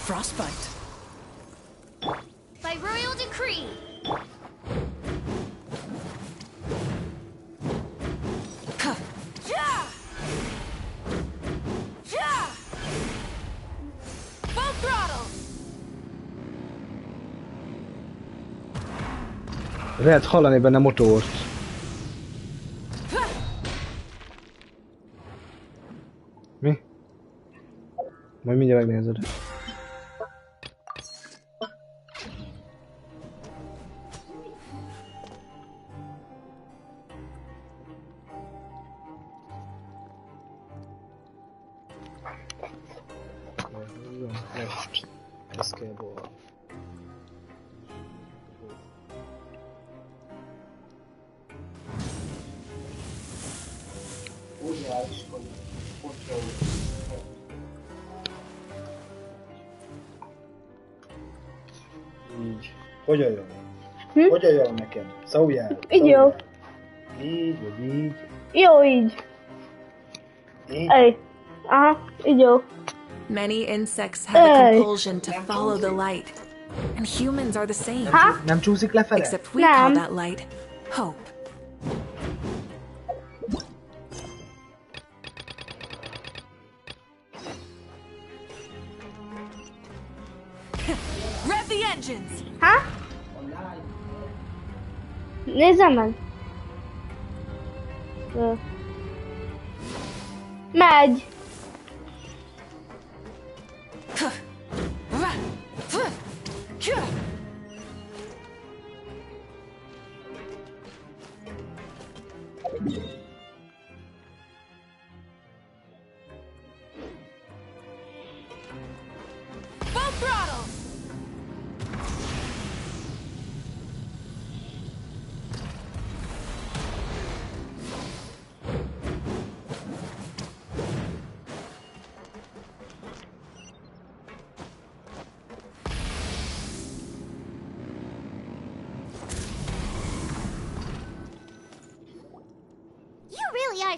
Frostbite. By royal decree. Full throttle. Lehet hallani benne motort. Mi? Majd mindjárt megnézed. Így. Hogyan jön? Hogyan jön neked? Szóljál. Így jó. Így, vagy így. Jó, így. Így. Ej. Aha, így jó. Many insects have a compulsion to follow the light, and humans are the same. Nem csúszik lefele? Except we call that light hope. Rev the engines! Ha? Nézzem meg. Megy. Full throttle!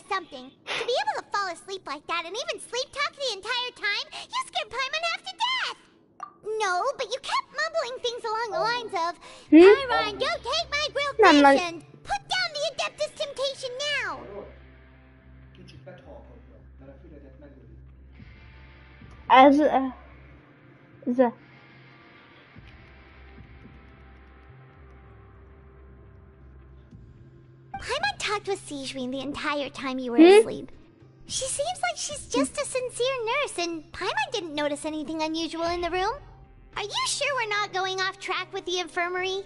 Something. To be able to fall asleep like that and even sleep talk the entire time, you scared Paimon half to death! No, but you kept mumbling things along the lines of, Paimon, don't take my grilled ration! Put down the Adeptus Temptation now! Paimon talked with Sigewinne the entire time you were asleep. She seems like she's just a sincere nurse, and Paimon didn't notice anything unusual in the room. Are you sure we're not going off track with the infirmary?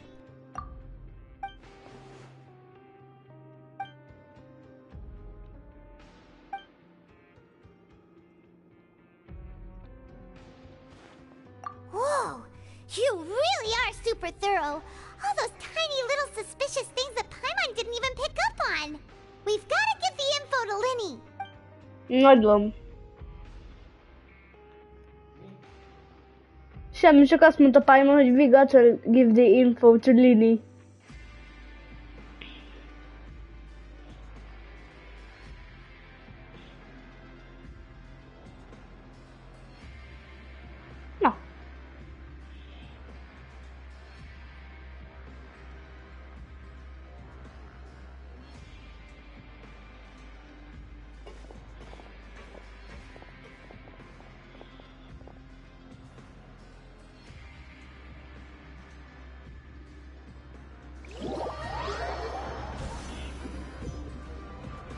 Whoa! You really are super thorough. All those tiny little suspicious things that Paimon didn't even pick up on. We've got to give the info to Linny. Nagyon. Semmi, csak azt mondta Paimon, hogy we gotta give the info to Linny. Na.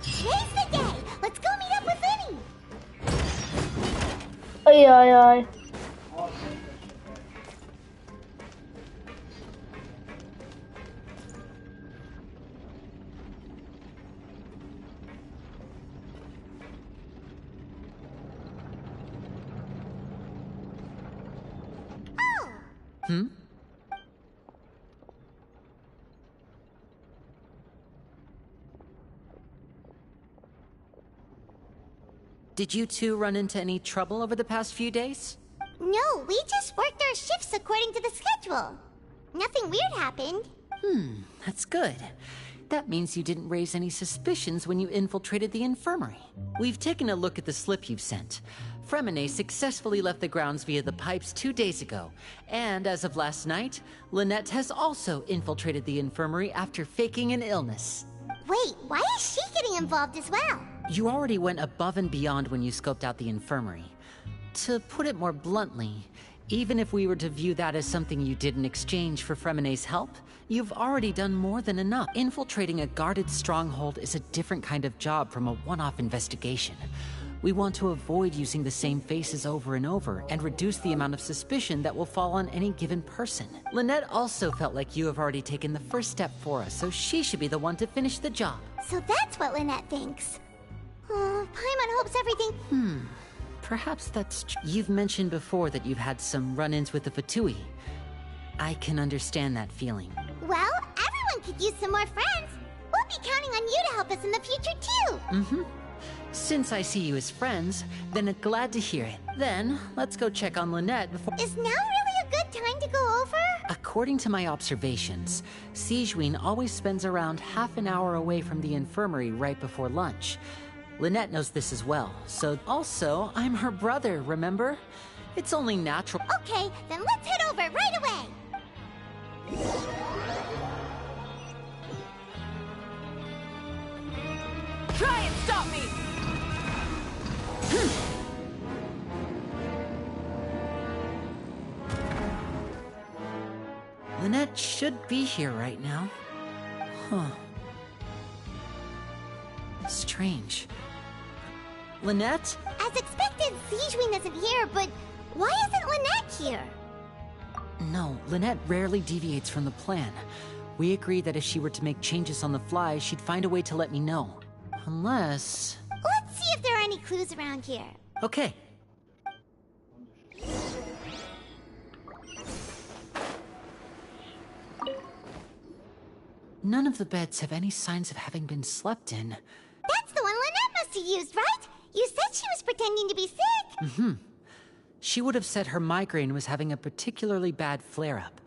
Today's the day! Let's go meet up with Linny! Ajajaj. Did you two run into any trouble over the past few days? No, we just worked our shifts according to the schedule. Nothing weird happened. That's good. That means you didn't raise any suspicions when you infiltrated the infirmary. We've taken a look at the slip you've sent. Fremine successfully left the grounds via the pipes 2 days ago, and as of last night, Lynette has also infiltrated the infirmary after faking an illness. Wait, why is she getting involved as well? You already went above and beyond when you scoped out the infirmary. To put it more bluntly, even if we were to view that as something you did in exchange for Fremine's help, you've already done more than enough. Infiltrating a guarded stronghold is a different kind of job from a one-off investigation. We want to avoid using the same faces over and over and reduce the amount of suspicion that will fall on any given person. Lynette also felt like you have already taken the first step for us, so she should be the one to finish the job. So that's what Lynette thinks. Oh, Paimon hopes everything... Perhaps that's true. You've mentioned before that you've had some run-ins with the Fatui. I can understand that feeling. Well, everyone could use some more friends. We'll be counting on you to help us in the future, too. Since I see you as friends, then I'm glad to hear it. Then, let's go check on Lynette before... Is now really a good time to go over? According to my observations, Sijouin always spends around half an hour away from the infirmary right before lunch. Lynette knows this as well, so also, I'm her brother, remember? It's only natural. Okay, then let's head over right away. Try and stop me! Lynette should be here right now. Huh. Strange. Lynette? As expected, Sijouin isn't here, but why isn't Lynette here? No, Lynette rarely deviates from the plan. We agreed that if she were to make changes on the fly, she'd find a way to let me know. Unless... Let's see if there are any clues around here. Okay. None of the beds have any signs of having been slept in. That's the one Lynette must have used, right? You said she was pretending to be sick. She would have said her migraine was having a particularly bad flare-up.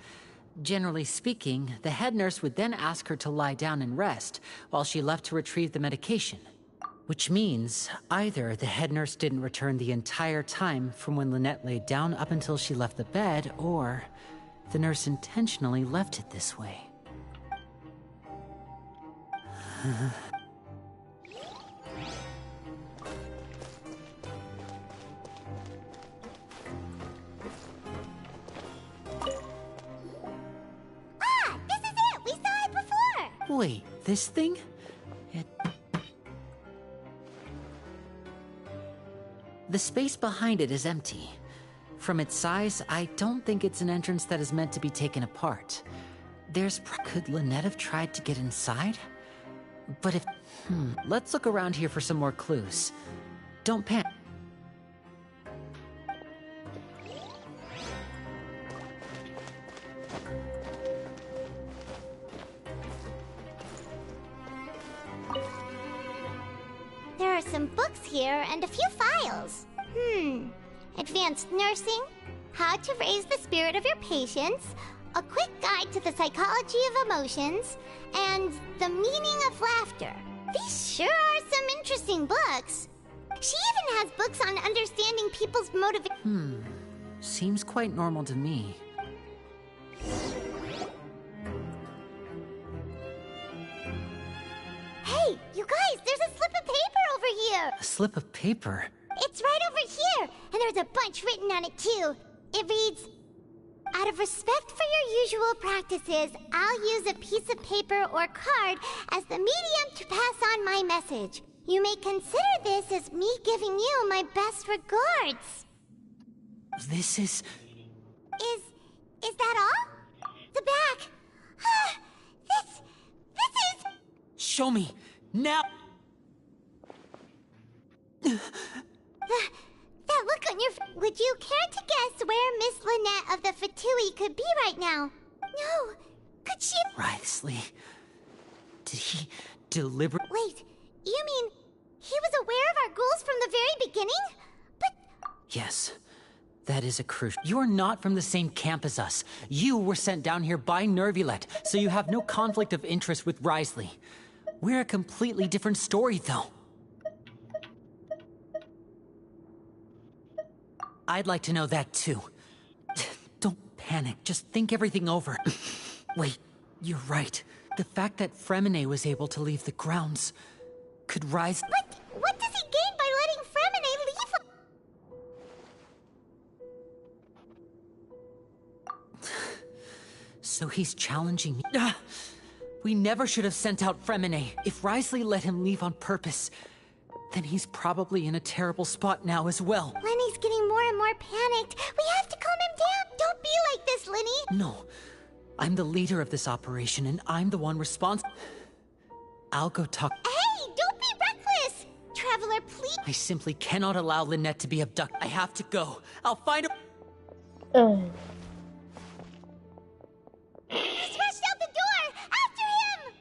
Generally speaking, the head nurse would then ask her to lie down and rest while she left to retrieve the medication. Which means either the head nurse didn't return the entire time from when Lynette laid down up until she left the bed, or the nurse intentionally left it this way. This is it! We saw it before! Wait, this thing? The space behind it is empty. From its size, I don't think it's an entrance that is meant to be taken apart. Could Lynette have tried to get inside? But if... let's look around here for some more clues. Don't panic. There are some books here and a few files. Advanced nursing, how to raise the spirit of your patients, a quick guide to the psychology of emotions, and the meaning of laughter. These sure are some interesting books. She even has books on understanding people's motivation. Seems quite normal to me. Hey, you guys, there's a slip of paper over here. A slip of paper? It's right over here, and there's a bunch written on it too. It reads, out of respect for your usual practices, I'll use a piece of paper or card as the medium to pass on my message. You may consider this as me giving you my best regards. This is... Is that all? The back. This is... Show me! Now! That look on your Would you care to guess where Miss Lynette of the Fatui could be right now? No. Could she... Wriothesley. Did he deliberately... Wait, you mean he was aware of our goals from the very beginning? But... Yes. That is a crucial... You're not from the same camp as us. You were sent down here by Nervulet, so you have no conflict of interest with Wriothesley. We're a completely different story, though. I'd like to know that, too. Don't panic, just think everything over. Wait, you're right. The fact that Fremine was able to leave the grounds could rise... What does he gain by letting Fremine leave? So he's challenging me. We never should have sent out Fremine. If Risley let him leave on purpose, then he's probably in a terrible spot now as well. Lenny's getting more and more panicked. We have to calm him down. Don't be like this, Lenny. No. I'm the leader of this operation, and I'm the one responsible. I'll go talk. Hey, don't be reckless! Traveler, please. I simply cannot allow Lynette to be abducted. I have to go. I'll find her. He's rushed out the door! After him!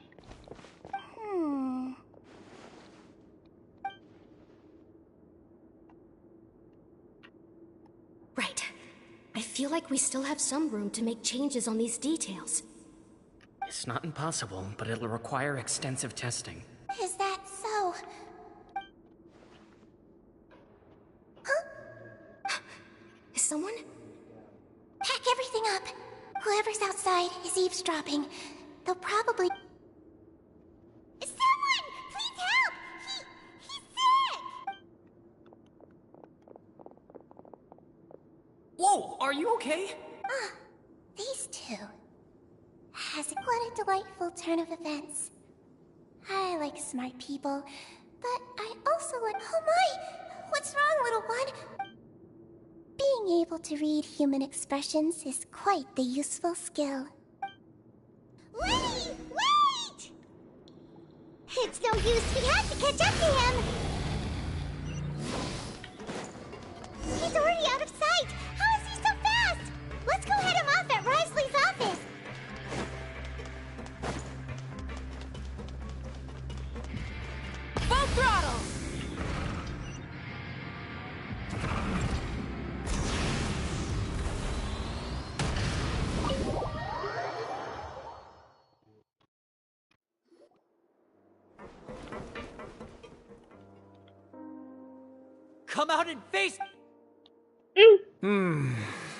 Right. I feel like we still have some room to make changes on these details. It's not impossible, but it'll require extensive testing. Is that so? Huh? Is someone? Pack everything up. Whoever's outside is eavesdropping. They'll probably... Someone! Please help! He's sick! Whoa, are you okay? These two. What a delightful turn of events. I like smart people, but I also like... Oh my! What's wrong, little one? Being able to read human expressions is quite the useful skill. Lenny! Wait! It's no use, we have to catch up to him! He's already out of sight! How is he so fast? Let's go head him off at Risley's office! Full throttle! Come out and face...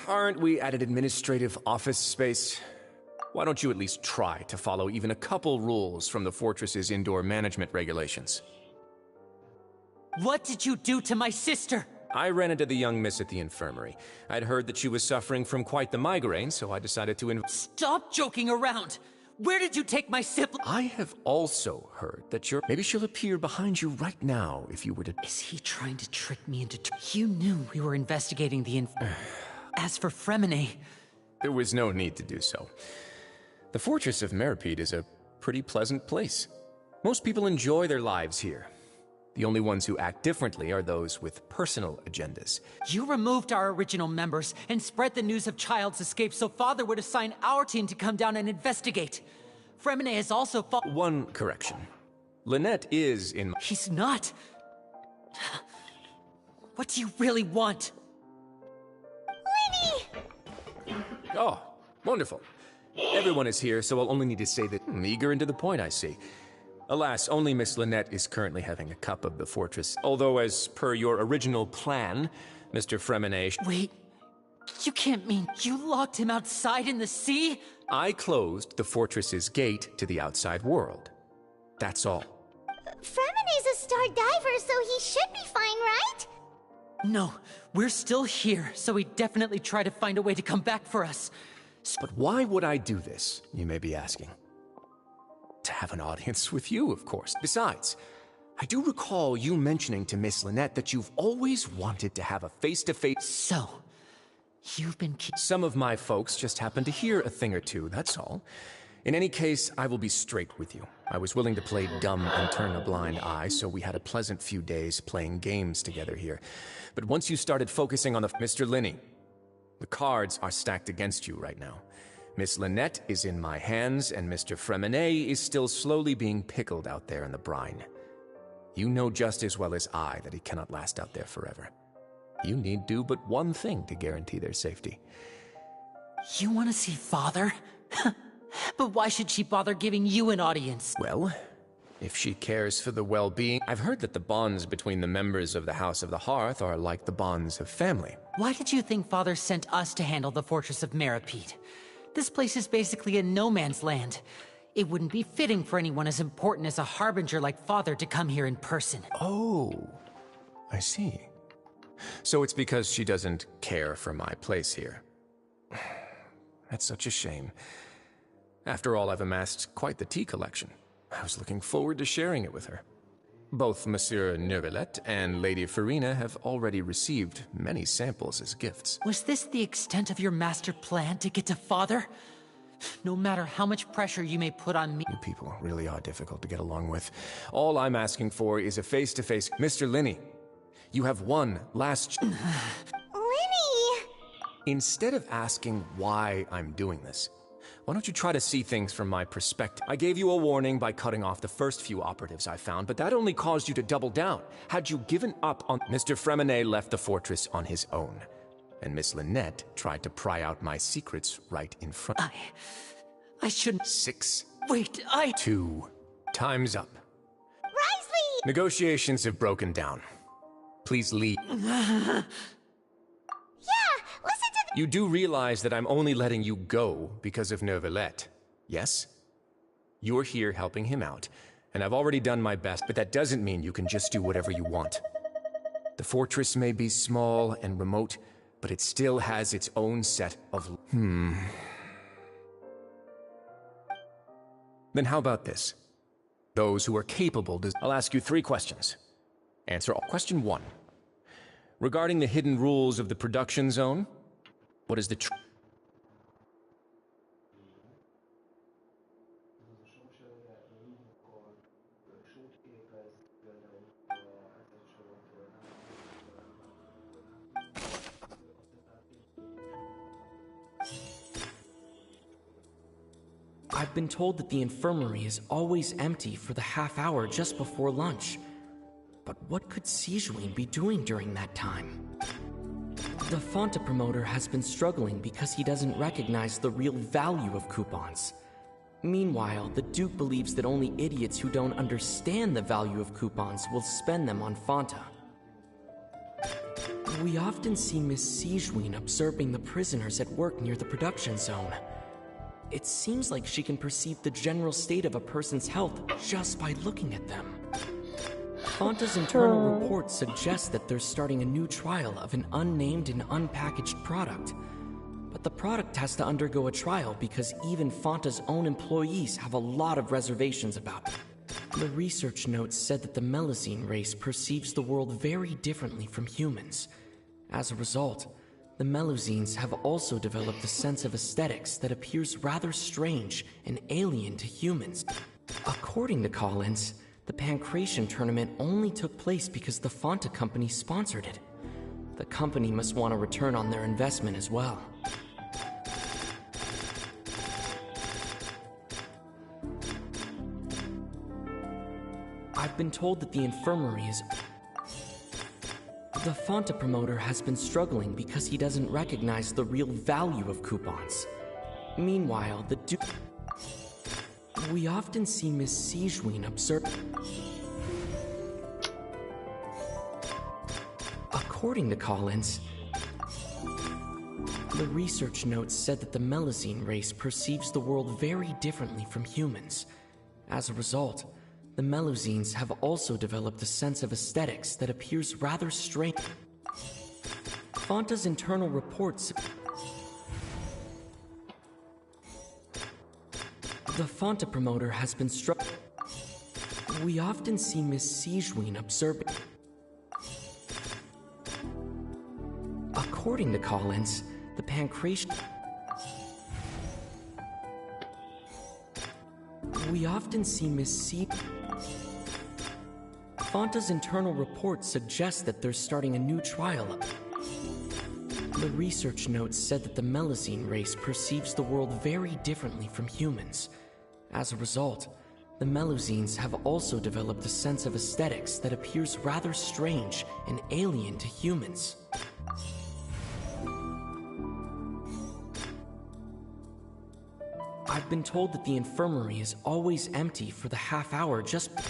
Aren't we at an administrative office space? Why don't you at least try to follow even a couple rules from the fortress's indoor management regulations? What did you do to my sister? I ran into the young miss at the infirmary. I'd heard that she was suffering from quite the migraine, so I decided to Stop joking around! Where did you take my sibling? I have also heard that maybe she'll appear behind you right now if you were to... Is he trying to trick me into... You knew we were investigating the As for Fremine... There was no need to do so. The Fortress of Meripede is a pretty pleasant place. Most people enjoy their lives here. The only ones who act differently are those with personal agendas. You removed our original members and spread the news of Child's escape so Father would assign our team to come down and investigate. Fremine is also One correction. Lynette is in my... He's not. What do you really want? Lenny! Oh, wonderful. Everyone is here, so I'll only need to say that eager and to the point, I see. Alas, only Miss Lynette is currently having a cup of the fortress. Although, as per your original plan, Mr. Fremine... Wait, you can't mean you locked him outside in the sea? I closed the fortress's gate to the outside world. That's all. Fremine's a star diver, so he should be fine, right? No, we're still here, so he definitely tried to find a way to come back for us. But why would I do this, you may be asking? To have an audience with you, of course. Besides, I do recall you mentioning to Miss Lynette that you've always wanted to have a face-to-face... So, you've been... Some of my folks just happened to hear a thing or two, that's all. In any case, I will be straight with you. I was willing to play dumb and turn a blind eye, so we had a pleasant few days playing games together here. But once you started focusing on the... Mr. Linney, the cards are stacked against you right now. Miss Lynette is in my hands, and Mr. Fremine is still slowly being pickled out there in the brine. You know just as well as I that he cannot last out there forever. You need do but one thing to guarantee their safety. You want to see Father? But why should she bother giving you an audience? Well, If she cares for the well-being... I've heard that the bonds between the members of the House of the Hearth are like the bonds of family. Why did you think Father sent us to handle the Fortress of Meripede? This place is basically a no-man's land. It wouldn't be fitting for anyone as important as a Harbinger like Father to come here in person. Oh, I see. So it's because she doesn't care for my place here. That's such a shame. After all, I've amassed quite the tea collection. I was looking forward to sharing it with her. Both Monsieur Neuvillette and Lady Farina have already received many samples as gifts. Was this the extent of your master plan to get to Father? No matter how much pressure you may put on me... You people really are difficult to get along with. All I'm asking for is a face-to-face... Mr. Linney, you have one last... Linny! Instead of asking why I'm doing this, why don't you try to see things from my perspective? I gave you a warning by cutting off the first few operatives I found, but that only caused you to double down. Had you given up on... Mr. Fremenet left the fortress on his own, and Miss Lynette tried to pry out my secrets right in front... I shouldn't... 6... Wait, 2... Time's up. Risley! Negotiations have broken down. Please leave. Yeah, listen to the... You do realize that I'm only letting you go because of Neuvillette, yes? You're here helping him out, and I've already done my best, but that doesn't mean you can just do whatever you want. The fortress may be small and remote, but it still has its own set of... Then how about this? Those who are capable... I'll ask you 3 questions. Answer all. Question 1. Regarding the hidden rules of the production zone, what is the I've been told that the infirmary is always empty for the half hour just before lunch. But what could Sijuin be doing during that time? The Fonta promoter has been struggling because he doesn't recognize the real value of coupons. Meanwhile, the Duke believes that only idiots who don't understand the value of coupons will spend them on Fonta. We often see Miss Sijuin observing the prisoners at work near the production zone. It seems like she can perceive the general state of a person's health just by looking at them. Fonta's internal report suggests that they're starting a new trial of an unnamed and unpackaged product. But the product has to undergo a trial because even Fonta's own employees have a lot of reservations about it. The research notes said that the Melusine race perceives the world very differently from humans. As a result, the Melusines have also developed a sense of aesthetics that appears rather strange and alien to humans. According to Collins, the Pancration tournament only took place because the Fonta company sponsored it. The company must want a return on their investment as well. I've been told that the infirmary is... The Fonta promoter has been struggling because he doesn't recognize the real value of coupons. Meanwhile, the Duke... We often see Miss Sijuin observe... According to Collins, the research notes said that the Melusine race perceives the world very differently from humans. As a result, the Melusines have also developed a sense of aesthetics that appears rather strange. Fonta's internal reports... The Fonta promoter has been struck... We often see Miss Sijuin observing... According to Collins, the Pancration... We often see Miss Fonta's internal reports suggest that they're starting a new trial. The research notes said that the Melusine race perceives the world very differently from humans. As a result, the Melusines have also developed a sense of aesthetics that appears rather strange and alien to humans. I've been told that the infirmary is always empty for the half hour just... So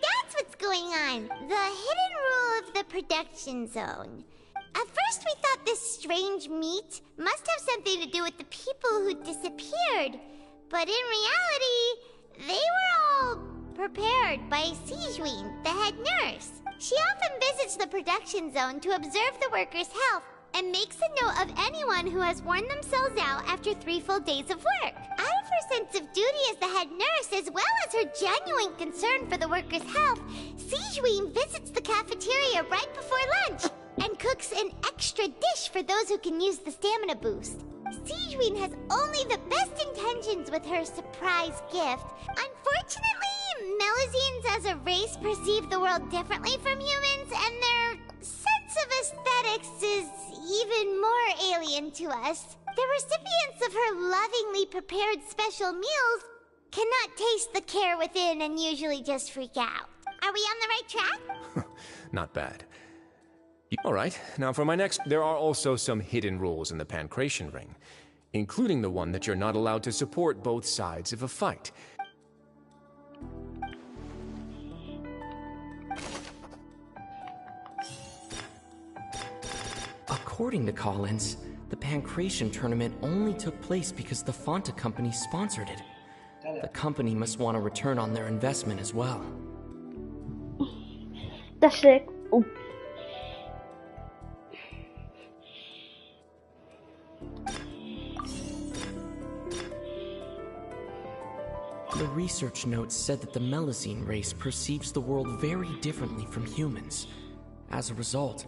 that's what's going on. The hidden rule of the production zone. At first we thought this strange meat must have something to do with the people who disappeared. But in reality, they were all prepared by Sijween, the head nurse. She often visits the production zone to observe the workers' health and makes a note of anyone who has worn themselves out after 3 full days of work. Out of her sense of duty as the head nurse, as well as her genuine concern for the workers' health, Sijween visits the cafeteria right before lunch and cooks an extra dish for those who can use the stamina boost. Sijween has only the best intentions with her surprise gift. Unfortunately, Melusines as a race perceive the world differently from humans, and their sense of aesthetics is even more alien to us. The recipients of her lovingly prepared special meals cannot taste the care within and usually just freak out. Are we on the right track? Not bad. Alright, now for my next... There are also some hidden rules in the Pancration Ring, including the one that you're not allowed to support both sides of a fight. According to Collins, the Pancration tournament only took place because the Fanta company sponsored it. The company must want a return on their investment as well. Tessék. The research notes said that the Melusine race perceives the world very differently from humans. As a result,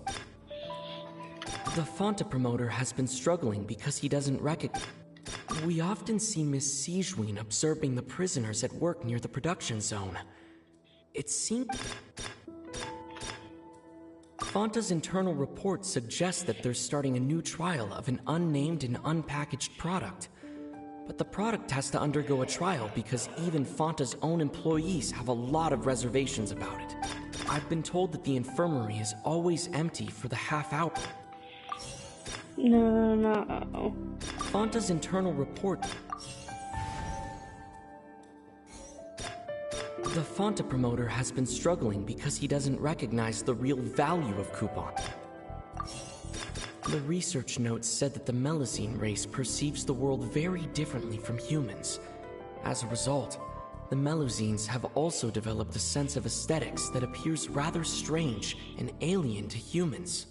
the Fanta promoter has been struggling because he doesn't recognize... We often see Miss Sijween observing the prisoners at work near the production zone. It seems... Fanta's internal report suggests that they're starting a new trial of an unnamed and unpackaged product. But the product has to undergo a trial because even Fanta's own employees have a lot of reservations about it. I've been told that the infirmary is always empty for the half hour. No. Fanta's internal report... The Fanta promoter has been struggling because he doesn't recognize the real value of coupon. The research notes said that the Melusine race perceives the world very differently from humans. As a result, the Melusines have also developed a sense of aesthetics that appears rather strange and alien to humans.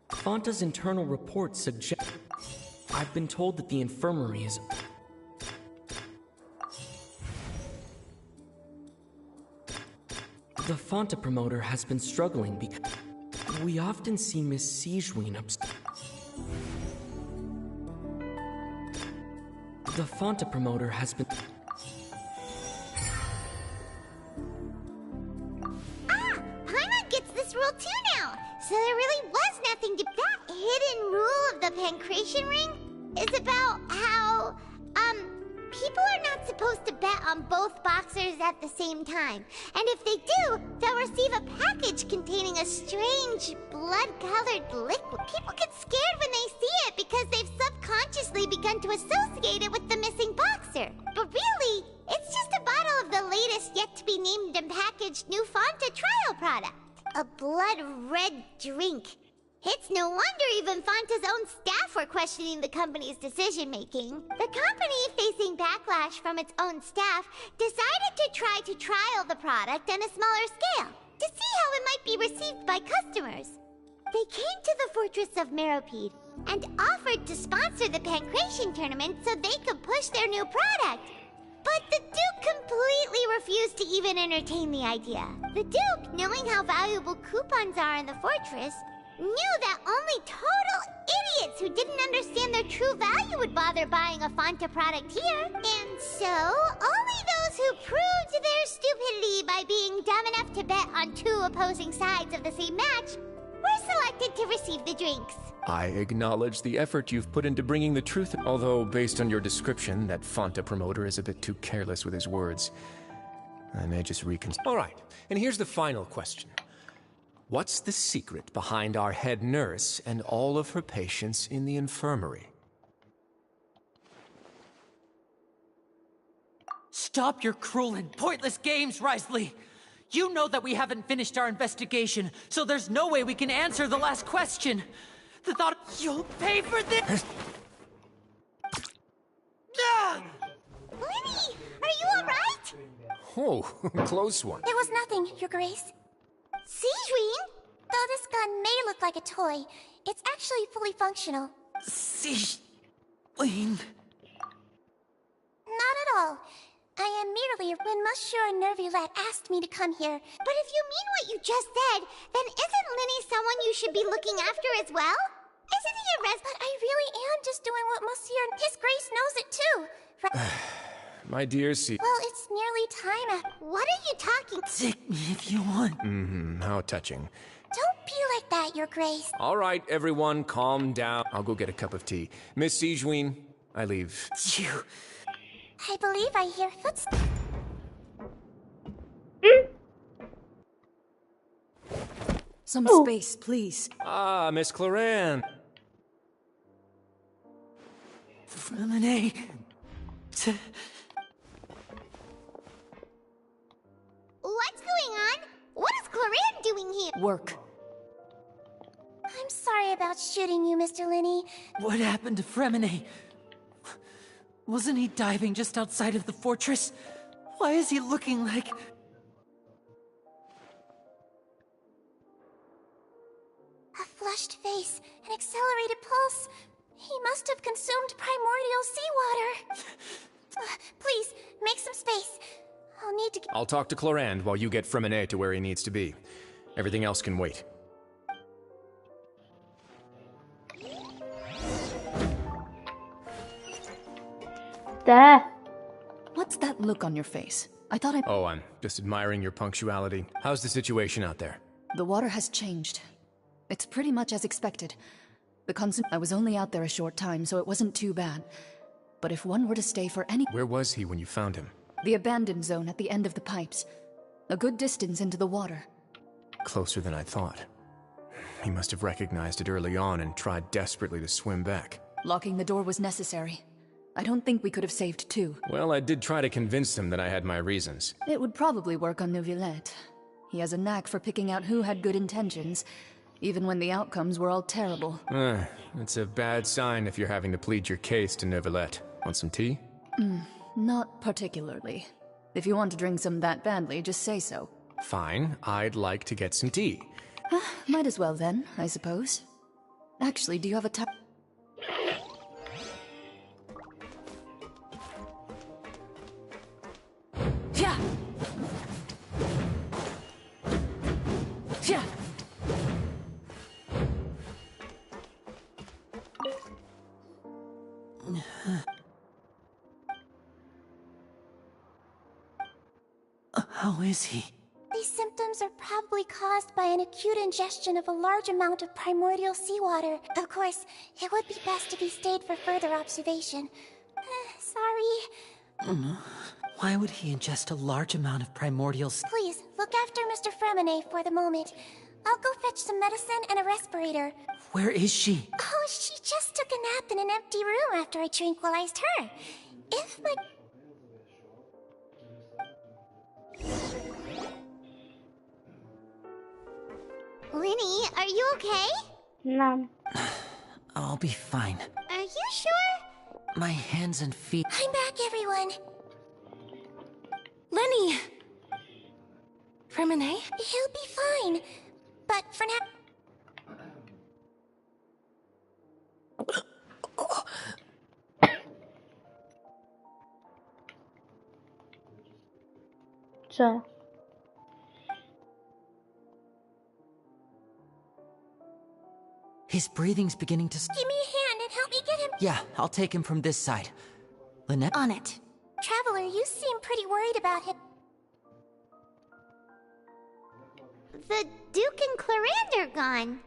Fanta's internal report suggests... I've been told that the infirmary is... The Fanta promoter has been struggling because... We often see Miss Sijween The Fanta promoter has been... Paimon gets this rule too now! So there really was nothing to... That hidden rule of the Pancration Ring is about how, people are not supposed to bet on both boxers at the same time. And if they do, they'll receive a package containing a strange, blood-colored liquid. People get scared when they see it because they've subconsciously begun to associate it with the missing boxer. But really, it's just a bottle of the latest yet-to-be-named and packaged new Fanta trial product. A blood-red drink. It's no wonder even Fanta's own staff were questioning the company's decision-making. The company, facing backlash from its own staff, decided to try to trial the product on a smaller scale, to see how it might be received by customers. They came to the fortress of Meropide and offered to sponsor the Pancration tournament so they could push their new product. But the Duke completely refused to even entertain the idea. The Duke, knowing how valuable coupons are in the fortress, knew that only total idiots who didn't understand their true value would bother buying a Fanta product here. And so, only those who proved their stupidity by being dumb enough to bet on two opposing sides of the same match We're selected to receive the drinks. I acknowledge the effort you've put into bringing the truth, although based on your description, that Fanta promoter is a bit too careless with his words. I may just reconsider. All right, and here's the final question. What's the secret behind our head nurse and all of her patients in the infirmary? Stop your cruel and pointless games, Risley! You know that we haven't finished our investigation, so there's no way we can answer the last question. The thought you'll pay for this. Lenny, are you alright? Oh, close one. There was nothing, Your Grace. Sejuin? Though this gun may look like a toy, it's actually fully functional. Sejuin. Not at all. I am merely when Monsieur Nervulette asked me to come here. But if you mean what you just said, then isn't Lenny someone you should be looking after as well? Isn't he a res- But I really am just doing what Monsieur and His Grace knows it too. My dear C. Well, it's nearly time. What are you talking? Take me if you want. How touching. Don't be like that, Your Grace. All right, everyone, calm down. I'll go get a cup of tea. Miss Sejuin, I leave. You. I believe I hear footsteps. Some space, please. Ah, Miss Cloran. Freminet. What's going on? What is Cloran doing here? Work. I'm sorry about shooting you, Mr. Lenny. What happened to Freminet? Wasn't he diving just outside of the fortress? Why is he looking like... A flushed face, an accelerated pulse. He must have consumed primordial seawater. Please, make some space. I'll need to... I'll talk to Clorand while you get Freminet to where he needs to be. Everything else can wait. There. What's that look on your face? I thought Oh, I'm just admiring your punctuality. How's the situation out there? The water has changed. It's pretty much as expected. I was only out there a short time, so it wasn't too bad. But if one were to stay for any... Where was he when you found him? The abandoned zone at the end of the pipes. A good distance into the water. Closer than I thought. He must have recognized it early on and tried desperately to swim back. Locking the door was necessary. I don't think we could have saved two. Well, I did try to convince him that I had my reasons. It would probably work on Neuvillette. He has a knack for picking out who had good intentions, even when the outcomes were all terrible. It's a bad sign if you're having to plead your case to Neuvillette. Want some tea? Not particularly. If you want to drink some that badly, just say so. Fine, I'd like to get some tea. Might as well then, I suppose. Actually, do you have a Yeah! Yeah! How is he? These symptoms are probably caused by an acute ingestion of a large amount of primordial seawater. Of course, it would be best if he stayed for further observation. Sorry. Why would he ingest a large amount of primordial... Please, look after Mr. Freminet for the moment. I'll go fetch some medicine and a respirator. Where is she? Oh, she just took a nap in an empty room after I tranquilized her. If my... Lenny, are you okay? No. I'll be fine. Are you sure? My hands and feet... I'm back, everyone. Lenny! Freminet? He'll be fine. But for now... Co? His breathing's beginning to... Give me a hand and help me get him. Yeah, I'll take him from this side. Lynette? On it. Traveler, you seem pretty worried about him. The Duke and Clorand are gone.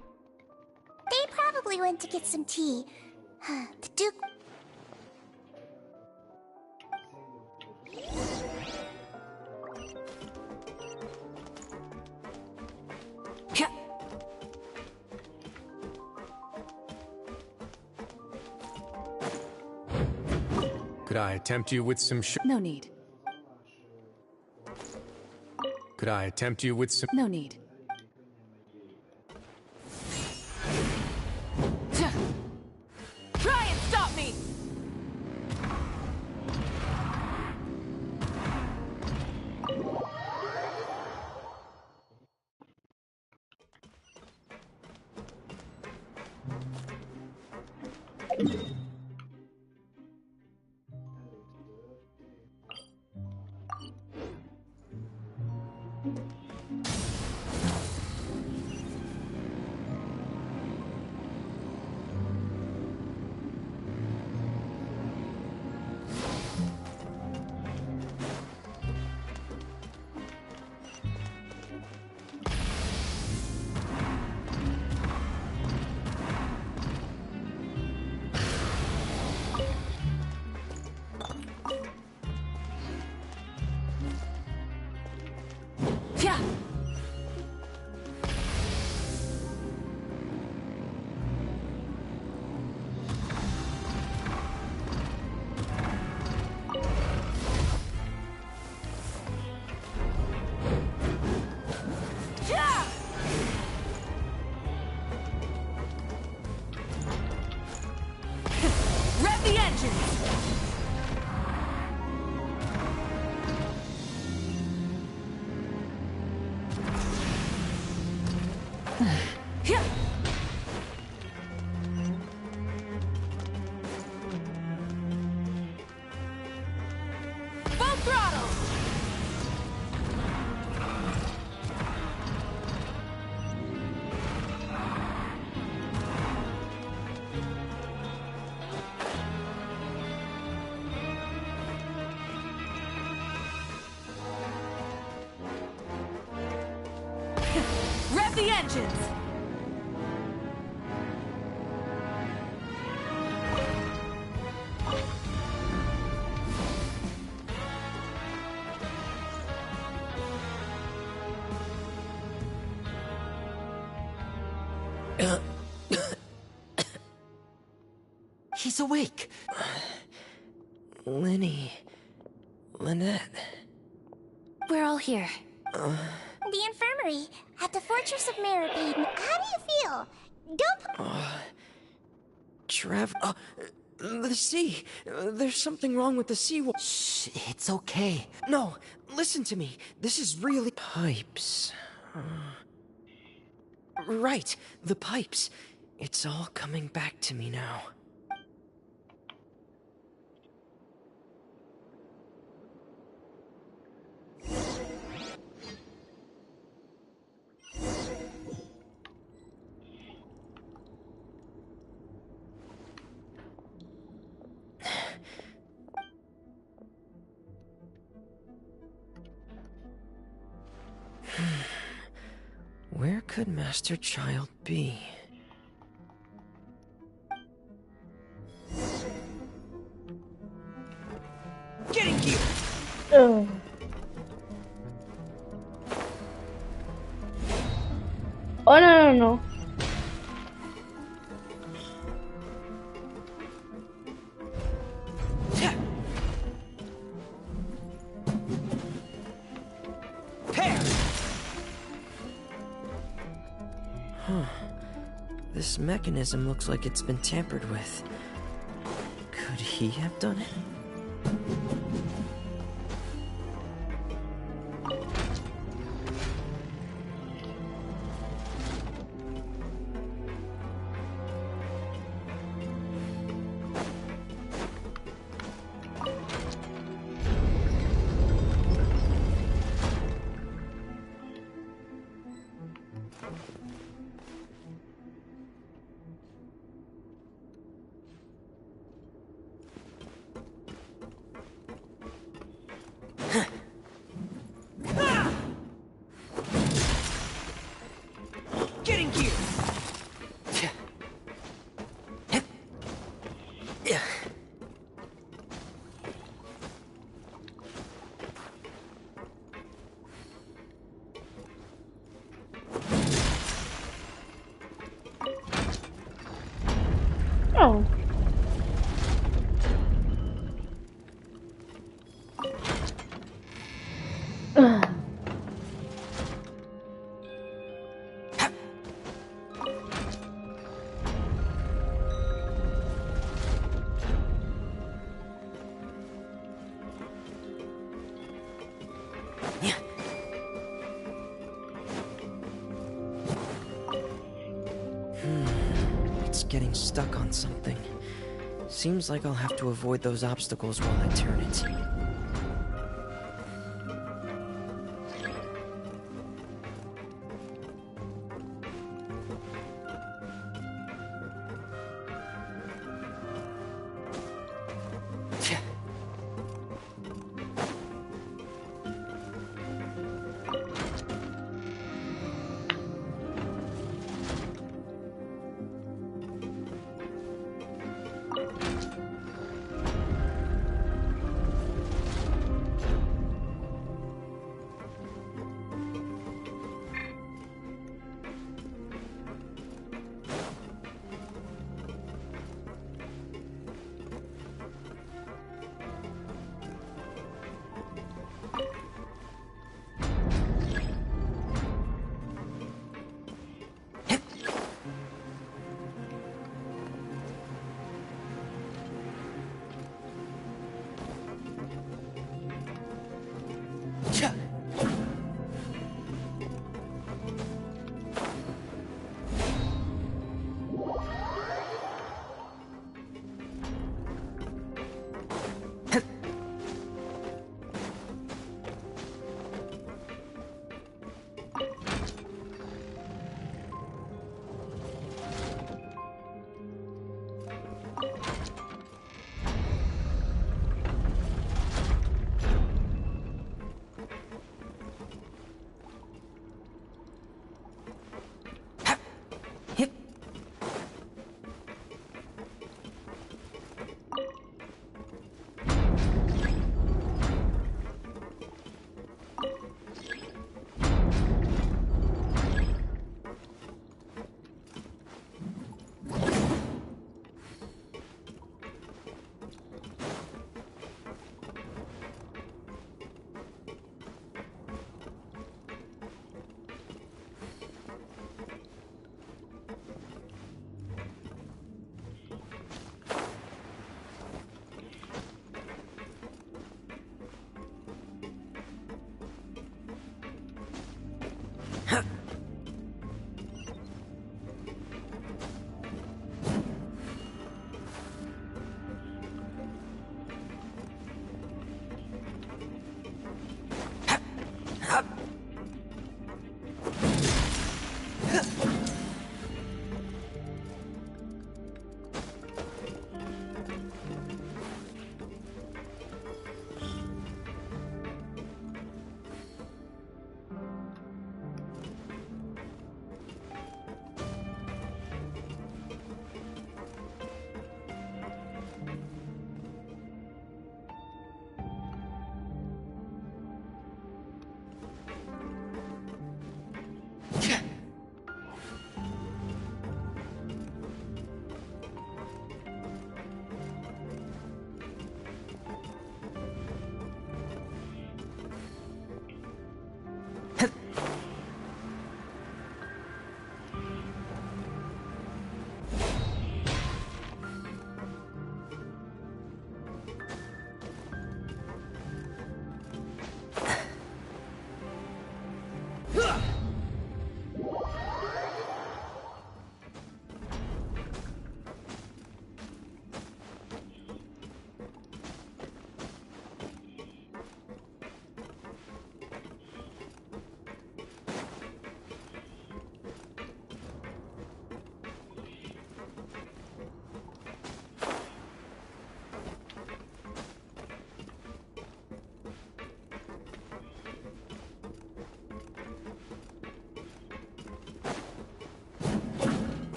They probably went to get some tea. The Duke... Could I tempt you with some No need. Could I tempt you with some... No need. Try and stop me! Rev the engines! Full throttle! Rev the engines! He's awake. Lenny. Lynette. We're all here. The infirmary at the Fortress of Meripede. How do you feel? Don't... Trev. The sea. There's something wrong with the sea. Shh, it's okay. No, listen to me. This is really... Pipes. Right, the pipes. It's all coming back to me now. Where could Master Child be? Getting you! Oh. Oh, no. This mechanism looks like it's been tampered with. Could he have done it? getting stuck on something. Seems like I'll have to avoid those obstacles while I turn it.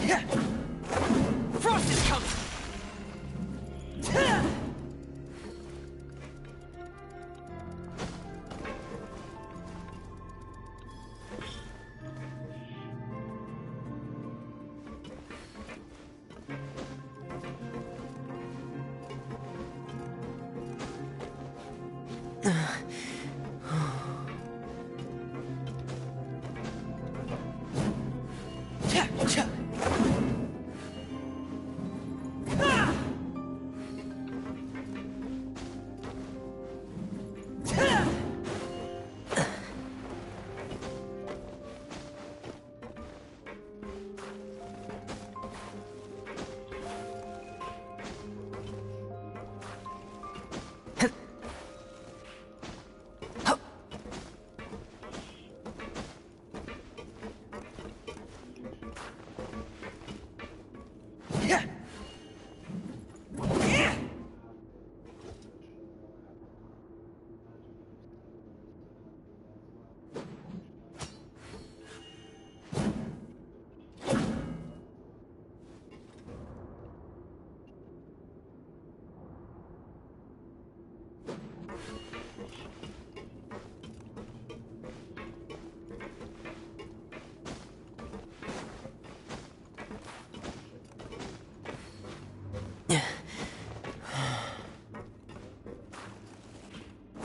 Frost is coming!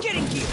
Getting gear!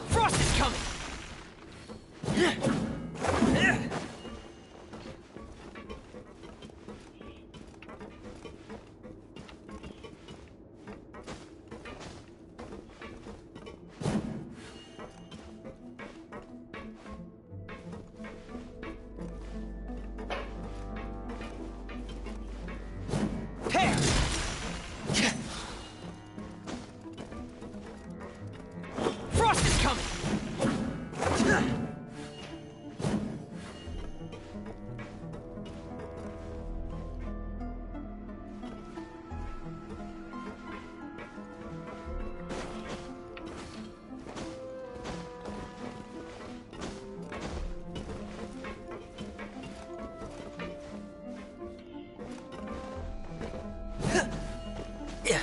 Frost is coming! Frost is coming! Yeah.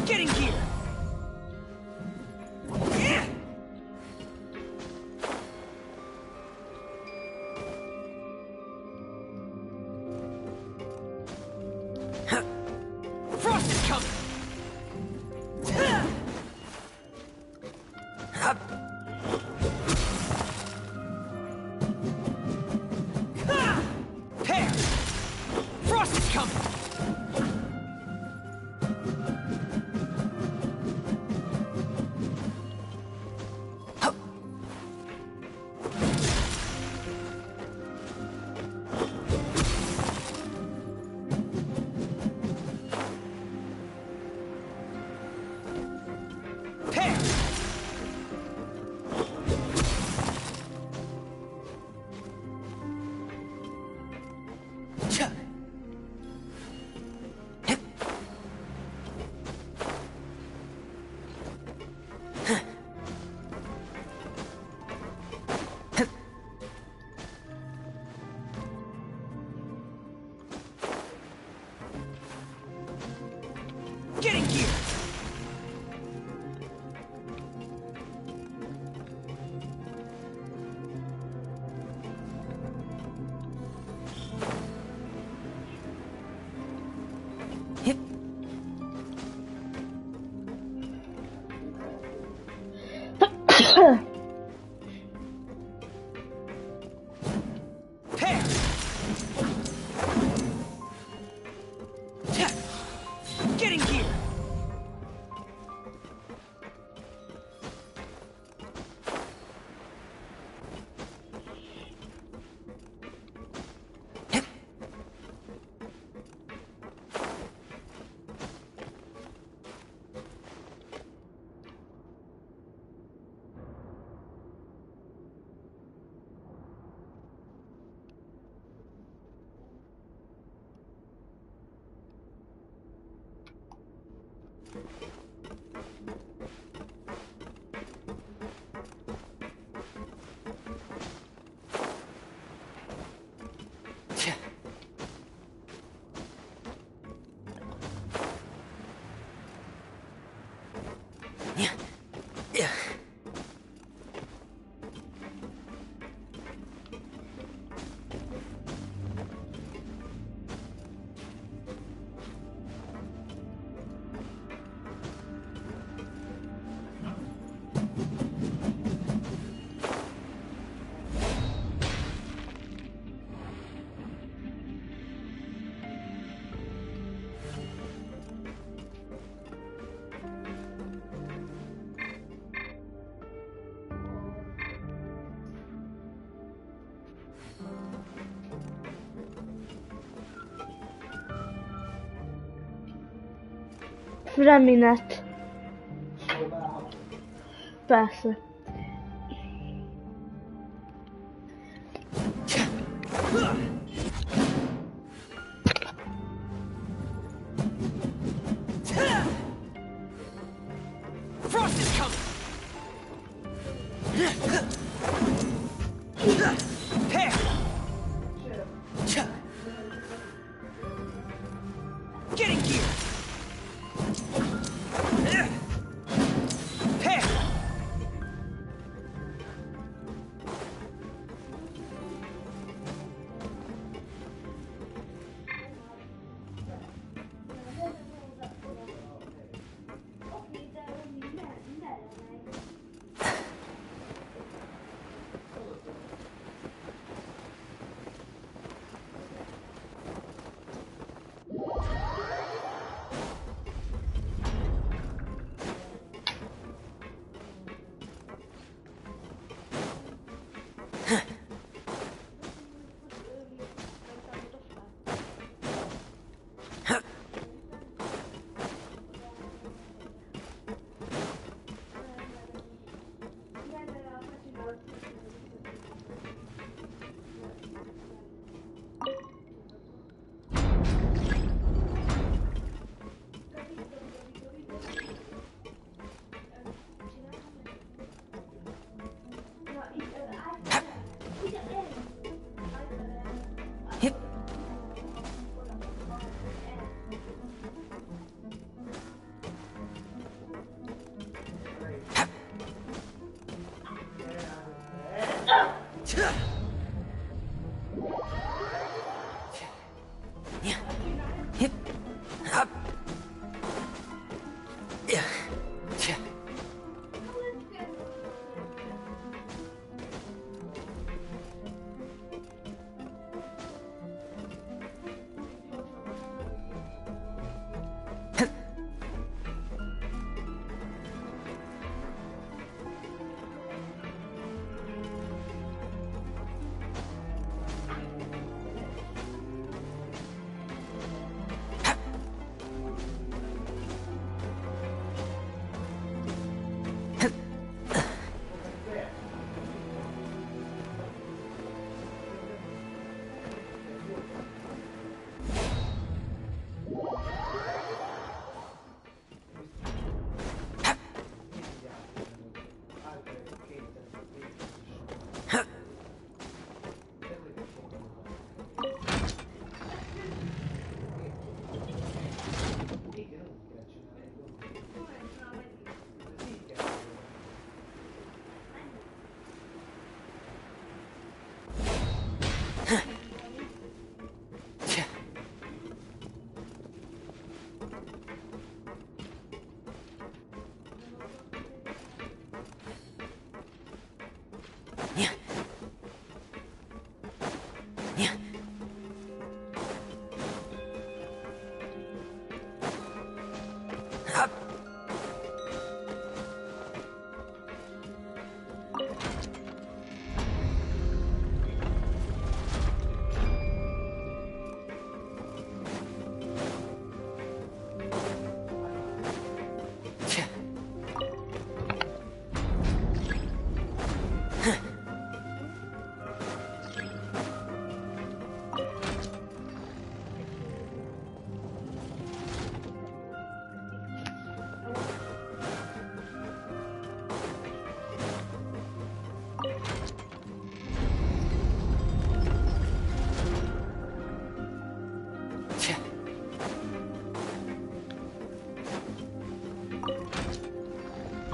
Get in gear! Frost is coming! There! Frost is coming! Get in gear! Hip. Pair. Get in gear! Reminet. Persze. Frost is coming! Pair! Get in gear! Pair!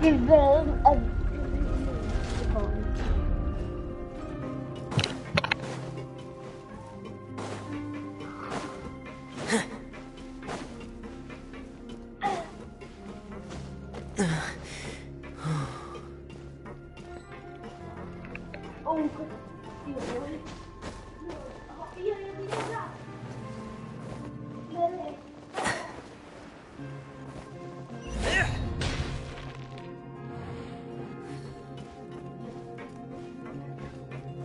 Give them a...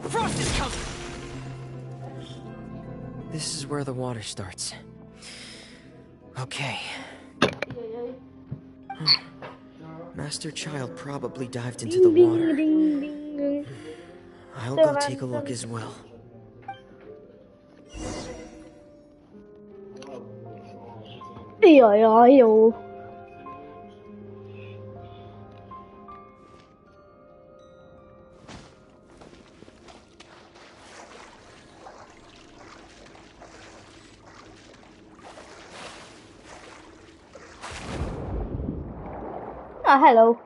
Frost is coming! This is where the water starts. Okay. Master Child probably dived into the water. I'll go take a look as well. Yo. Ah, hello.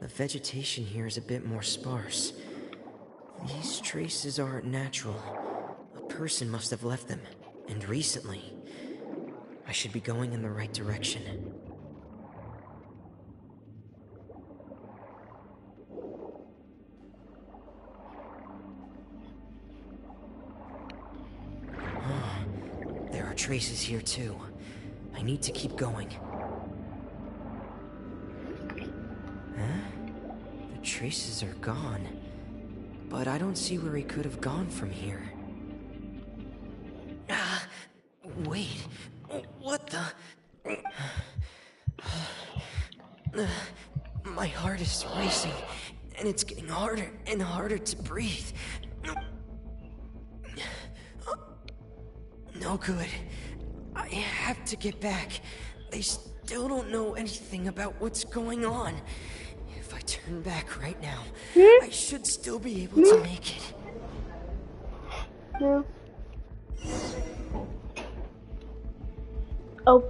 The vegetation here is a bit more sparse. These traces aren't natural. A person must have left them, and recently. I should be going in the right direction. There are traces here too. I need to keep going. The traces are gone. But I don't see where he could have gone from here. Wait. What the... My heart is racing, and it's getting harder and harder to breathe. No good. I have to get back. They still don't know anything about what's going on. If I turn back right now, I should still be able to make it. No. Oh.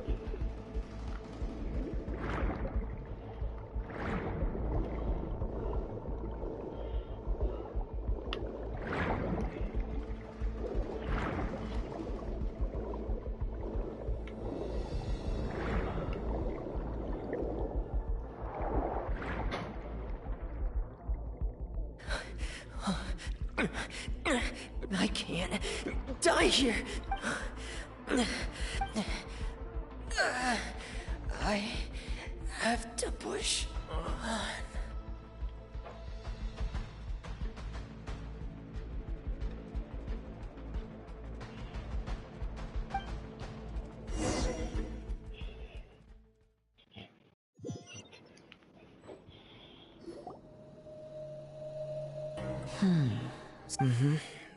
I can't die here. I have to push on.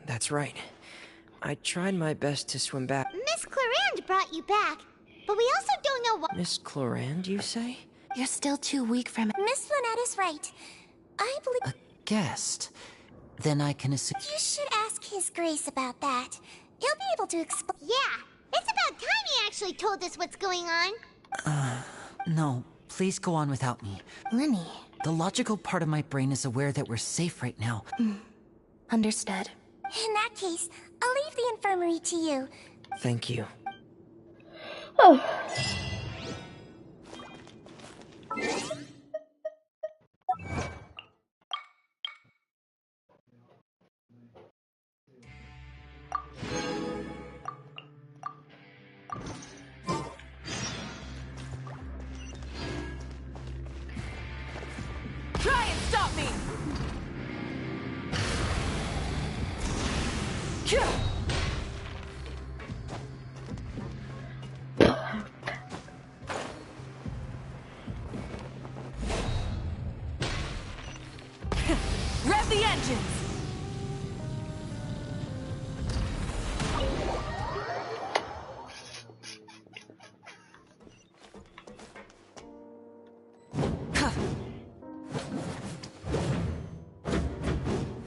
That's right. I tried my best to swim back. Miss Clarande brought you back, but we also don't know why. Miss Clarande, you say? You're still too weak from it. Miss Lynette is right. I believe... A guest? Then I can assume... You should ask His Grace about that. He'll be able to explain... Yeah, it's about time he actually told us what's going on. No, please go on without me. Lenny. The logical part of my brain is aware that we're safe right now. Understood. In that case, I'll leave the infirmary to you. Thank you. Oh. the engines!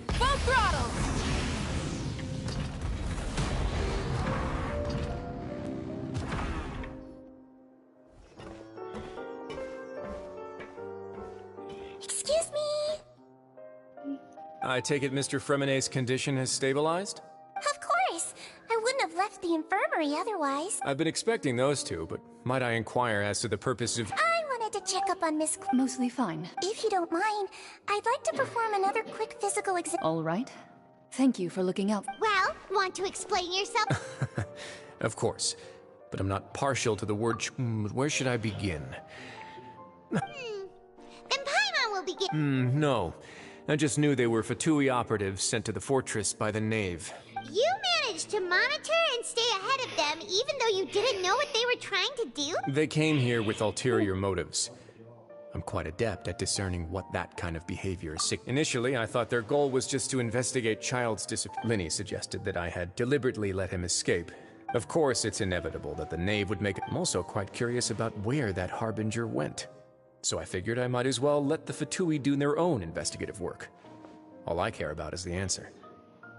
Full throttle! Excuse me? I take it Mr. Fremonet's condition has stabilized? Of course. I wouldn't have left the infirmary otherwise. I've been expecting those two, but might I inquire as to the purpose of... I wanted to check up on Miss Mostly fine. If you don't mind, I'd like to perform another quick physical exam. All right. Thank you for looking out. Well, want to explain yourself? Of course. But I'm not partial to the word where should I begin? Then Paimon will begin. No. I just knew they were Fatui operatives sent to the fortress by the Knave. You managed to monitor and stay ahead of them even though you didn't know what they were trying to do? They came here with ulterior motives. I'm quite adept at discerning what that kind of behavior is. Initially, I thought their goal was just to investigate Child's disappearance. Linny suggested that I had deliberately let him escape. Of course, it's inevitable that the Knave would make it. I'm also quite curious about where that Harbinger went. So I figured I might as well let the Fatui do their own investigative work. All I care about is the answer.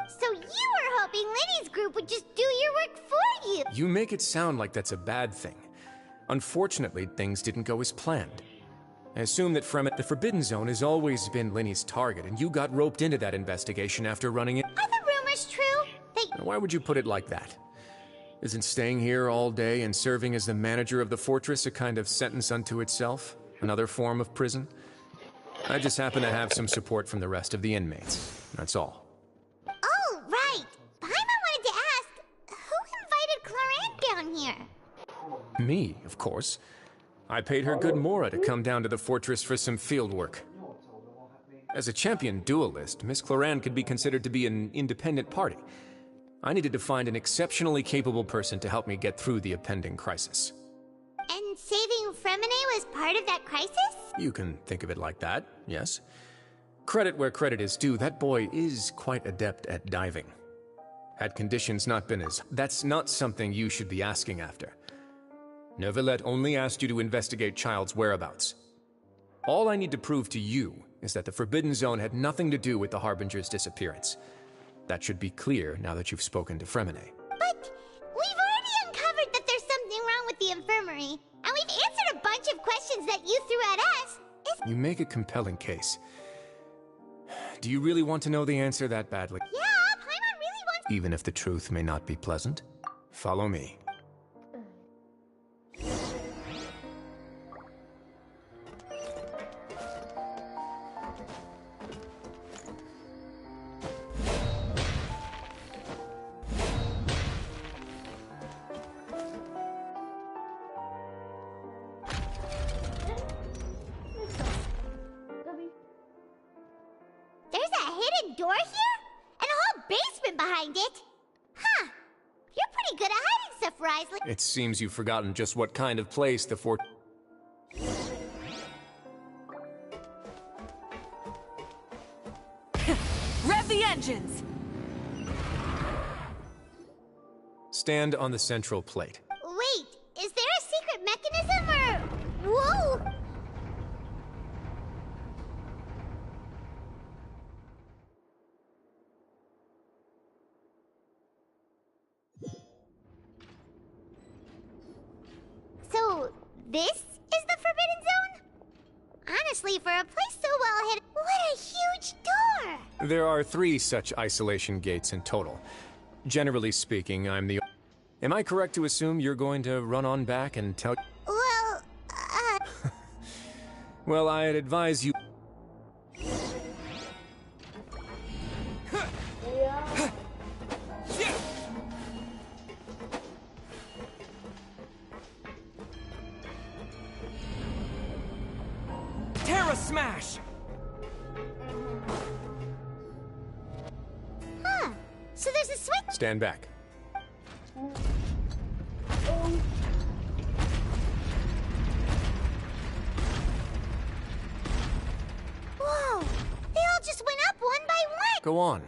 So you were hoping Linny's group would just do your work for you? You make it sound like that's a bad thing. Unfortunately, things didn't go as planned. I assume that the Forbidden Zone has always been Linny's target, and you got roped into that investigation after running it. Are the rumors true? Why would you put it like that? Isn't staying here all day and serving as the manager of the fortress a kind of sentence unto itself? Another form of prison? I just happen to have some support from the rest of the inmates. That's all. Oh, right. Paimon wanted to ask, who invited Cloran down here? Me, of course. I paid her good mora to come down to the fortress for some field work. As a champion duelist, Miss Cloran could be considered to be an independent party. I needed to find an exceptionally capable person to help me get through the impending crisis. And saving Fremonet was part of that crisis? You can think of it like that, yes. Credit where credit is due, that boy is quite adept at diving. Had conditions not been as... That's not something you should be asking after. Neuvillette only asked you to investigate Child's whereabouts. All I need to prove to you is that the Forbidden Zone had nothing to do with the Harbinger's disappearance. That should be clear now that you've spoken to Fremonet. But we've already uncovered that there's something wrong with the infirmary, and we've answered a bunch of questions that you threw at us. You make a compelling case. Do you really want to know the answer that badly? Yeah, Paimon really wants... Even if the truth may not be pleasant? Follow me. There's a hidden door here? And a whole basement behind it? Huh. You're pretty good at hiding stuff, Risley. It seems you've forgotten just what kind of place the fort... Rev the engines! Stand on the central plate. Wait, is there a secret mechanism or... Whoa! So, this is the Forbidden Zone? Honestly, for a place so well hidden, what a huge door! There are 3 such isolation gates in total. Generally speaking, I'm the... Am I correct to assume you're going to run on back and tell... Well, Well, I'd advise you... Terra Smash! Huh. So there's a switch? Stand back. Whoa! They all just went up one by Go on.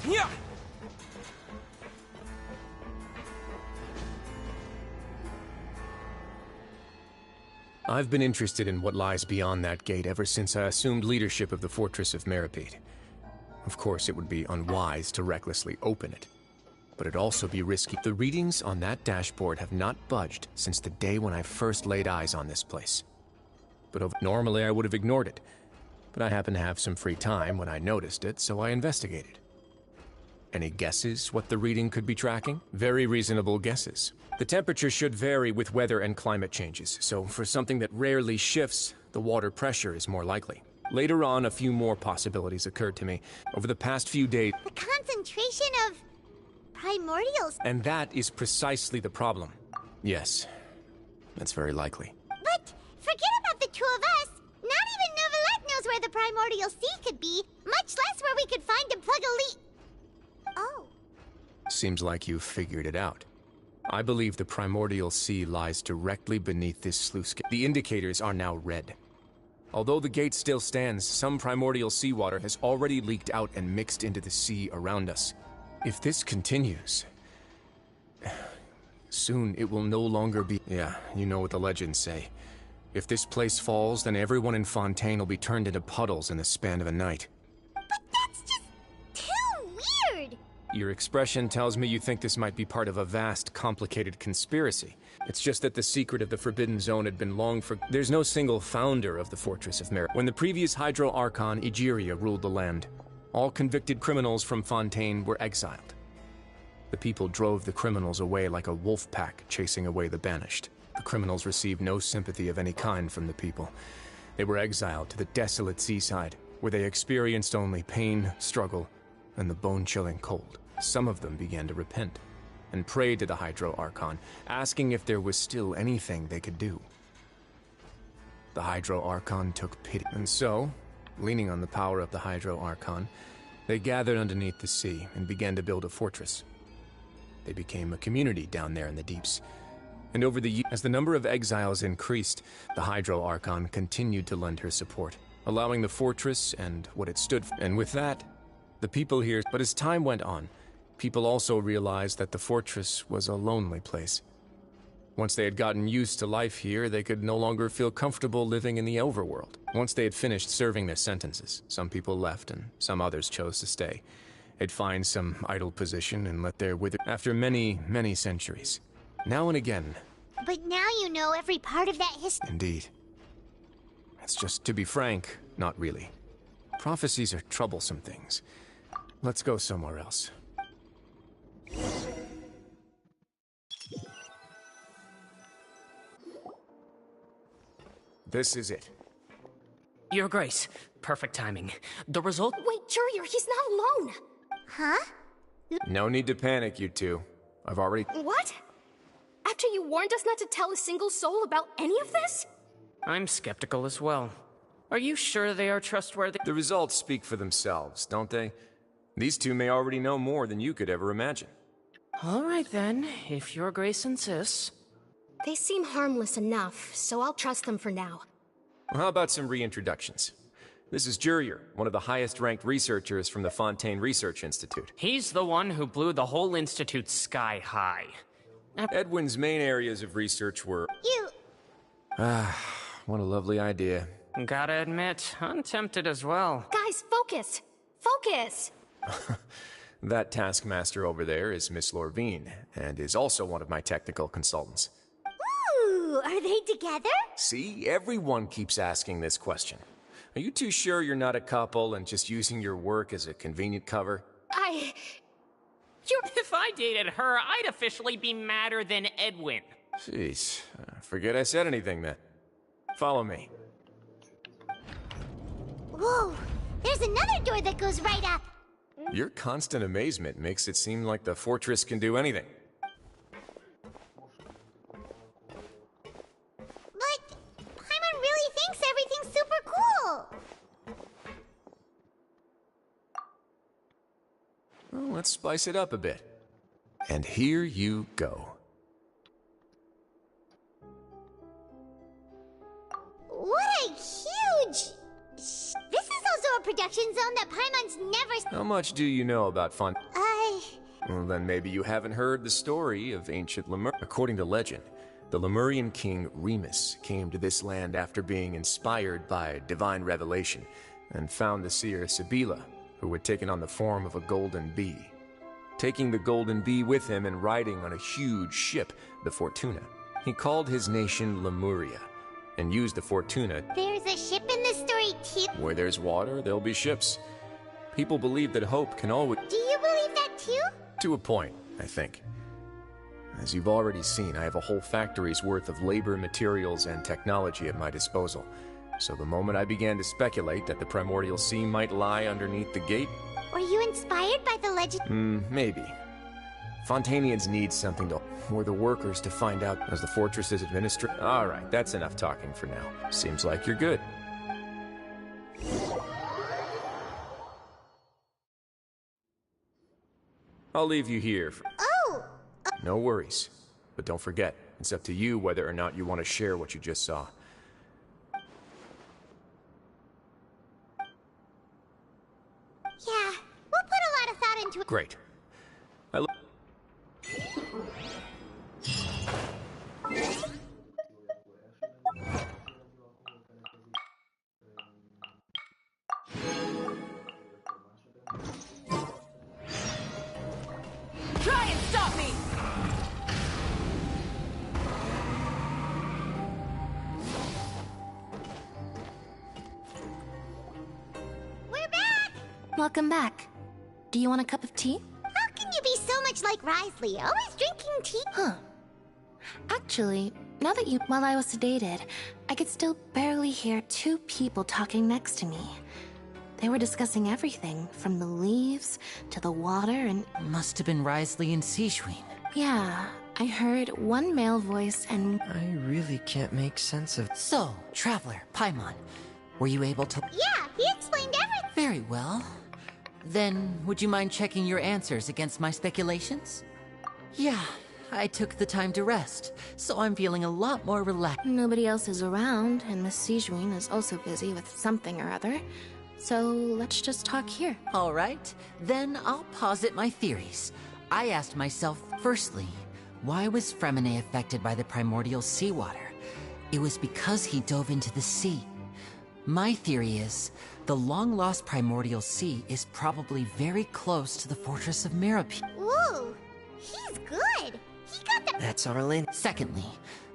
Yeah! I've been interested in what lies beyond that gate ever since I assumed leadership of the Fortress of Meripede. Of course, it would be unwise to recklessly open it, but it'd also be risky. The readings on that dashboard have not budged since the day when I first laid eyes on this place. But normally I would have ignored it, but I happened to have some free time when I noticed it, so I investigated. Any guesses what the reading could be tracking? Very reasonable guesses. The temperature should vary with weather and climate changes, so for something that rarely shifts, the water pressure is more likely. Later on, a few more possibilities occurred to me. Over the past few days... The concentration of... primordials. And that is precisely the problem. Yes, that's very likely. But forget about the two of us. Not even Neuvillette knows where the primordial sea could be, much less where we could find and plug a leak. Oh. Seems like you've figured it out. I believe the primordial sea lies directly beneath this sluice gate. The indicators are now red. Although the gate still stands, some primordial seawater has already leaked out and mixed into the sea around us. If this continues, soon it will no longer be... Yeah, you know what the legends say. If this place falls, then everyone in Fontaine will be turned into puddles in the span of a night. But that's just too weird! Your expression tells me you think this might be part of a vast, complicated conspiracy. It's just that the secret of the Forbidden Zone had been long for... There's no single founder of the Fortress of Meripede. When the previous Hydro Archon, Egeria, ruled the land, all convicted criminals from Fontaine were exiled. The people drove the criminals away like a wolf pack chasing away the banished. The criminals received no sympathy of any kind from the people. They were exiled to the desolate seaside, where they experienced only pain, struggle, and the bone-chilling cold. Some of them began to repent, and prayed to the Hydro Archon, asking if there was still anything they could do. The Hydro Archon took pity, and so, leaning on the power of the Hydro Archon, they gathered underneath the sea and began to build a fortress. They became a community down there in the deeps. And over the years, as the number of exiles increased, the Hydro Archon continued to lend her support, allowing the fortress and what it stood for. And with that, the people here... But as time went on, people also realized that the fortress was a lonely place. Once they had gotten used to life here, they could no longer feel comfortable living in the overworld. Once they had finished serving their sentences, some people left and some others chose to stay. They'd find some idle position and let their wither... After many, many centuries. Now and again. But now you know every part of that history. Indeed. It's just, to be frank, not really. Prophecies are troublesome things. Let's go somewhere else. This is it. Your Grace, perfect timing. The result... Wait, Jurier, he's not alone! Huh? No need to panic, you two. I've already... What? After you warned us not to tell a single soul about any of this? I'm skeptical as well. Are you sure they are trustworthy? The results speak for themselves, don't they? These two may already know more than you could ever imagine. All right then, if Your Grace insists. They seem harmless enough, so I'll trust them for now. Well, how about some reintroductions? This is Jurier, one of the highest-ranked researchers from the Fontaine Research Institute. He's the one who blew the whole institute sky high. Edwin's main areas of research were... You... what a lovely idea. Gotta admit, I'm tempted as well. Guys, focus! Focus! That taskmaster over there is Miss Lorvine, and is also one of my technical consultants. Ooh, are they together? See, everyone keeps asking this question. Are you too sure you're not a couple and just using your work as a convenient cover? If I dated her, I'd officially be madder than Edwin. Jeez, forget I said anything then. Follow me. Whoa, there's another door that goes right up. Your constant amazement makes it seem like the fortress can do anything. But Paimon really thinks everything's super cool. Well, let's spice it up a bit. And here you go. production zone that Paimon's never... How much do you know about Font? Well, then maybe you haven't heard the story of ancient Lemur. According to legend, the Lemurian king Remus came to this land after being inspired by divine revelation and found the seer Sibila, who had taken on the form of a golden bee. Taking the golden bee with him and riding on a huge ship, the Fortuna, he called his nation Lemuria and used the Fortuna. There's a ship in the story too? Where there's water, there'll be ships. People believe that hope can always... Do you believe that too? To a point, I think. As you've already seen, I have a whole factory's worth of labor, materials, and technology at my disposal. So the moment I began to speculate that the Primordial Sea might lie underneath the gate... Were you inspired by the legend? Maybe. Fontanians need something to... or the workers to find out as the fortress is administered. Alright, that's enough talking for now. Seems like you're good. I'll leave you here for... Oh! No worries. But don't forget, it's up to you whether or not you want to share what you just saw. Yeah, we'll put a lot of thought into it. Great. Try and stop me! We're back! Welcome back. Do you want a cup of tea? How can you be so much like Risley, always drinking tea? Huh. Actually, now that while I was sedated, I could still barely hear two people talking next to me. They were discussing everything, from the leaves to the water and... Must have been Risley and Sijwin. Yeah, I heard one male voice and... I really can't make sense of... So, Traveler, Paimon, were you able to... Yeah, he explained everything. Very well. Then, would you mind checking your answers against my speculations? Yeah, I took the time to rest, so I'm feeling a lot more relaxed. Nobody else is around, and Miss Sijwin is also busy with something or other. So, let's just talk here. All right, then I'll posit my theories. I asked myself, firstly, why was Fremine affected by the primordial seawater? It was because he dove into the sea. My theory is, the long-lost primordial sea is probably very close to the fortress of Merope. Whoa, he's good. He got the... That's Arlen. Secondly,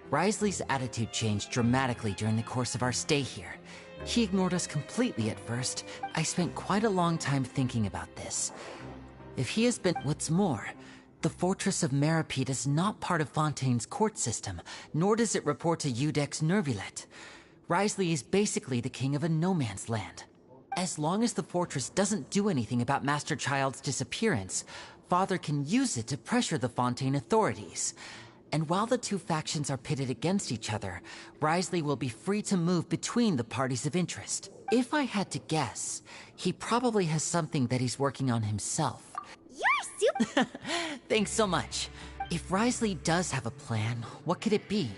Risley's attitude changed dramatically during the course of our stay here. He ignored us completely at first. I spent quite a long time thinking about this. If he has been... What's more, the Fortress of Merope is not part of Fontaine's court system, nor does it report to Udex Nervulet. Risley is basically the king of a no-man's land. As long as the fortress doesn't do anything about Master Child's disappearance, Father can use it to pressure the Fontaine authorities. And while the two factions are pitted against each other, Risley will be free to move between the parties of interest. If I had to guess, he probably has something that he's working on himself. You're super... Thanks so much. If Risley does have a plan, what could it be?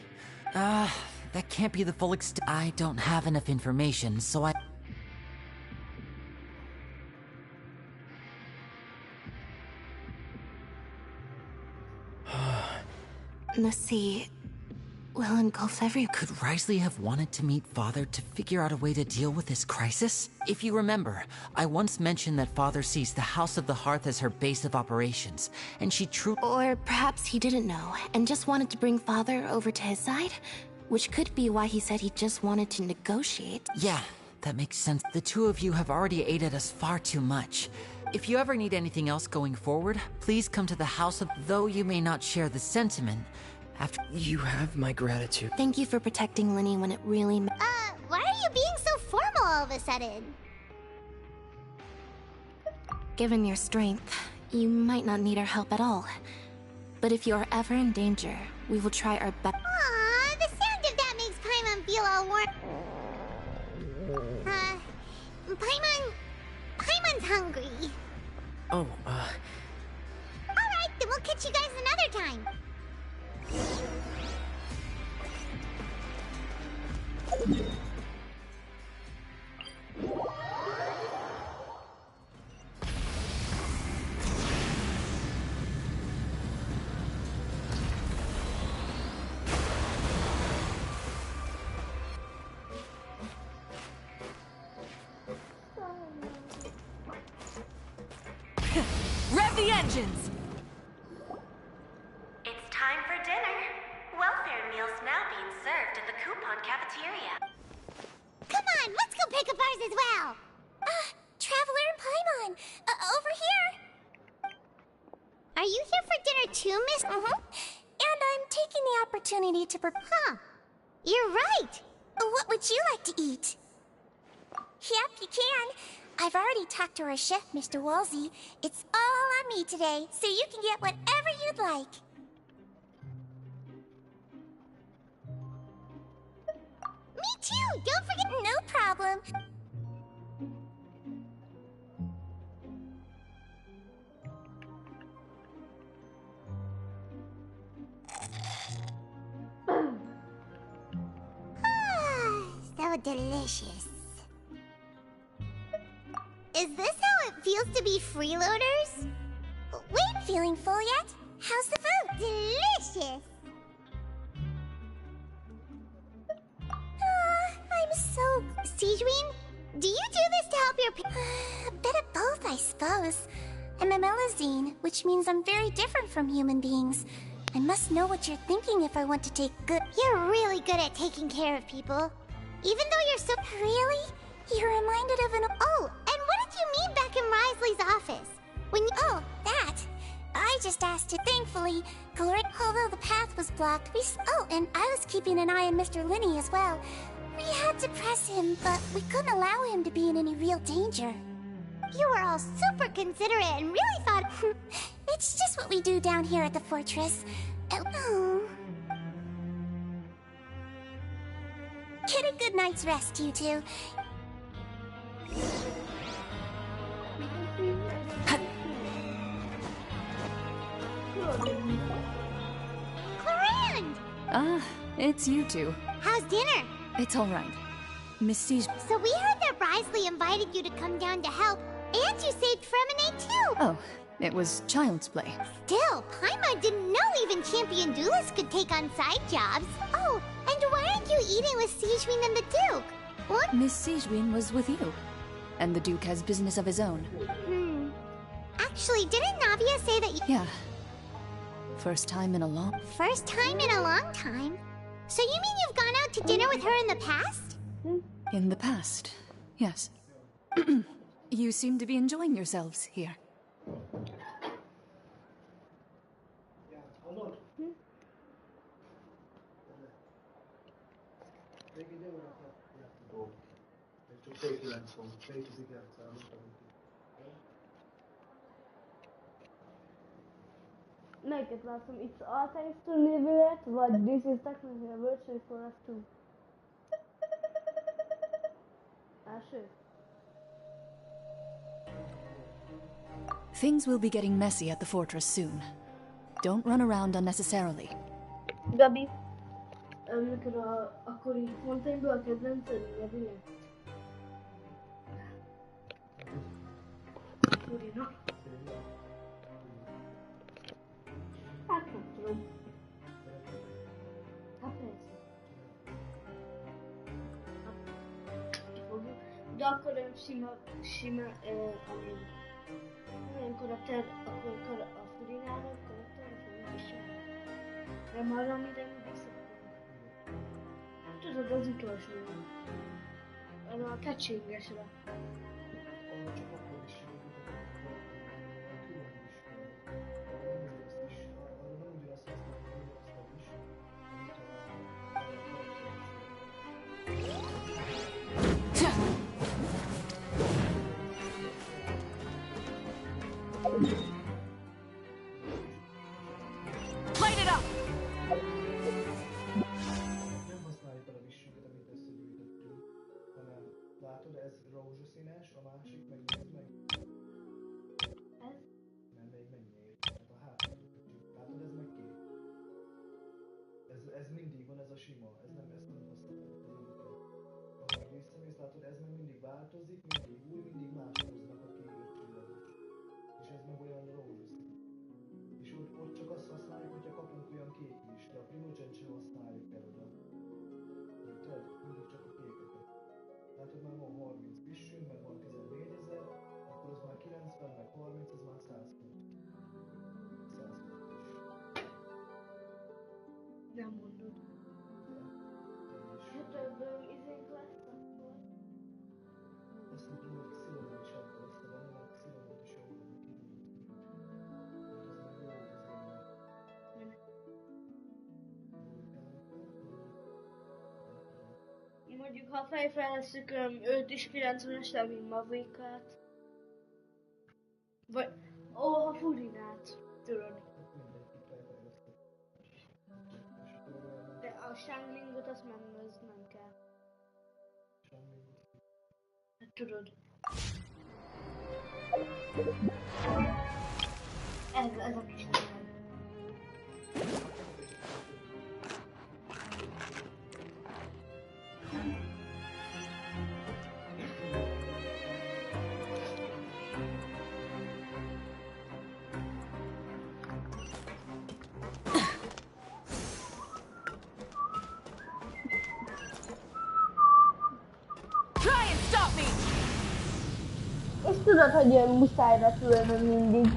That can't be the full extent. I don't have enough information, so I... The sea will engulf everyone. Could Risley have wanted to meet Father to figure out a way to deal with this crisis? If you remember, I once mentioned that Father sees the House of the Hearth as her base of operations, and she truly... Or perhaps he didn't know, and just wanted to bring Father over to his side? Which could be why he said he just wanted to negotiate. Yeah, that makes sense. The two of you have already aided us far too much. If you ever need anything else going forward, please come to the House of... Though you may not share the sentiment, after... You have my gratitude. Thank you for protecting Linny when it really... why are you being so formal all of a sudden? Given your strength, you might not need our help at all. But if you are ever in danger, we will try our best. Aw, the sound of that makes Paimon feel all warm. Paimon's hungry. Oh, Alright, then we'll catch you guys another time. cafeteria. Come on, let's go pick up ours as well. Traveler and Paimon, over here. Are you here for dinner too, Miss? And I'm taking the opportunity to prepare. You're right. What would you like to eat? Yep, you can. I've already talked to our chef, Mr. Wolsey. It's all on me today, so you can get whatever you'd like. Me too! Don't forget. No problem. So delicious. Is this how it feels to be freeloaders? Wait, feeling full yet? How's the food? Delicious! I'm so... Sijween, do you do this to help your a bit of both, I suppose. I'm a Melazine, which means I'm very different from human beings. I must know what you're thinking if I want to take good... You're really good at taking care of people. Even though you're so... Really? You're reminded of an... Oh, and what did you mean back in Risley's office? When you... Oh, that. I just asked it. Thankfully, although the path was blocked, Oh, and I was keeping an eye on Mr. Linney as well. We had to press him, but we couldn't allow him to be in any real danger. You were all super considerate and really thought... It's just what we do down here at the fortress. Oh. Get a good night's rest, you two. Clarand! Ah, it's you two. How's dinner? It's all right. Miss Siege... So we heard that Risley invited you to come down to help, and you saved Fremine too! Oh, it was child's play. Still, Paimon didn't know even champion duelists could take on side jobs. Oh, and why aren't you eating with Sijween and the Duke? What? Miss Sijween was with you. And the Duke has business of his own. Actually, didn't Navia say that you... Yeah. First time in a long... First time in a long time? So you mean you've gone out to dinner with her in the past? In the past, yes. You seem to be enjoying yourselves here. Melyiket látom? It's all thanks to Livelet, vagy this is technically a virtual for us too? Első. Things will be getting messy at the fortress soon. Don't run around unnecessarily. Gabi, amikor akkor így Fontaineból a kedvenced Livelet? Furina. Hát nem tudom. Hát persze. De akkor olyan sima, ami olyan karakter, akkor a Furinának karakter, a Furinának. De már amire visszakodom. Tudod, az utolsó. Az a catchingesre. Light it up! Nem használjuk fel a vissünket, amit összegyűjtöttünk, hanem látod, ez rózsaszínes, a másik meg nézd meg. Ez? Nem, még mennyiért. Hát a hátra. Látod, ez meg kék. Ez mindig van, ez a sima. Ez nem, ezt nem használjuk. Ha meg visszamész, látod, ez meg mindig változik, mindig új, mindig más hoznak a kék csillagos. És ez meg olyan rózsaszín. És ott csak azt használjuk, hogyha kapunk olyan kék is, de a Primogen sem használjuk el oda. Tudod, mindig csak a kékeket. Látod, már van 30 vissünk, meg van 14 000, akkor az már 90, meg 30, az már 100 pont. 100 pont is. Nem mondod. És több izénk lesz akkor. Azt nem tudom, hogy Xilonot is akkor lesz, de benne van Xilonot is jól lenne kívül. Mondjuk, ha fejfejlesztük őt is 90-esre, mint Mavikát. Vagy, ha Furinát, tudod. De a Shanglingot azt nem kell. Hát tudod. Ez a kis nem. És tudod, hogy muszáj repülnöm mindig.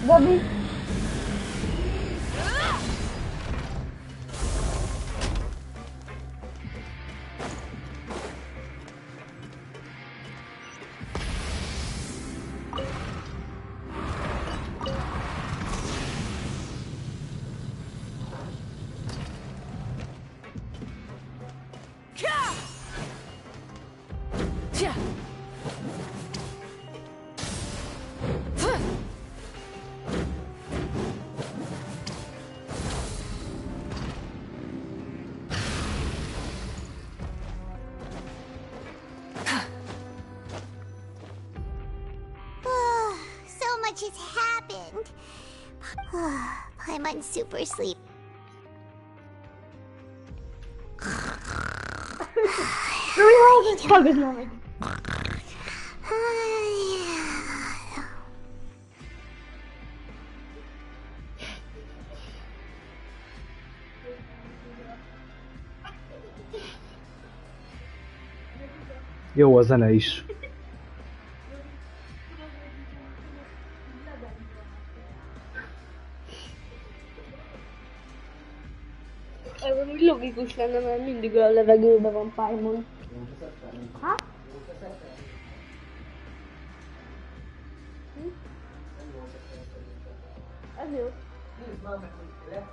Gabi. much has happened. I'm on super sleep. Jó a zene is. Ez úgy logikus lenne, mert mindig a levegőben van Paimon. Ha? Ez jó. Nézd már meg, hogy lehet.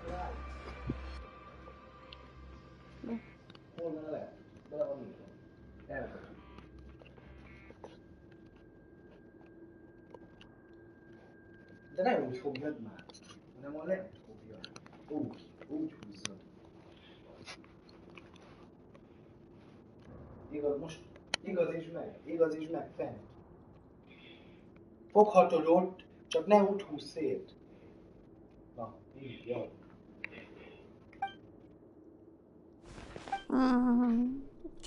Hol van a lehet? Bele van nyitva. Elvezetünk. De nem úgy fogjad már, hanem a lehet fogja. Úgy húzzad. Most igazítsd meg, fent. Foghatod ott, csak ne úgy húzz szét. Na, így, jó.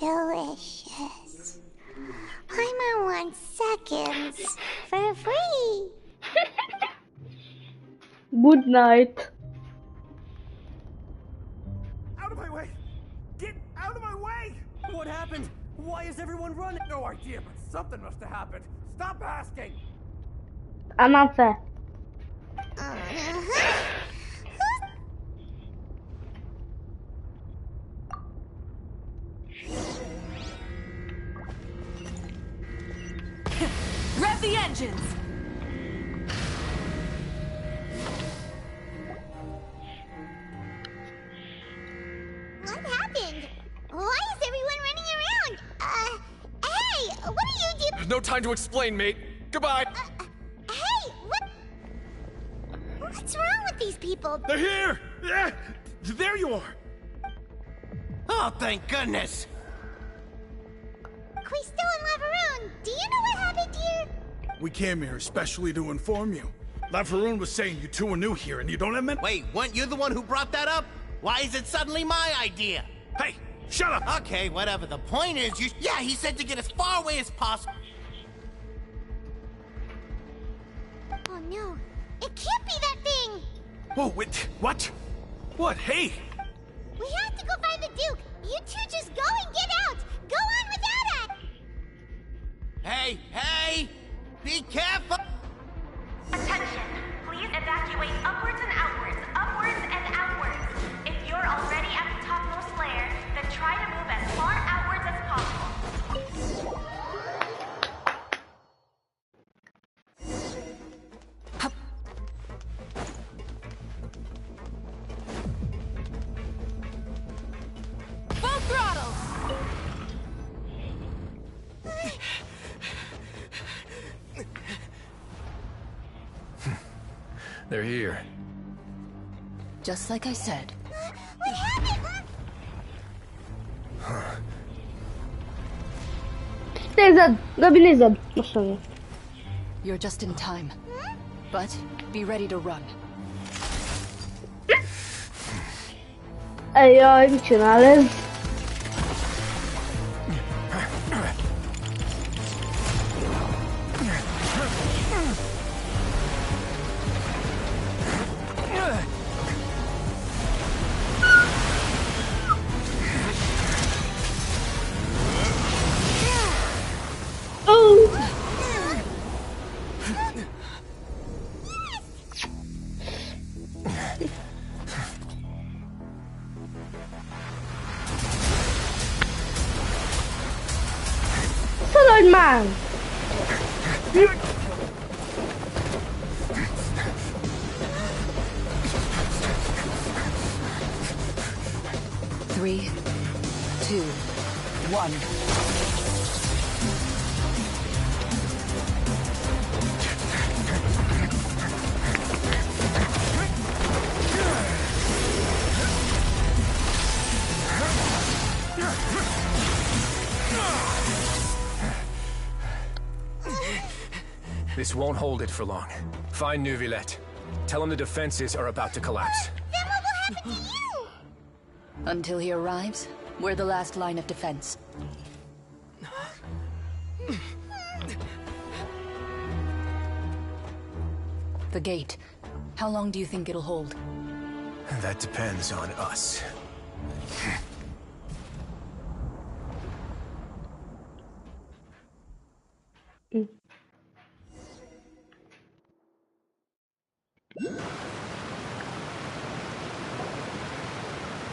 Delicious. I'm on 1 second for free. Good night. Out of my way! Get out of my way! What happened? Why is everyone running? No idea, but something must have happened. Stop asking! I'm not fair. Rev the engines! What happened? Why is everyone running around? Hey, what are you doing? No time to explain, mate. Goodbye. Hey, what's wrong with these people? They're here! Yeah, there you are! Oh, thank goodness! Quisto and Lavaroon, do you know what happened here? We came here especially to inform you. Lavaroon was saying you two are new here and you don't have men. Wait, weren't you the one who brought that up? Why is it suddenly my idea? Hey, shut up! Okay, whatever. The point is, yeah, he said to get as far away as possible. Oh no, it can't be that thing! Whoa, wait, what? What? Hey! We have to go find the Duke! You two just go and get out! Go on without us! Hey, hey! Be careful! Attention! Please evacuate upwards and outwards, upwards and outwards. If you're already at the topmost layer, then try to move as far outwards as possible. Full throttle! They're here. Just like I said. We have it! Nézed! Gabi, nézed! Most mondja. You're just in time. But be ready to run. Jaj, mit csinál ez? Szaladj már! Three, two, one. This won't hold it for long. Find Neuvillette. Tell him the defenses are about to collapse. Then what will happen to you? Until he arrives, we're the last line of defense. The gate. How long do you think it'll hold? That depends on us.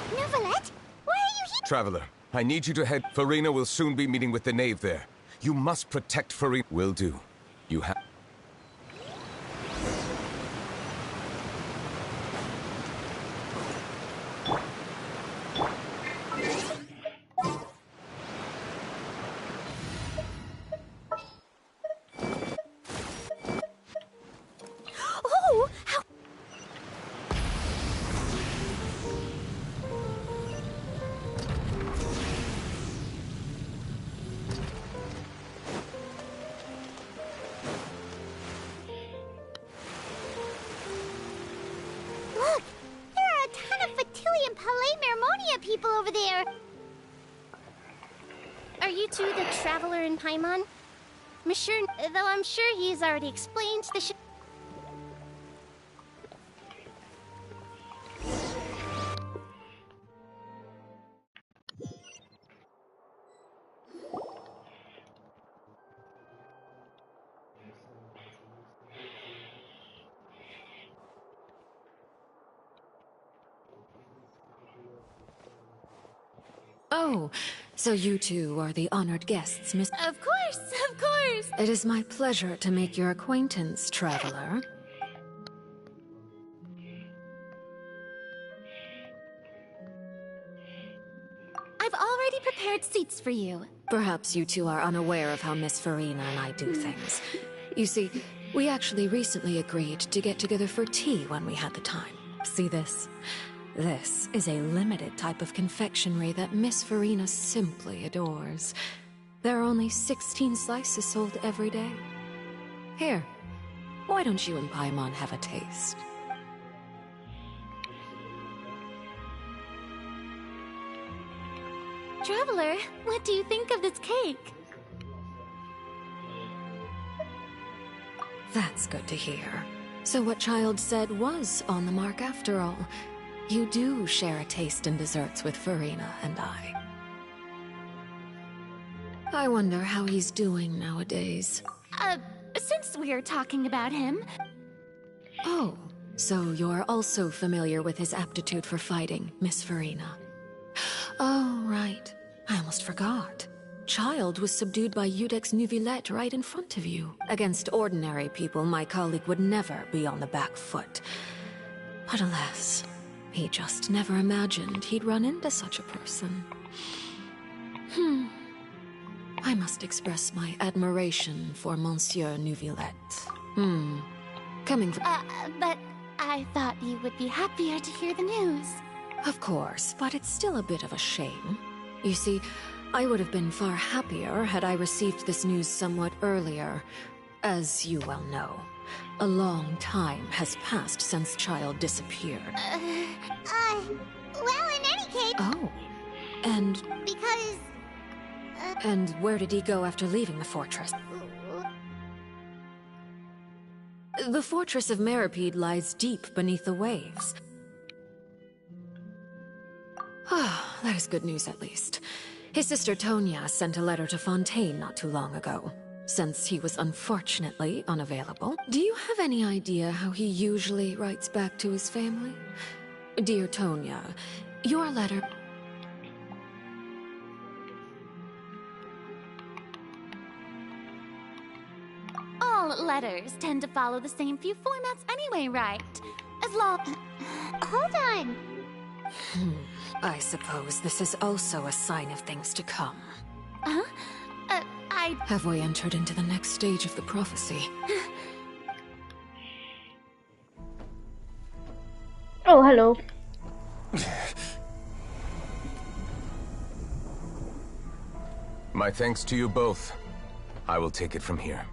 Neuvillette? Why are you here? Traveler, I need you to head. Farina will soon be meeting with the knave there. You must protect Farina. Will do. You have. Oh, how... Look! There are a ton of Fatili and Palais Mermonia people over there! Are you two the Traveler in Paimon? Monsieur, though I'm sure he's already explained the Oh, so you two are the honored guests, Miss... Of course, of course! It is my pleasure to make your acquaintance, Traveler. I've already prepared seats for you. Perhaps you two are unaware of how Miss Farina and I do things. You see, we actually recently agreed to get together for tea when we had the time. See this? This is a limited type of confectionery that Miss Farina simply adores. There are only 16 slices sold every day. Here, why don't you and Paimon have a taste? Traveler, what do you think of this cake? That's good to hear. So what Child said was on the mark after all. You do share a taste in desserts with Farina and I. I wonder how he's doing nowadays. Since we're talking about him... Oh, so you're also familiar with his aptitude for fighting, Miss Farina. Oh, right. I almost forgot. Child was subdued by Udex Neuvillette right in front of you. Against ordinary people, my colleague would never be on the back foot. But alas, he just never imagined he'd run into such a person. I must express my admiration for Monsieur Neuvillette. Coming from... but I thought you would be happier to hear the news. Of course, but it's still a bit of a shame. You see, I would have been far happier had I received this news somewhat earlier. As you well know, a long time has passed since Child disappeared. Well, in any case... Oh, and... Because... And where did he go after leaving the fortress? The fortress of Meripede lies deep beneath the waves. Ah, that is good news at least. His sister Tonya sent a letter to Fontaine not too long ago. Since he was unfortunately unavailable, do you have any idea how he usually writes back to his family? Dear Tonya, your letter... All letters tend to follow the same few formats anyway, right? As long... Hold on. I suppose this is also a sign of things to come. Huh? Have we entered into the next stage of the prophecy? Oh, hello. My thanks to you both. I will take it from here.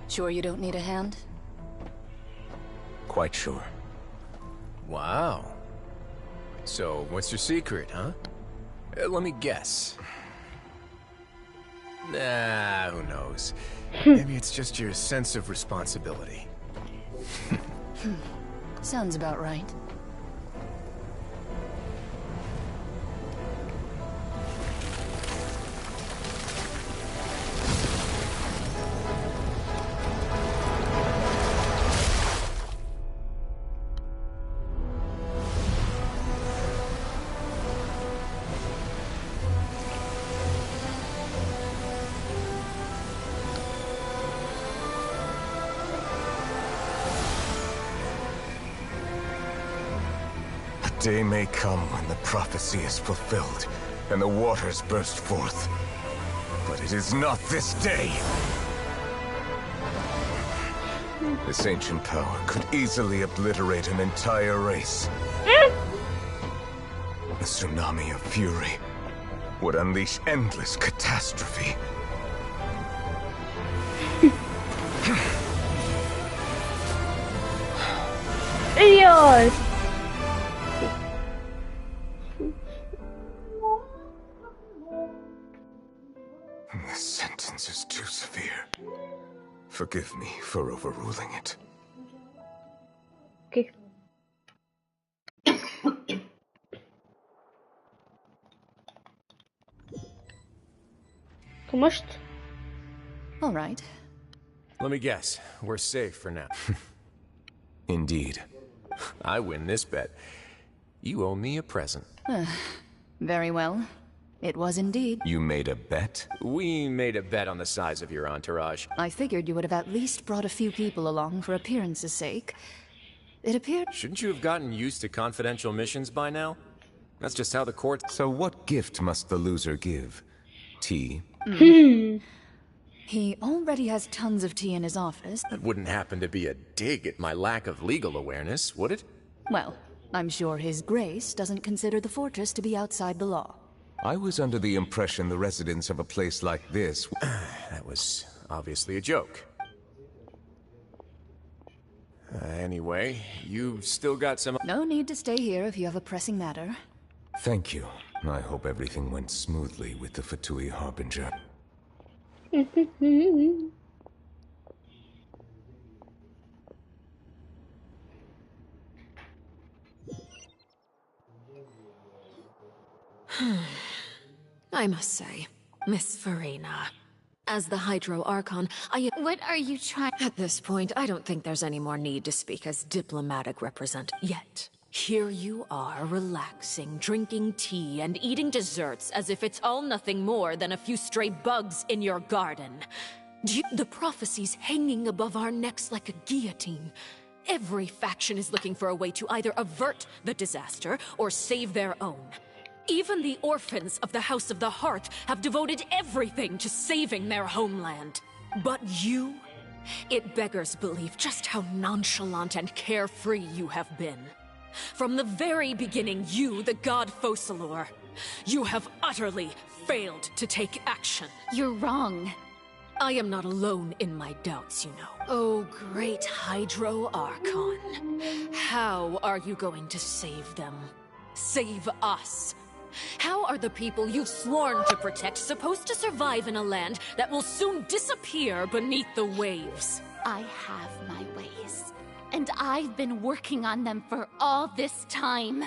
Sure you don't need a hand? Quite sure. Wow. So, what's your secret, huh? Let me guess. Nah, who knows? Maybe it's just your sense of responsibility. Sounds about right. Day may come when the prophecy is fulfilled, and the waters burst forth. But it is not this day! This ancient power could easily obliterate an entire race. A tsunami of fury would unleash endless catastrophe. Idiot! This sentence is too severe. Forgive me for overruling it. Okay. Most? All right. Let me guess. We're safe for now. Indeed. I win this bet. You owe me a present. Very well. It was indeed. You made a bet? We made a bet on the size of your entourage. I figured you would have at least brought a few people along for appearance's sake. It appeared... Shouldn't you have gotten used to confidential missions by now? That's just how the court... So what gift must the loser give? Tea? He already has tons of tea in his office. That wouldn't happen to be a dig at my lack of legal awareness, would it? Well, I'm sure His Grace doesn't consider the fortress to be outside the law. I was under the impression the residents of a place like this... That was obviously a joke. Anyway, you've still got some... No need to stay here if you have a pressing matter. Thank you. I hope everything went smoothly with the Fatui Harbinger. I must say, Miss Farina, as the Hydro Archon, What are you trying— At this point, I don't think there's any more need to speak as diplomatic representative. Yet, here you are, relaxing, drinking tea, and eating desserts as if it's all nothing more than a few stray bugs in your garden. The prophecies hanging above our necks like a guillotine. Every faction is looking for a way to either avert the disaster or save their own. Even the orphans of the House of the Hearth have devoted everything to saving their homeland. But you? It beggars belief just how nonchalant and carefree you have been. From the very beginning, you, the god Focalor, you have utterly failed to take action. You're wrong. I am not alone in my doubts, you know. Oh, great Hydro Archon. How are you going to save them? Save us? How are the people you've sworn to protect supposed to survive in a land that will soon disappear beneath the waves? I have my ways, and I've been working on them for all this time.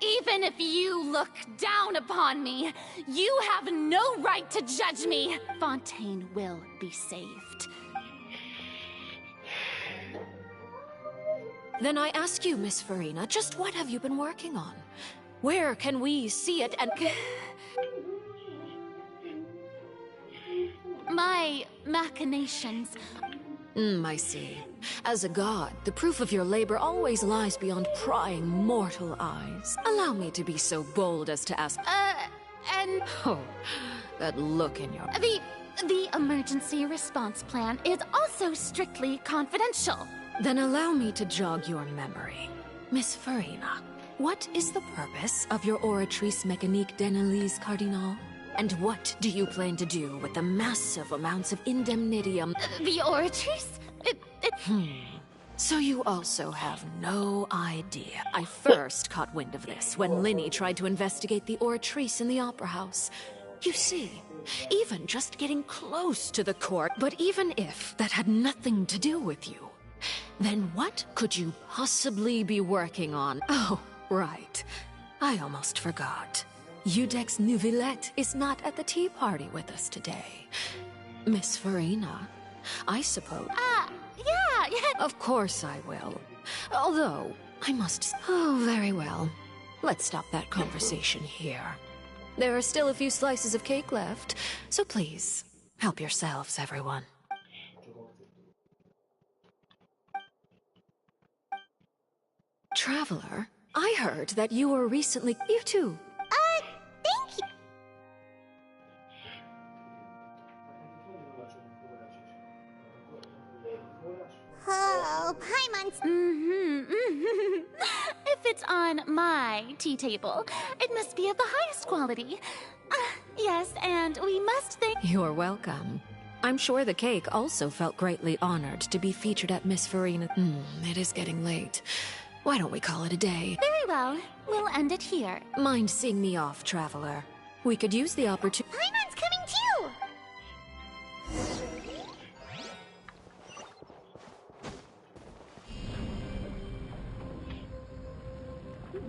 Even if you look down upon me, you have no right to judge me. Fontaine will be saved. Then I ask you, Miss Farina, just what have you been working on? Where can we see it and... My machinations. I see. As a god, the proof of your labor always lies beyond prying mortal eyes. Allow me to be so bold as to ask... And... Oh, that look in your... The emergency response plan is also strictly confidential. Then allow me to jog your memory. Miss Farina, what is the purpose of your Oratrice Mécanique d'Analyse Cardinal? And what do you plan to do with the massive amounts of indemnitium? The Oratrice? So you also have no idea. I first caught wind of this when Linny tried to investigate the Oratrice in the Opera House. You see, even just getting close to the court, but even if that had nothing to do with you, then what could you possibly be working on? Oh, right. I almost forgot. Udex Neuvillette is not at the tea party with us today. Miss Farina, I suppose... Yeah. Of course I will. Although, I must... Oh, very well. Let's stop that conversation here. There are still a few slices of cake left, so please, help yourselves, everyone. Traveler, I heard that you were recently... You too. Thank you. Oh, Paimon's... If it's on my tea table, it must be of the highest quality. Yes, and we must thank... You're welcome. I'm sure the cake also felt greatly honored to be featured at Miss Farina. It is getting late. Why don't we call it a day? Very well. We'll end it here. Mind seeing me off, Traveler? We could use the opportunity... Paimon's coming too!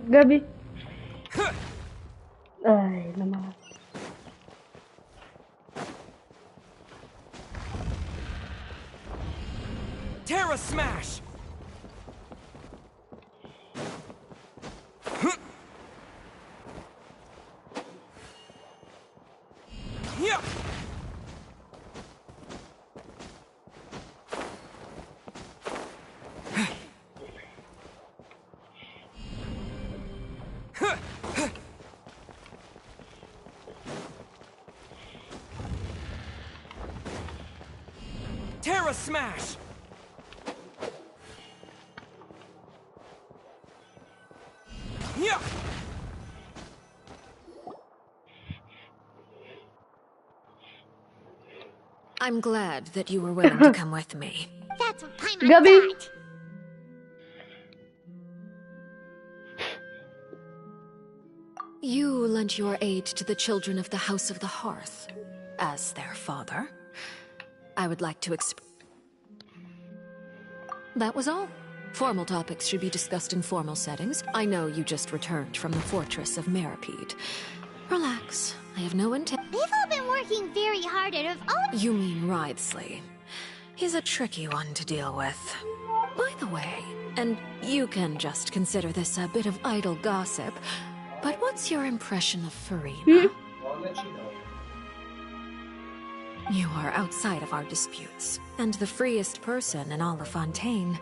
Gabi. Ay, naman. Terra Smash! Yeah! Terra Smash! Yeah! I'm glad that you were willing to come with me. That's what Paimon Gabi. thought. You lent your aid to the children of the House of the Hearth. As their father, I would like to That was all. Formal topics should be discussed in formal settings. I know you just returned from the fortress of Meripede. Relax. I have no intent. They've all been working very hard at You mean Ghz6. He's a tricky one to deal with. By the way, and you can just consider this a bit of idle gossip, but what's your impression of Furina? You are outside of our disputes, and the freest person in all of Fontaine.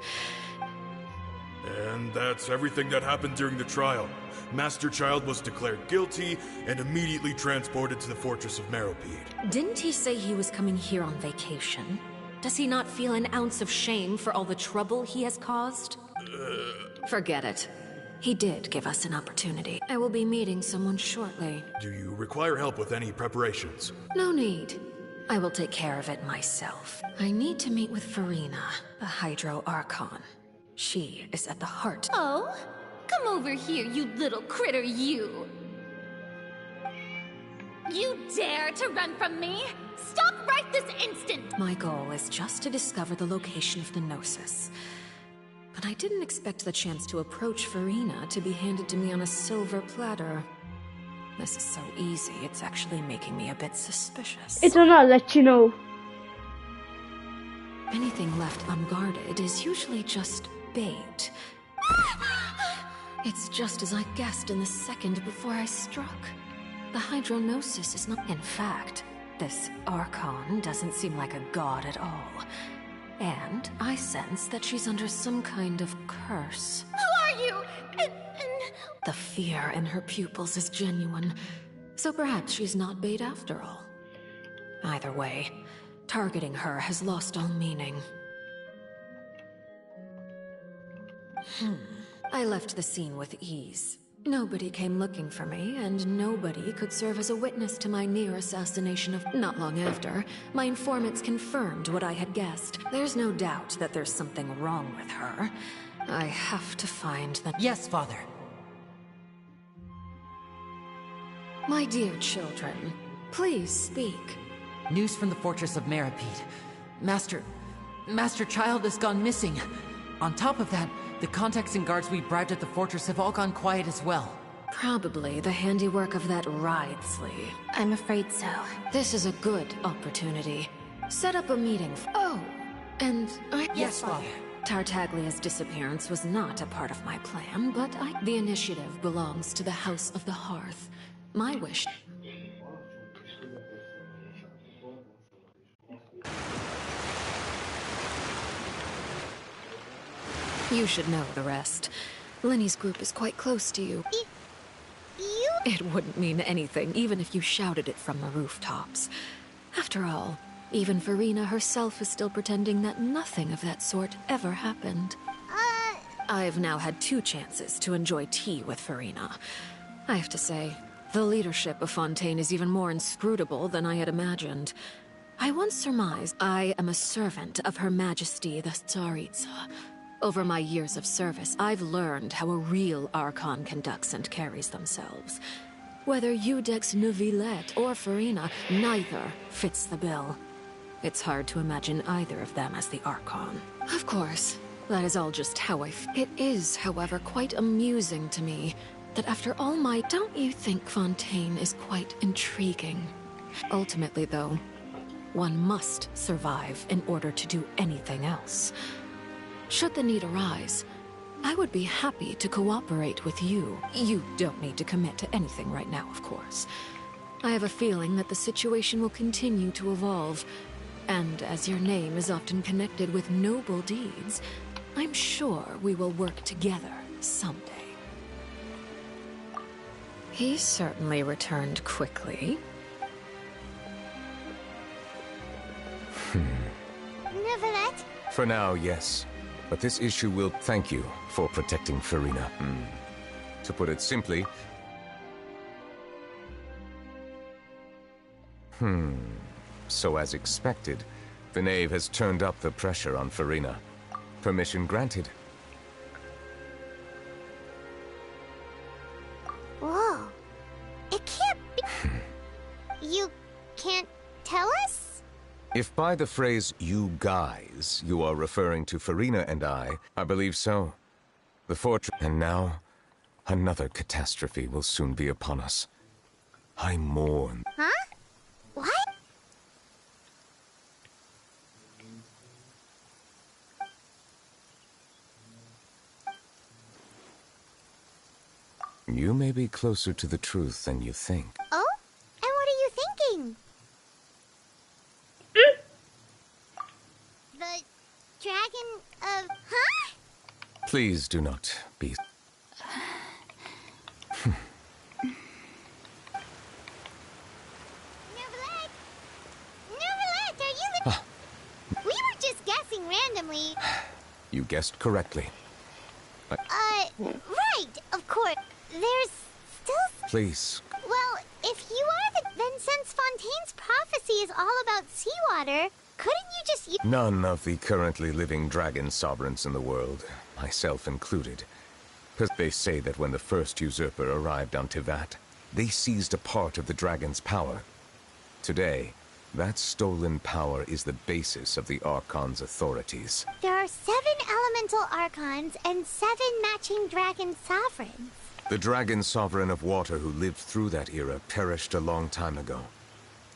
And that's everything that happened during the trial. Master Child was declared guilty and immediately transported to the Fortress of Meripede. Didn't he say he was coming here on vacation? Does he not feel an ounce of shame for all the trouble he has caused? Forget it. He did give us an opportunity. I will be meeting someone shortly. Do you require help with any preparations? No need. I will take care of it myself. I need to meet with Furina, the Hydro Archon. She is at the heart. Oh? Come over here, you little critter, you! You dare to run from me? Stop right this instant! My goal is just to discover the location of the Gnosis. But I didn't expect the chance to approach Furina to be handed to me on a silver platter. This is so easy, it's actually making me a bit suspicious. It's not let you know. Anything left unguarded is usually just bait. It's just as I guessed in the second before I struck. The Hydronosis is not... In fact, this Archon doesn't seem like a god at all. And I sense that she's under some kind of curse. Who are you? The fear in her pupils is genuine. So perhaps she's not bait after all. Either way, targeting her has lost all meaning. I left the scene with ease. Nobody came looking for me, and nobody could serve as a witness to my near assassination of... Not long after, my informants confirmed what I had guessed. There's no doubt that there's something wrong with her. I have to find the... Yes, Father. My dear children, please speak. News from the Fortress of Meripede. Master Child has gone missing. On top of that, the contacts and guards we bribed at the fortress have all gone quiet as well. Probably the handiwork of that Ghz6. I'm afraid so. This is a good opportunity. Set up a meeting. Oh, and I... Yes, Father. Tartaglia's disappearance was not a part of my plan, but The initiative belongs to the House of the Hearth. My wish... You should know the rest. Lenny's group is quite close to you. You? It wouldn't mean anything, even if you shouted it from the rooftops. After all, even Furina herself is still pretending that nothing of that sort ever happened. I've now had 2 chances to enjoy tea with Furina. I have to say, the leadership of Fontaine is even more inscrutable than I had imagined. I once surmised I am a servant of Her Majesty the Tsaritsa. Over my years of service, I've learned how a real Archon conducts and carries themselves. Whether Udex Neuvillette or Furina, neither fits the bill. It's hard to imagine either of them as the Archon. Of course, that is all just how It is, however, quite amusing to me that after all my... Don't you think Fontaine is quite intriguing? Ultimately, though, one must survive in order to do anything else. Should the need arise, I would be happy to cooperate with you. You don't need to commit to anything right now, of course. I have a feeling that the situation will continue to evolve, and as your name is often connected with noble deeds, I'm sure we will work together someday. He certainly returned quickly. Neuvillette? For now, yes. But this issue will thank you for protecting Furina. To put it simply... So as expected, the knave has turned up the pressure on Furina. Permission granted. Whoa. It can't be... You can't tell us? If by the phrase, you guys, you are referring to Farina and I believe so. The fortress... And now, another catastrophe will soon be upon us. I mourn. Huh? What? You may be closer to the truth than you think. Oh? And what are you thinking? The dragon of... Huh? Please do not be... Neverlet, are you... We were just guessing randomly. You guessed correctly. Right, of course. There's still... Please. Well, if you are then since Fontaine's prophecy is all about seawater, couldn't you just... None of the currently living dragon sovereigns in the world, myself included. Because they say that when the first usurper arrived on Tivat, they seized a part of the dragon's power. Today, that stolen power is the basis of the Archon's authorities. There are 7 elemental Archons and 7 matching dragon sovereigns. The dragon sovereign of water who lived through that era perished a long time ago.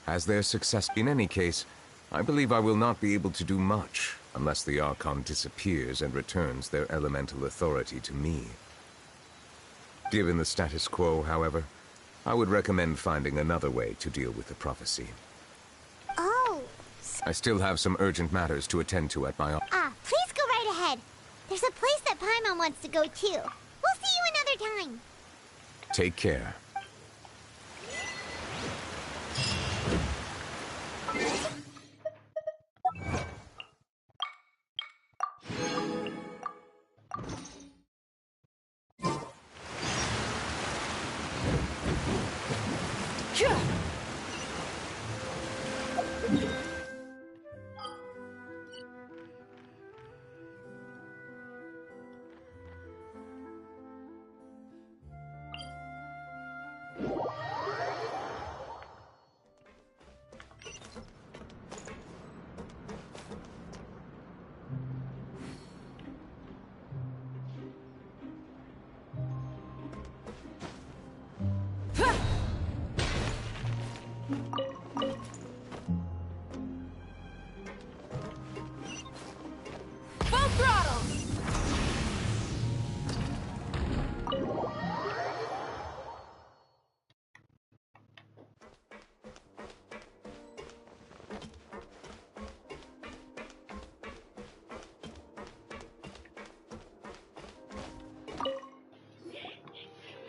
As their success... In any case, I believe I will not be able to do much unless the Archon disappears and returns their elemental authority to me. Given the status quo, however, I would recommend finding another way to deal with the prophecy. Oh. I still have some urgent matters to attend to at my office. Please go right ahead. There's a place that Paimon wants to go too. We'll see you another time. Take care.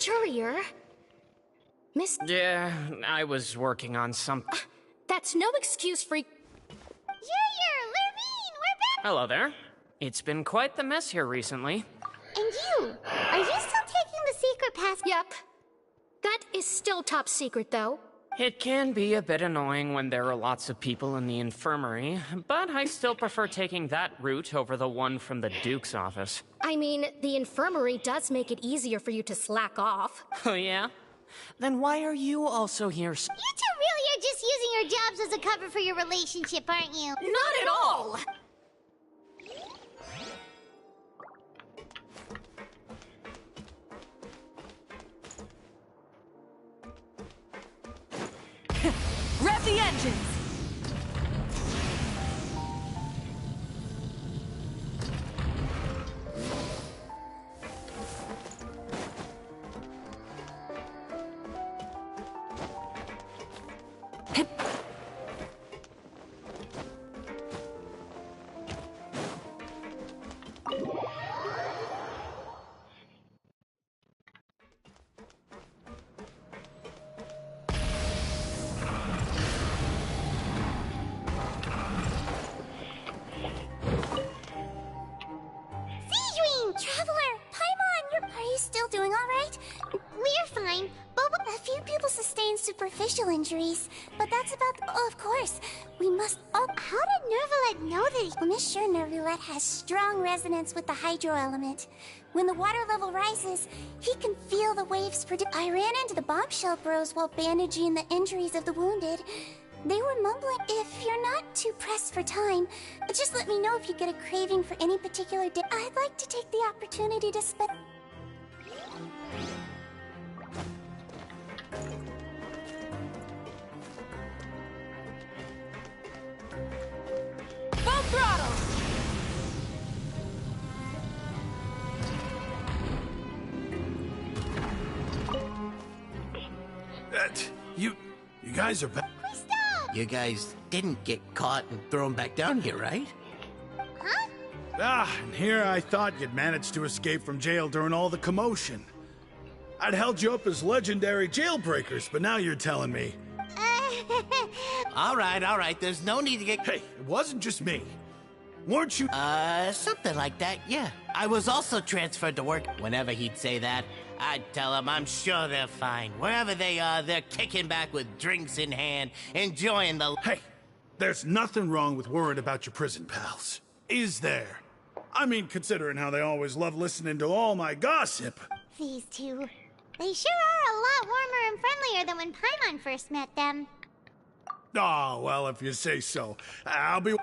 Courier? Miss... Yeah, I was working on some... That's no excuse for... Courier, Lurvine, we're back! Hello there. It's been quite the mess here recently. And you? Are you still taking the secret pass? Yep. That is still top secret, though. It can be a bit annoying when there are lots of people in the infirmary, but I still prefer taking that route over the one from the Duke's office. I mean, the infirmary does make it easier for you to slack off. Oh, yeah? Then why are you also here? You two really are just using your jobs as a cover for your relationship, aren't you? Not at all! Rev the engines! Traveler! Paimon! Are you still doing alright? We're fine. A few people sustained superficial injuries, but that's about... Oh, of course. We must... Oh, how did Nervalet know that Well, Miss sure Nervalet has strong resonance with the hydro element. When the water level rises, he can feel the waves I ran into the bombshell bros while bandaging the injuries of the wounded. They were mumbling. If you're not too pressed for time, just let me know if you get a craving for any particular day. I'd like to take the opportunity to spend... Full throttle! You guys are back. You guys didn't get caught and thrown back down here, right? Huh? And here I thought you'd managed to escape from jail during all the commotion. I'd held you up as legendary jailbreakers, but now you're telling me. all right. There's no need to get... Hey, it wasn't just me. Weren't you? Something like that, yeah. I was also transferred to work. Whenever he'd say that, I'd tell him I'm sure they're fine. Wherever they are, they're kicking back with drinks in hand, enjoying the... Hey, there's nothing wrong with worrying about your prison pals. Is there? I mean, considering how they always love listening to all my gossip. These two. They sure are a lot warmer and friendlier than when Paimon first met them. Oh, well, if you say so. I'll be...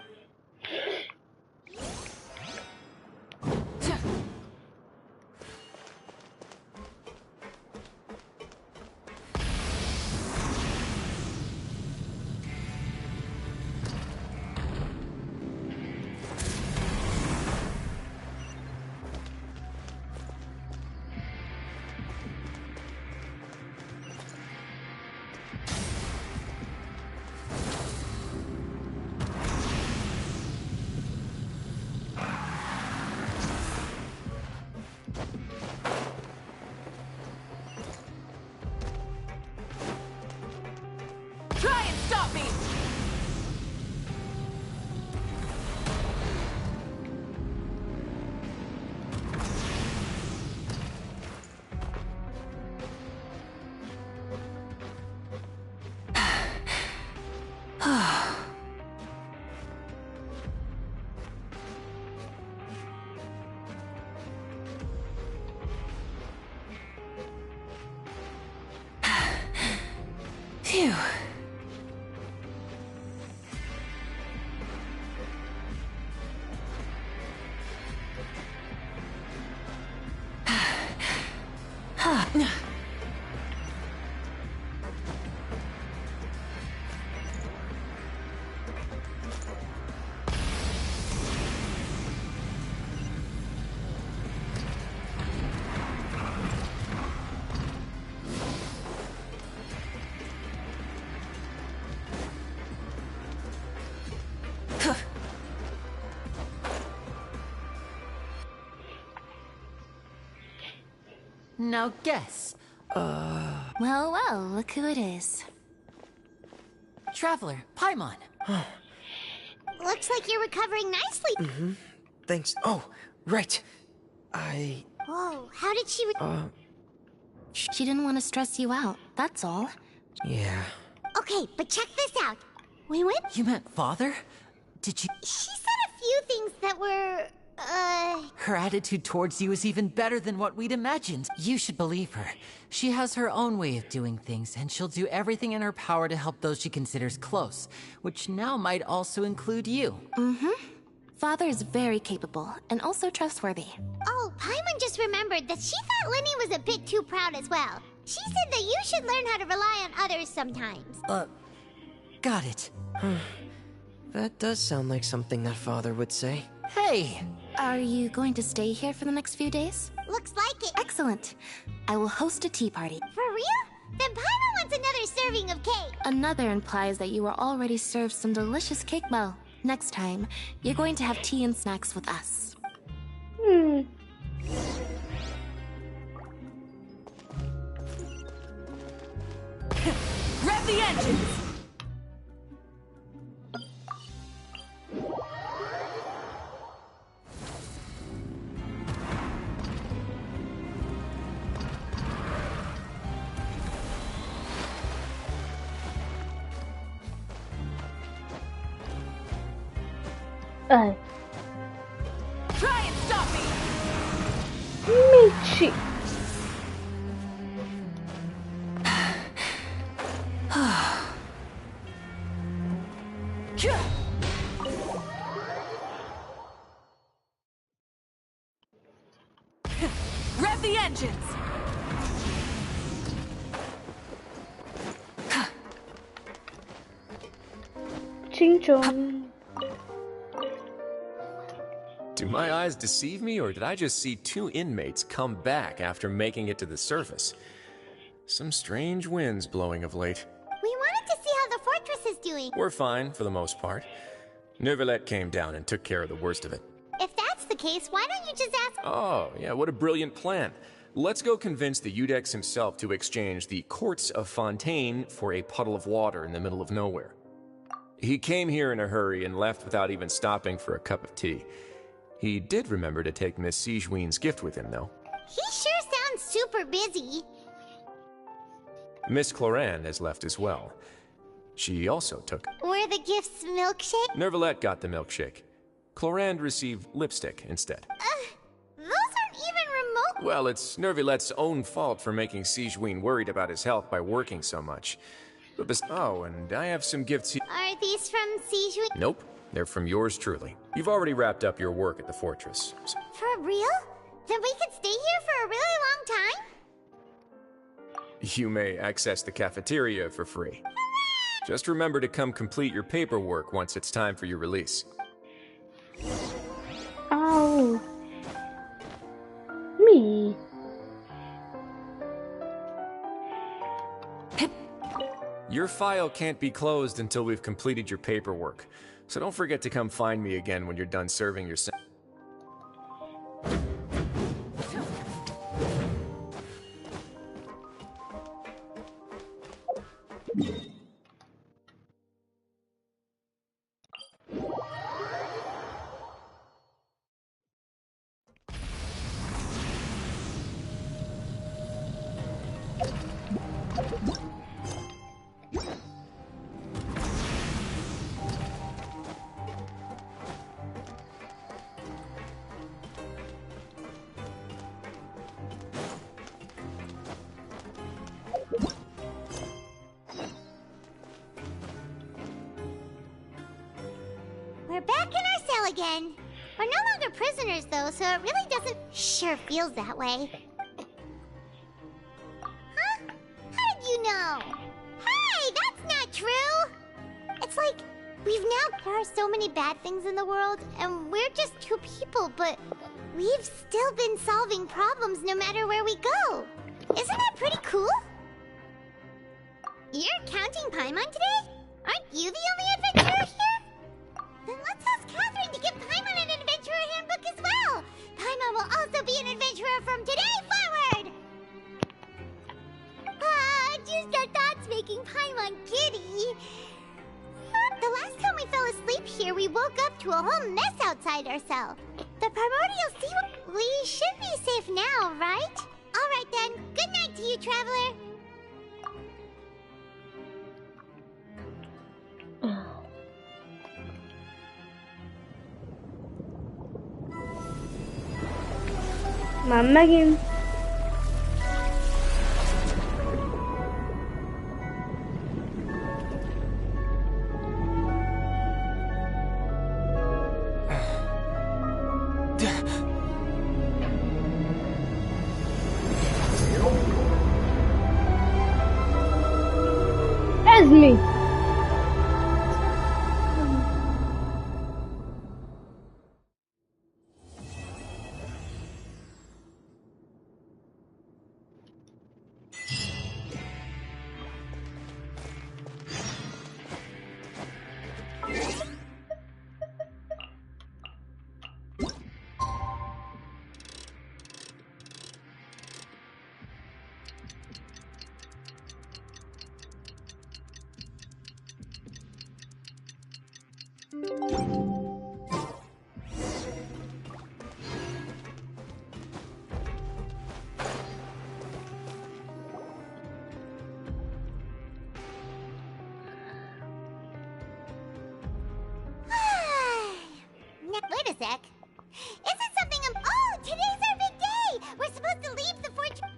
Try and stop me! Phew. Now guess. Well, look who it is. Traveler, Paimon. Looks like you're recovering nicely. Thanks. Oh, right. I... Whoa, how did she... She didn't want to stress you out, that's all. Yeah. Okay, but check this out. We went... You meant father? Did you... She said a few things that were... Her attitude towards you is even better than what we'd imagined. You should believe her. She has her own way of doing things, and she'll do everything in her power to help those she considers close, which now might also include you. Father is very capable, and also trustworthy. Oh, Paimon just remembered that she thought Lenny was a bit too proud as well. She said that you should learn how to rely on others sometimes. Got it. That does sound like something that Father would say. Hey! Are you going to stay here for the next few days? Looks like it. Excellent. I will host a tea party. For real? Then Paimon wants another serving of cake. Another implies that you were already served some delicious cake. Well, next time, you're going to have tea and snacks with us. Rev the engines! Try and stop me! Michi. Rev the engines! Ching chong. Do my eyes deceive me, or did I just see two inmates come back after making it to the surface? Some strange winds blowing of late. We wanted to see how the fortress is doing. We're fine, for the most part. Neuvillette came down and took care of the worst of it. If that's the case, why don't you just ask... Oh, yeah, what a brilliant plan. Let's go convince the Udex himself to exchange the Courts of Fontaine for a puddle of water in the middle of nowhere. He came here in a hurry and left without even stopping for a cup of tea. He did remember to take Miss Sigewinne's gift with him, though. He sure sounds super busy. Miss Cloran has left as well. She also took... Were the gifts milkshake? Neuvillette got the milkshake. Cloran received lipstick instead. Those aren't even remote... Well, it's Neuvillette's own fault for making Sigewinne worried about his health by working so much. But oh, and I have some gifts here. Are these from Sigewinne? Nope, they're from yours truly. You've already wrapped up your work at the fortress. For real? Then we could stay here for a really long time? You may access the cafeteria for free. Just remember to come complete your paperwork once it's time for your release. Ow. Me. Your file can't be closed until we've completed your paperwork, so don't forget to come find me again when you're done serving your sentence. We're back in our cell again. We're no longer prisoners, though, so it really doesn't... Sure feels that way. Huh? How did you know? Hey, that's not true! It's like, we've now... There are so many bad things in the world, and we're just two people, but... We've still been solving problems no matter where we go. Isn't that pretty cool? You're counting Paimon today? Aren't you the only adventurer here? Then let's ask Catherine to give Paimon an adventurer handbook as well! Paimon will also be an adventurer from today forward! Just our thoughts making Paimon giddy. The last time we fell asleep here, we woke up to a whole mess outside our cell. The primordial sea... We should be safe now, right? Alright then, good night to you, traveler! Már megint. Ez mi? Wait a sec. Is it something Oh, today's our big day! We're supposed to leave the fortress...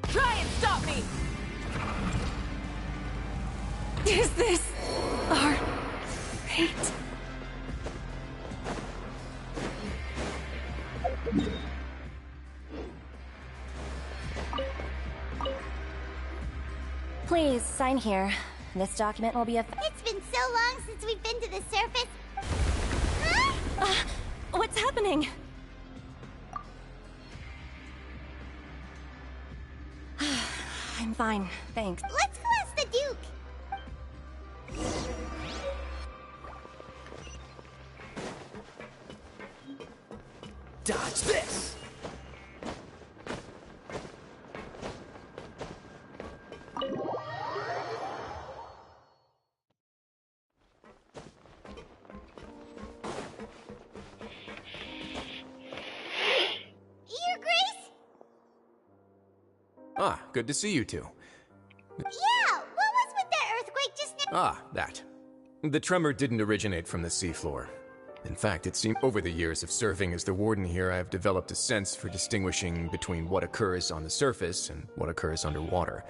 Try and stop me! Is this our fate? Please, sign here. This document will be a... It's been so long since we've been to the surface. What's happening? I'm fine, thanks. Let's go ask the Duke. Dodge this! Your Grace? Ah, good to see you two. Yeah, what was with that earthquake just now? Ah, that. The tremor didn't originate from the seafloor. In fact, it seemed over the years of serving as the warden here, I have developed a sense for distinguishing between what occurs on the surface and what occurs underwater.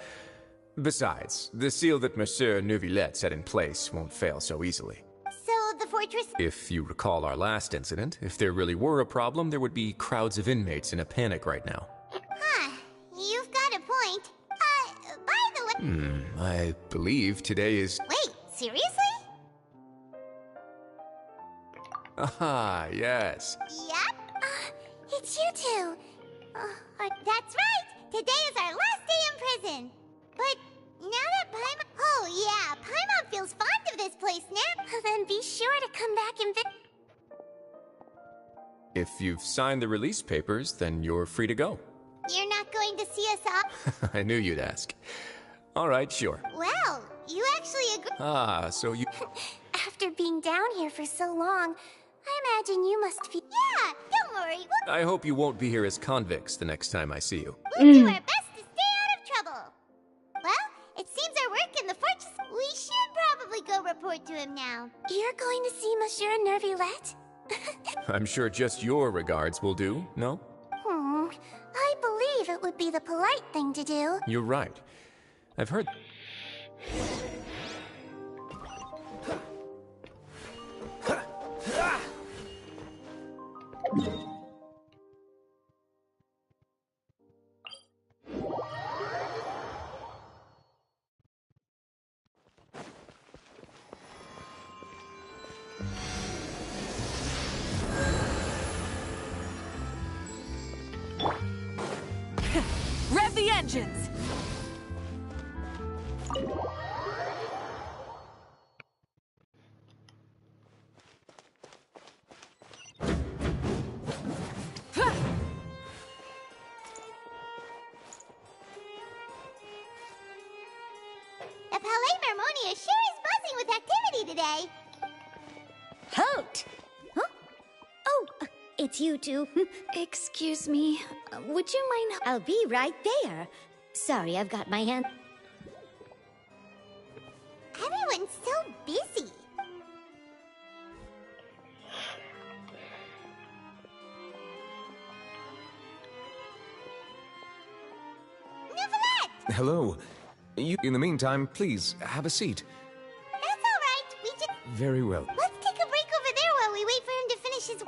Besides, the seal that Monsieur Neuvillette set in place won't fail so easily. So the fortress... If you recall our last incident, if there really were a problem, there would be crowds of inmates in a panic right now. Huh, you've got a point. By the way... I believe today is... Wait, seriously? Ah, yes. Yep. It's you two. That's right. Today is our last day in prison. But now that Paimon... Oh, yeah. Paimon feels fond of this place now. Then be sure to come back and If you've signed the release papers, then you're free to go. You're not going to see us off? I knew you'd ask. All right, sure. Well, you actually agree. Ah, so you... After being down here for so long, I imagine you must be... Yeah, don't worry. I hope you won't be here as convicts the next time I see you. We'll do our best to stay out of trouble. Well, it seems our work in the fortress... We should probably go report to him now. You're going to see Monsieur Neuvillette? I'm sure just your regards will do, no? I believe it would be the polite thing to do. You're right. I've heard... Rev the engines! The Palais Mermonia sure is buzzing with activity today. Halt! Huh? Oh, it's you two. Excuse me, would you mind... I'll be right there. Sorry, I've got my hand... Everyone's so busy. Neuvillette! Hello. In the meantime, please, have a seat. That's all right. We just... Very well. Let's take a break over there while we wait for him to finish his...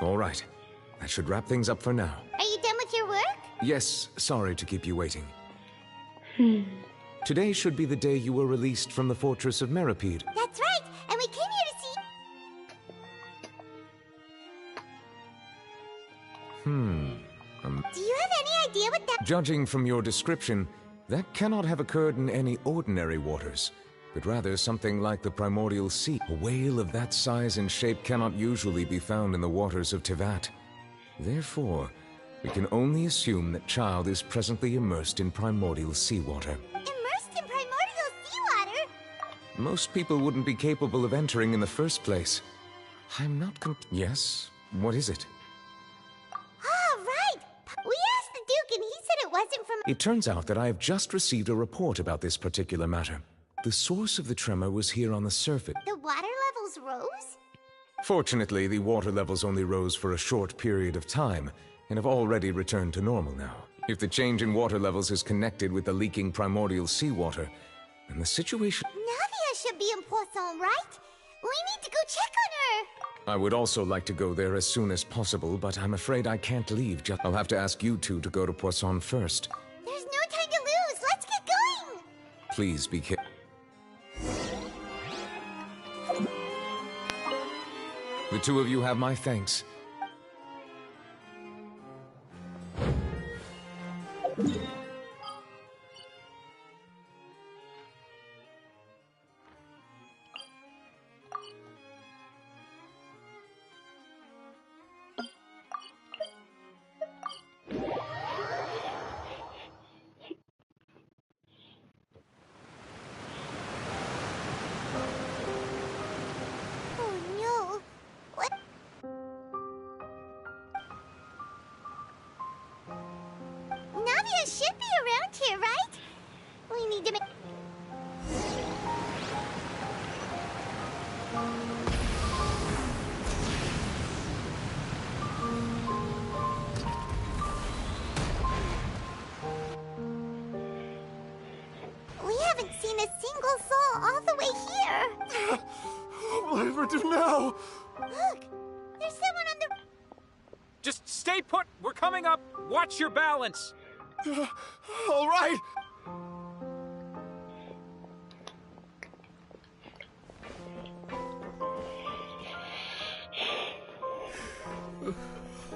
All right. That should wrap things up for now. Are you done with your work? Yes, sorry to keep you waiting. Today should be the day you were released from the Fortress of Meripede. That's right. And we came here to see... Do you have any idea what that... Judging from your description, that cannot have occurred in any ordinary waters, but rather something like the primordial sea. A whale of that size and shape cannot usually be found in the waters of Tevat. Therefore, we can only assume that Child is presently immersed in primordial seawater. Immersed in primordial seawater? Most people wouldn't be capable of entering in the first place. I'm not Yes? What is it? Ah, right. We asked the Duke and he said it was... information. It turns out that I have just received a report about this particular matter. The source of the tremor was here on the surface. The water levels rose? Fortunately, the water levels only rose for a short period of time, and have already returned to normal now. If the change in water levels is connected with the leaking primordial seawater, then the situation... Navia should be in Poisson, right? We need to go check on her! I would also like to go there as soon as possible, but I'm afraid I can't leave. I'll have to ask you two to go to Poisson first. There's no time to lose! Let's get going! Please be careful. The two of you have my thanks. Oh no! What? Navia should be around here, right? We need to make... We haven't seen a single soul all the way here. What will I ever do now? Look, there's someone on the... Just stay put. We're coming up. Watch your balance. All right.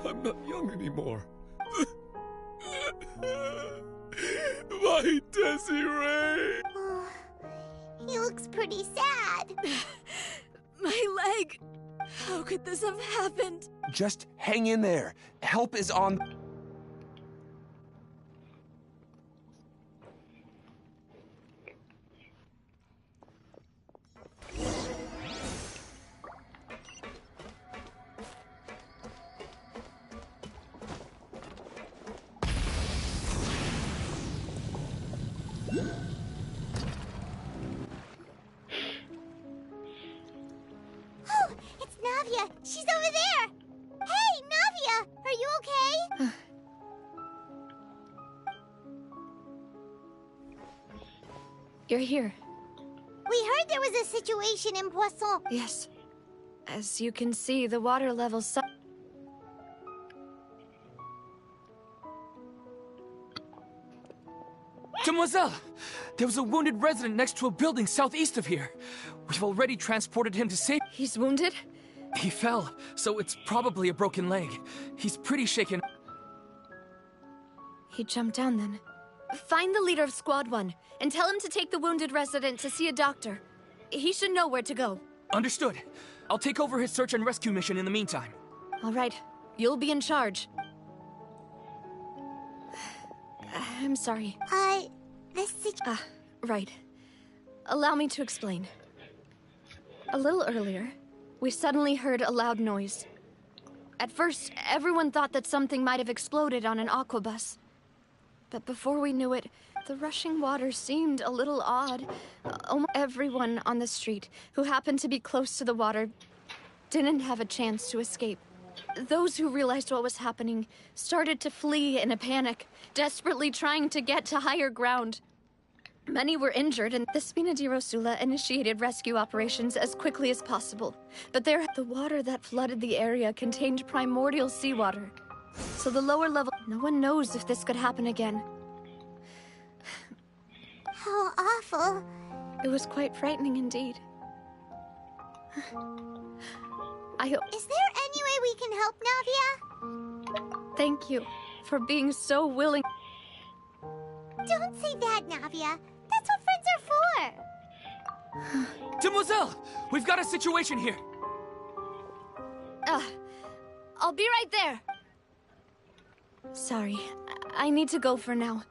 I'm not young anymore. My Desiree! Oh, he looks pretty sad. My leg! How could this have happened? Just hang in there. Help is on. Oh, it's Navia. She's over there. Hey, Navia, are you okay? You're here. We heard there was a situation in Poisson. Yes. As you can see, the water levels... Demoiselle! There was a wounded resident next to a building southeast of here. We've already transported him to safety. He's wounded? He fell, so it's probably a broken leg. He's pretty shaken. He jumped down then. Find the leader of Squad 1 and tell him to take the wounded resident to see a doctor. He should know where to go. Understood. I'll take over his search and rescue mission in the meantime. All right. You'll be in charge. I'm sorry. Right. Allow me to explain. A little earlier, we suddenly heard a loud noise. At first, everyone thought that something might have exploded on an aquabus. But before we knew it, the rushing water seemed a little odd. Almost everyone on the street who happened to be close to the water didn't have a chance to escape. Those who realized what was happening started to flee in a panic, desperately trying to get to higher ground. Many were injured, and the Spina di Rosula initiated rescue operations as quickly as possible. But the water that flooded the area contained primordial seawater. So the lower level... No one knows if this could happen again. How awful. It was quite frightening indeed. I hope... Is there any way we can help, Navia? Thank you for being so willing. Don't say that, Navia. That's what friends are for. Demoiselle! We've got a situation here! I'll be right there. Sorry, I need to go for now.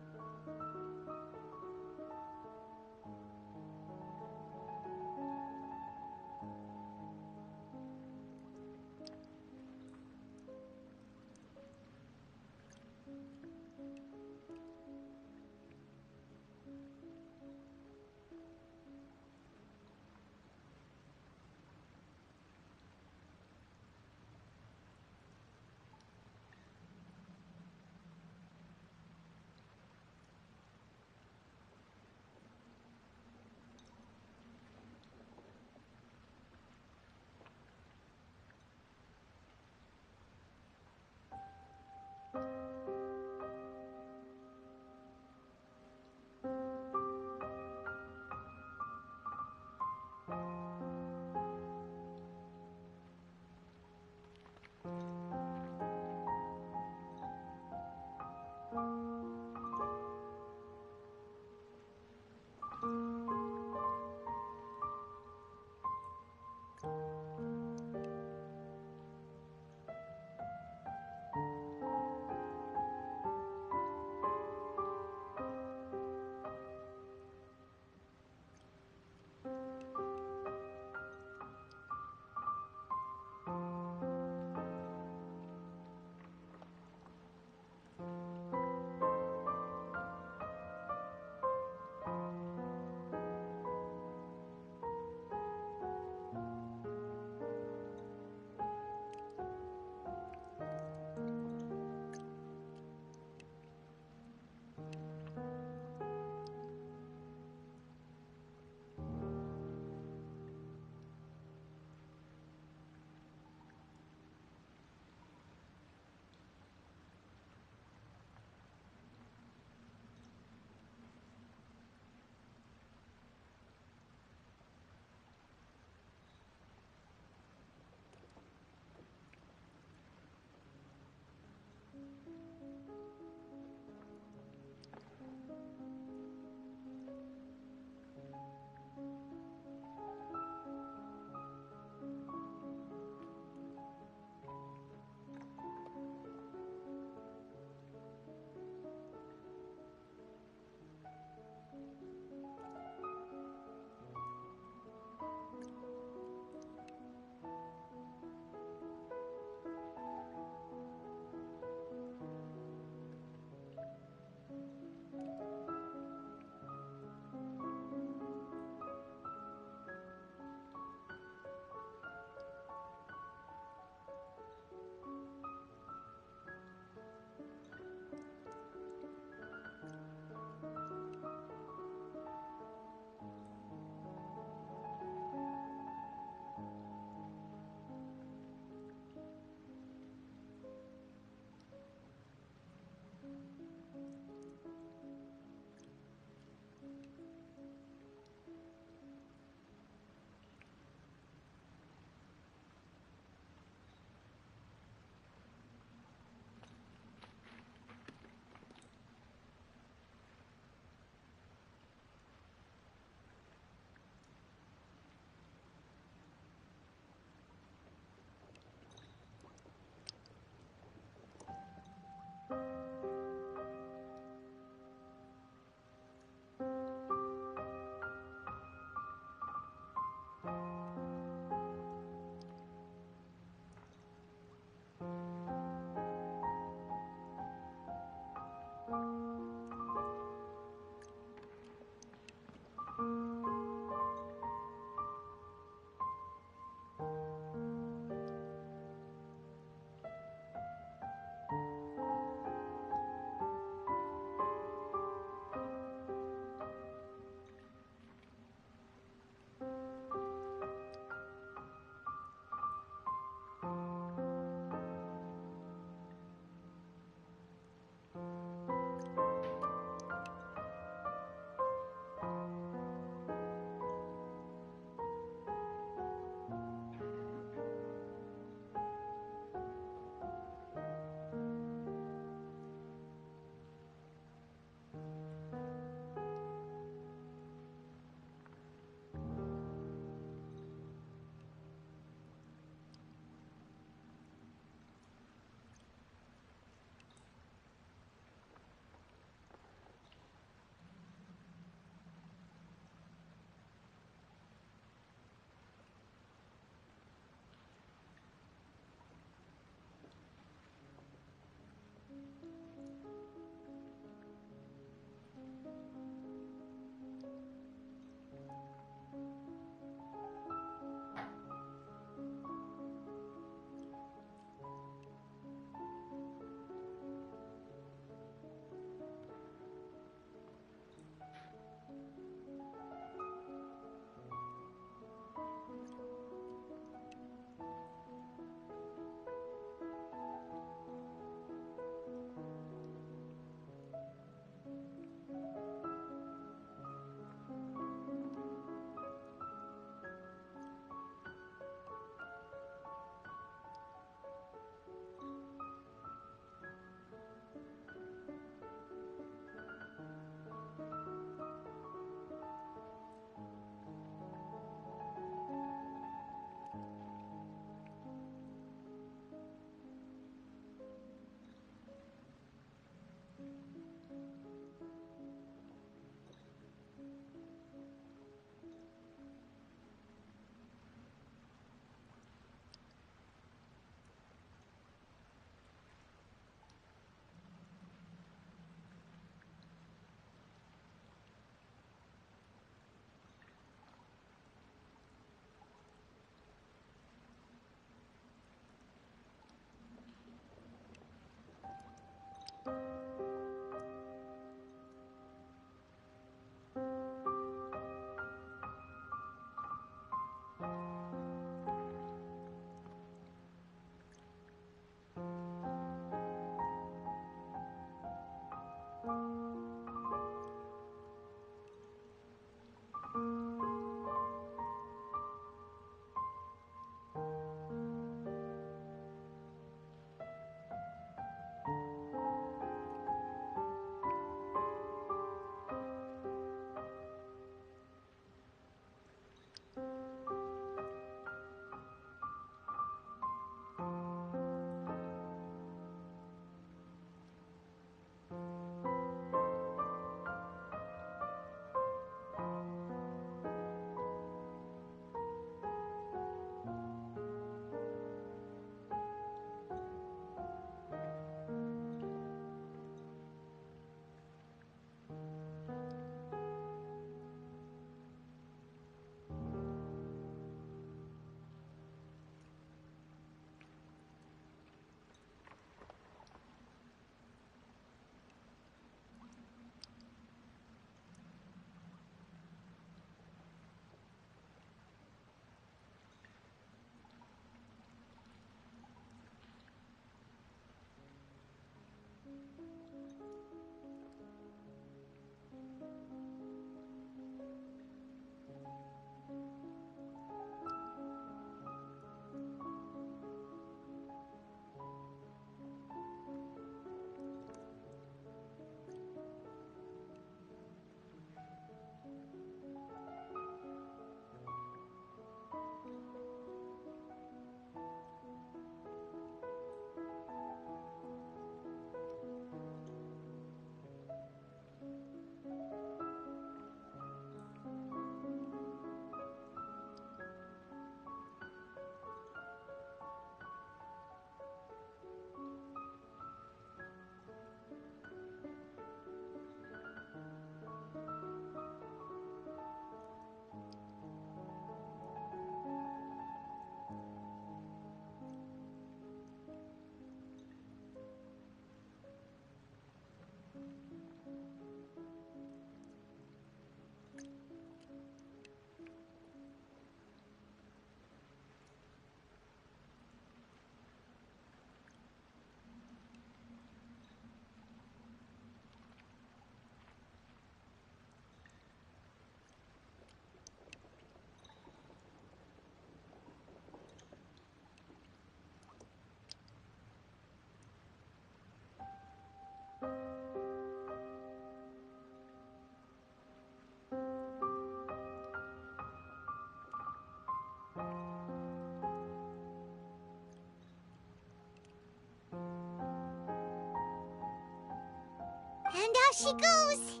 And off she goes.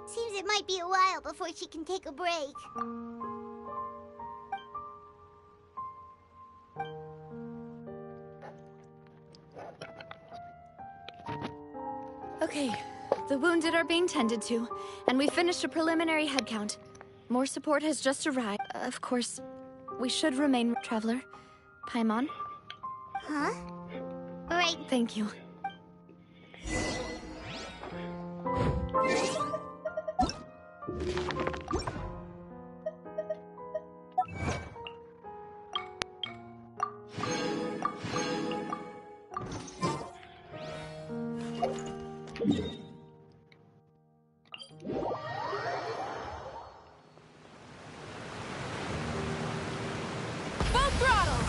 Seems it might be a while before she can take a break. Okay, the wounded are being tended to, and we finished a preliminary head count. More support has just arrived. Of course, we should remain, Traveler. Paimon? Huh? Right. Thank you. Full throttle!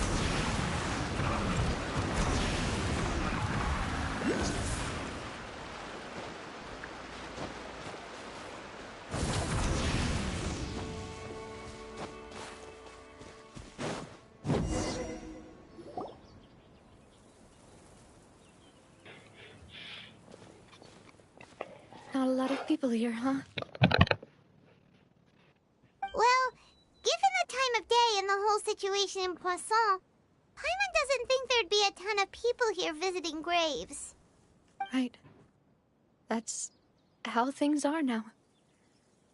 Not a lot of people here, huh? Well, given the time of day and the whole situation in Poisson, Paimon doesn't think there'd be a ton of people here visiting graves. Right. That's how things are now.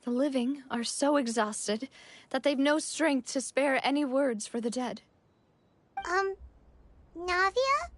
The living are so exhausted that they've no strength to spare any words for the dead. Navia?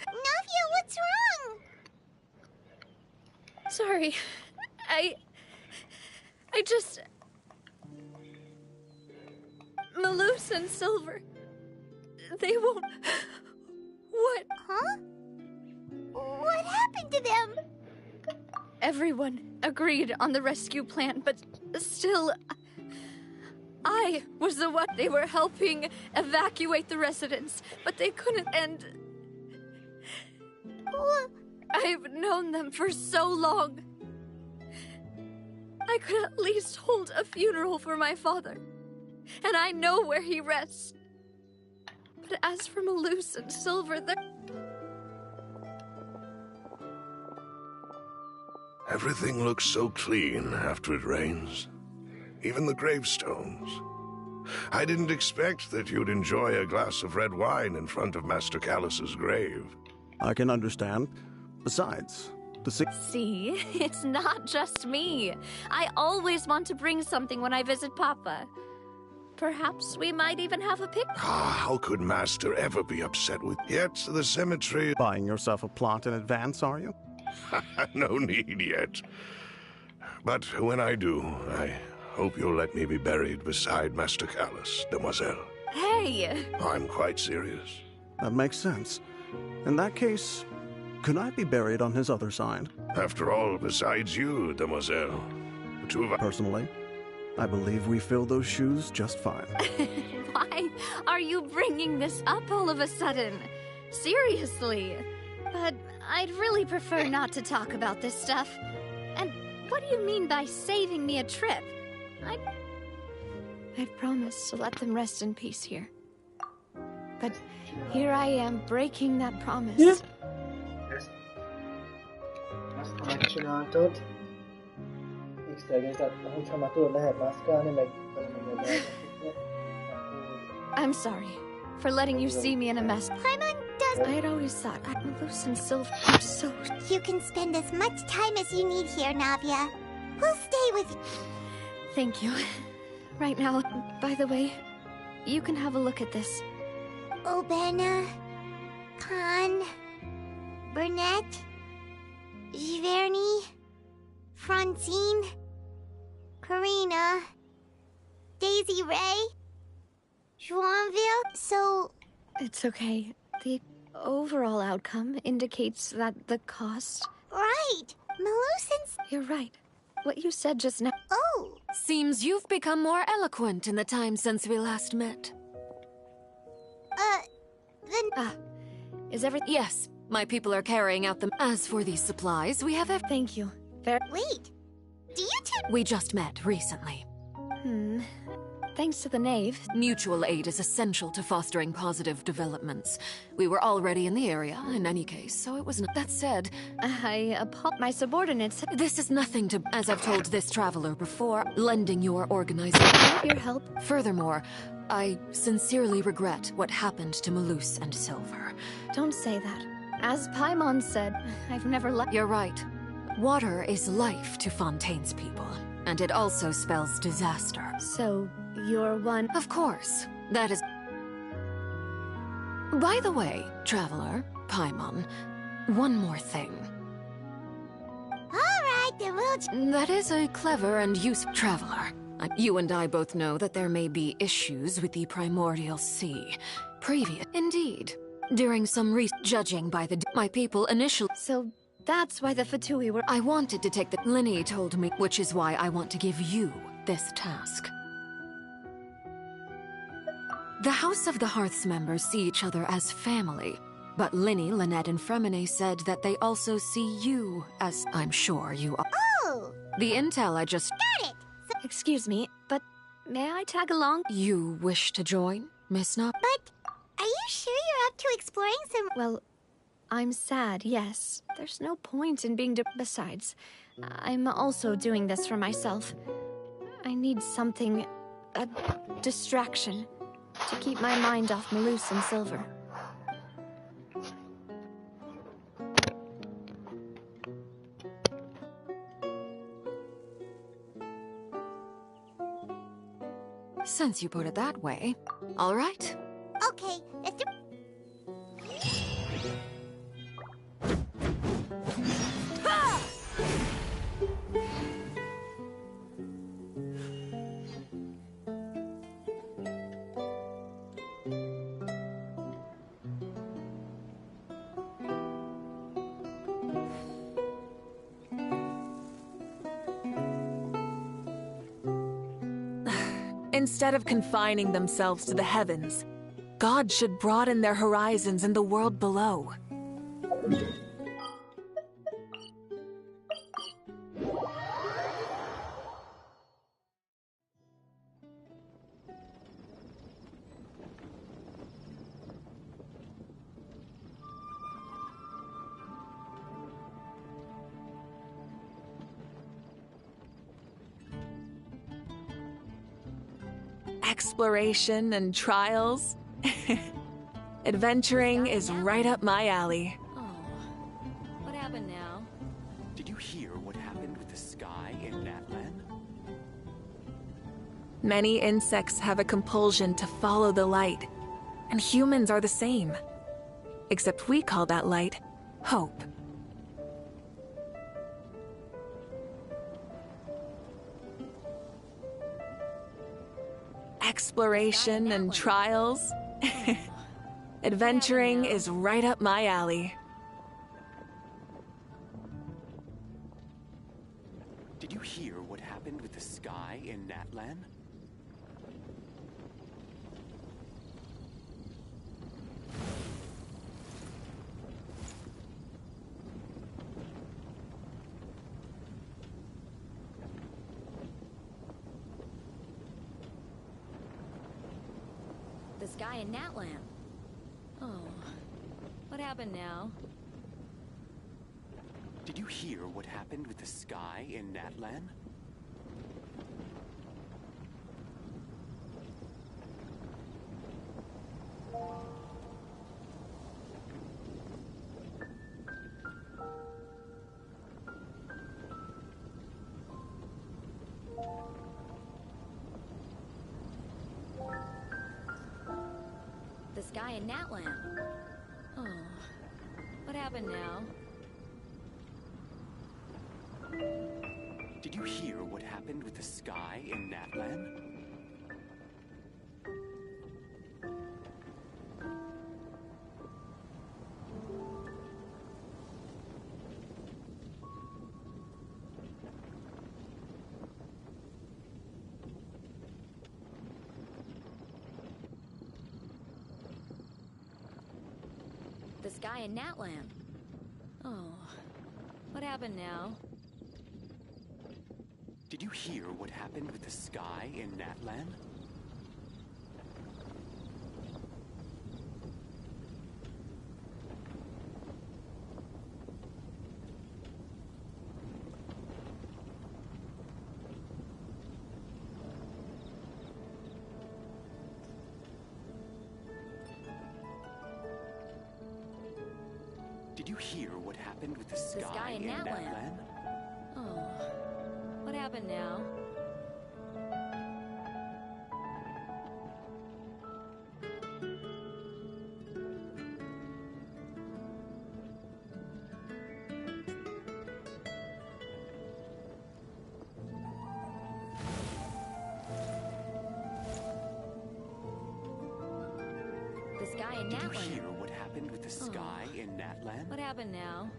Navia, what's wrong? Sorry. I just... Malus and Silver... They won't... What? Huh? What happened to them? Everyone agreed on the rescue plan, but still... I was the one they were helping evacuate the residents, but they couldn't end... I've known them for so long. I could at least hold a funeral for my father, and I know where he rests. But as for Malus and Silver, they're... Everything looks so clean after it rains. Even the gravestones. I didn't expect that you'd enjoy a glass of red wine in front of Master Callus's grave. I can understand. Besides, See, it's not just me. I always want to bring something when I visit Papa. Perhaps we might even have a picnic. How could Master ever be upset with... Yet the cemetery... Buying yourself a plot in advance, are you? No need yet. But when I do, I hope you'll let me be buried beside Master Callus, Demoiselle. Hey! I'm quite serious. That makes sense. In that case, could I be buried on his other side? After all, besides you, Demoiselle, the two of us... Personally, I believe we fill those shoes just fine. Why are you bringing this up all of a sudden? Seriously. But I'd really prefer not to talk about this stuff. And what do you mean by saving me a trip? I'd promised to let them rest in peace here. But here I am breaking that promise. Azt megcsináltad. X-legezett, hogyha már tudod, lehet mászkálni, meg I'm sorry for letting you see me in a mess. Paimon does... I had always thought I'm loose and silver. I'm so... You can spend as much time as you need here, Navia. We'll stay with you. Thank you. Right now, by the way, you can have a look at this. Obenna, Khan, Burnett, Giverny, Francine, Karina, Daisy Ray, Joinville. So... It's okay. The overall outcome indicates that the cost... Right! Malusins... You're right. What you said just now... Oh! Seems you've become more eloquent in the time since we last met. Then... Ah, is everything... Yes, my people are carrying out them. As for these supplies, we have Thank you. Wait! Do you two... We just met recently. Thanks to the knave. Mutual aid is essential to fostering positive developments. We were already in the area, in any case, so it was not... That said... My subordinates... This is nothing to... As I've told this traveler before, lending your organization... Your help. Furthermore, I sincerely regret what happened to Malus and Silver. Don't say that. As Paimon said, I've never let... You're right. Water is life to Fontaine's people, and it also spells disaster. So, you're one... Of course. That is... By the way, traveler, Paimon, one more thing. Alright, then we'll... That is a clever and useful traveler. You and I both know that there may be issues with the primordial sea. Indeed. During some judging by my people initially... So, that's why the Fatui were... I wanted to take the... Linny told me, which is why I want to give you this task. The House of the Hearth's members see each other as family, but Linny, Lynette, and Fremine said that they also see you as... I'm sure you are. Oh! The intel I just... Got it! Excuse me, but may I tag along? You wish to join, Miss Nop? But are you sure you're up to exploring some... Well, I'm sad, yes. There's no point in being... Besides, I'm also doing this for myself. I need something... a distraction to keep my mind off Malus and Silver. Since you put it that way, all right. Okay, let's do... Instead of confining themselves to the heavens, God should broaden their horizons in the world below. Exploration and trials. Adventuring is right up my alley. Oh, what happened now? Did you hear what happened with the sky in Natlan? Many insects have a compulsion to follow the light, and humans are the same. Except we call that light hope. exploration and trials. Adventuring is right up my alley. Did you hear what happened with the sky in Natlan? The sky in Natlan. Oh, what happened now? Did you hear what happened with the sky in Natlan? The sky in Natlan. Oh, what happened now? Did you hear what happened with the sky in Natlan? The sky in Natlan. Oh, what happened now? Did you hear what happened with the sky in Natlan? Did you hear what happened with the sky in in Natlan. Natlan? Oh, what happened now? The sky in Did you Natlan. hear what happened with the sky in Natlan? What happened now?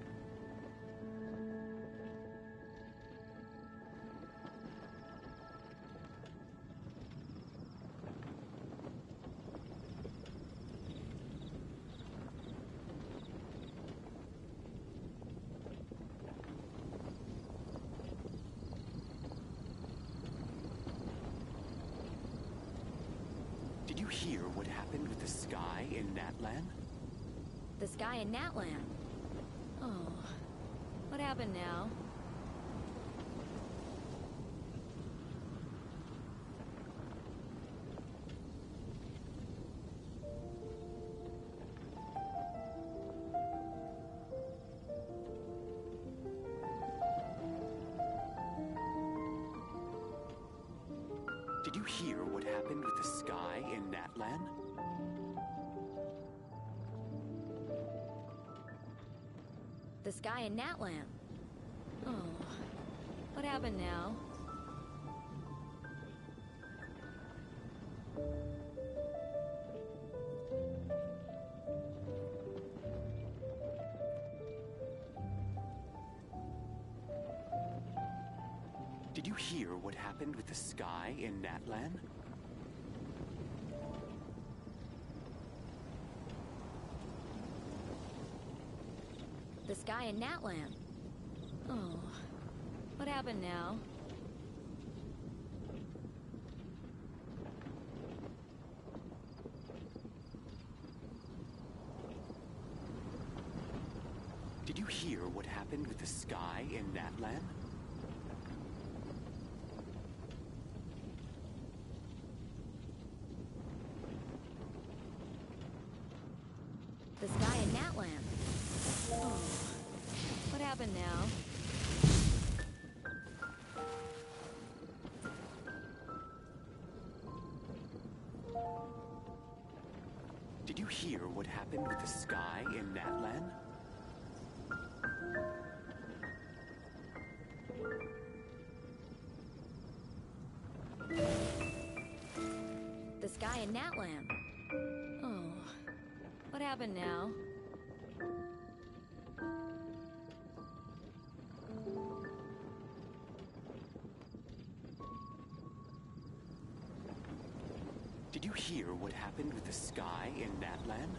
Did you hear what happened with the sky in Natlan? The sky in Natlan. Oh, what happened now? Did you hear what happened with the sky in Natlan? The sky in Natlan. Oh, what happened now? Did you hear what happened with the sky in Natlan? The sky in Natlan. Oh, what happened now? Did you hear what happened with the sky in Natlan? The sky in Natlan. Oh, what happened now? Did you hear what happened with the sky in Natlan? The sky in Natland. Oh, what happened now? Did you hear what happened with the sky in Natland?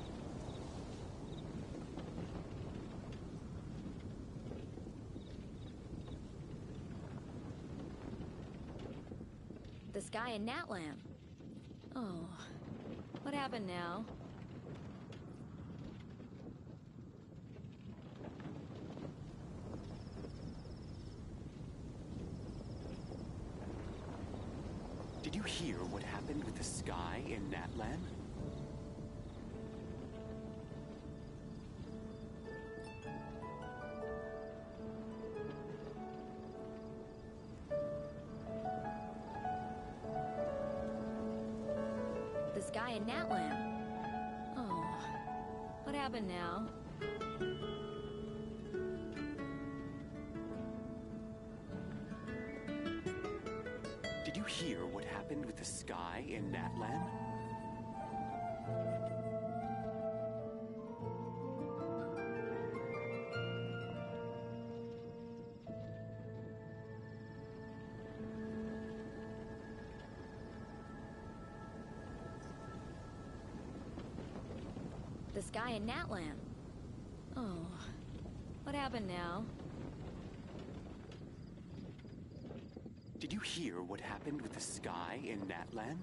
The sky in Natland. Oh, what happened now? Did you hear what happened with the sky in Natland? The sky in Natland. Oh, what happened now? Did you hear what happened with the sky in Natland? The sky in Natland. Oh, what happened now? Did you hear what happened with the sky in Natland?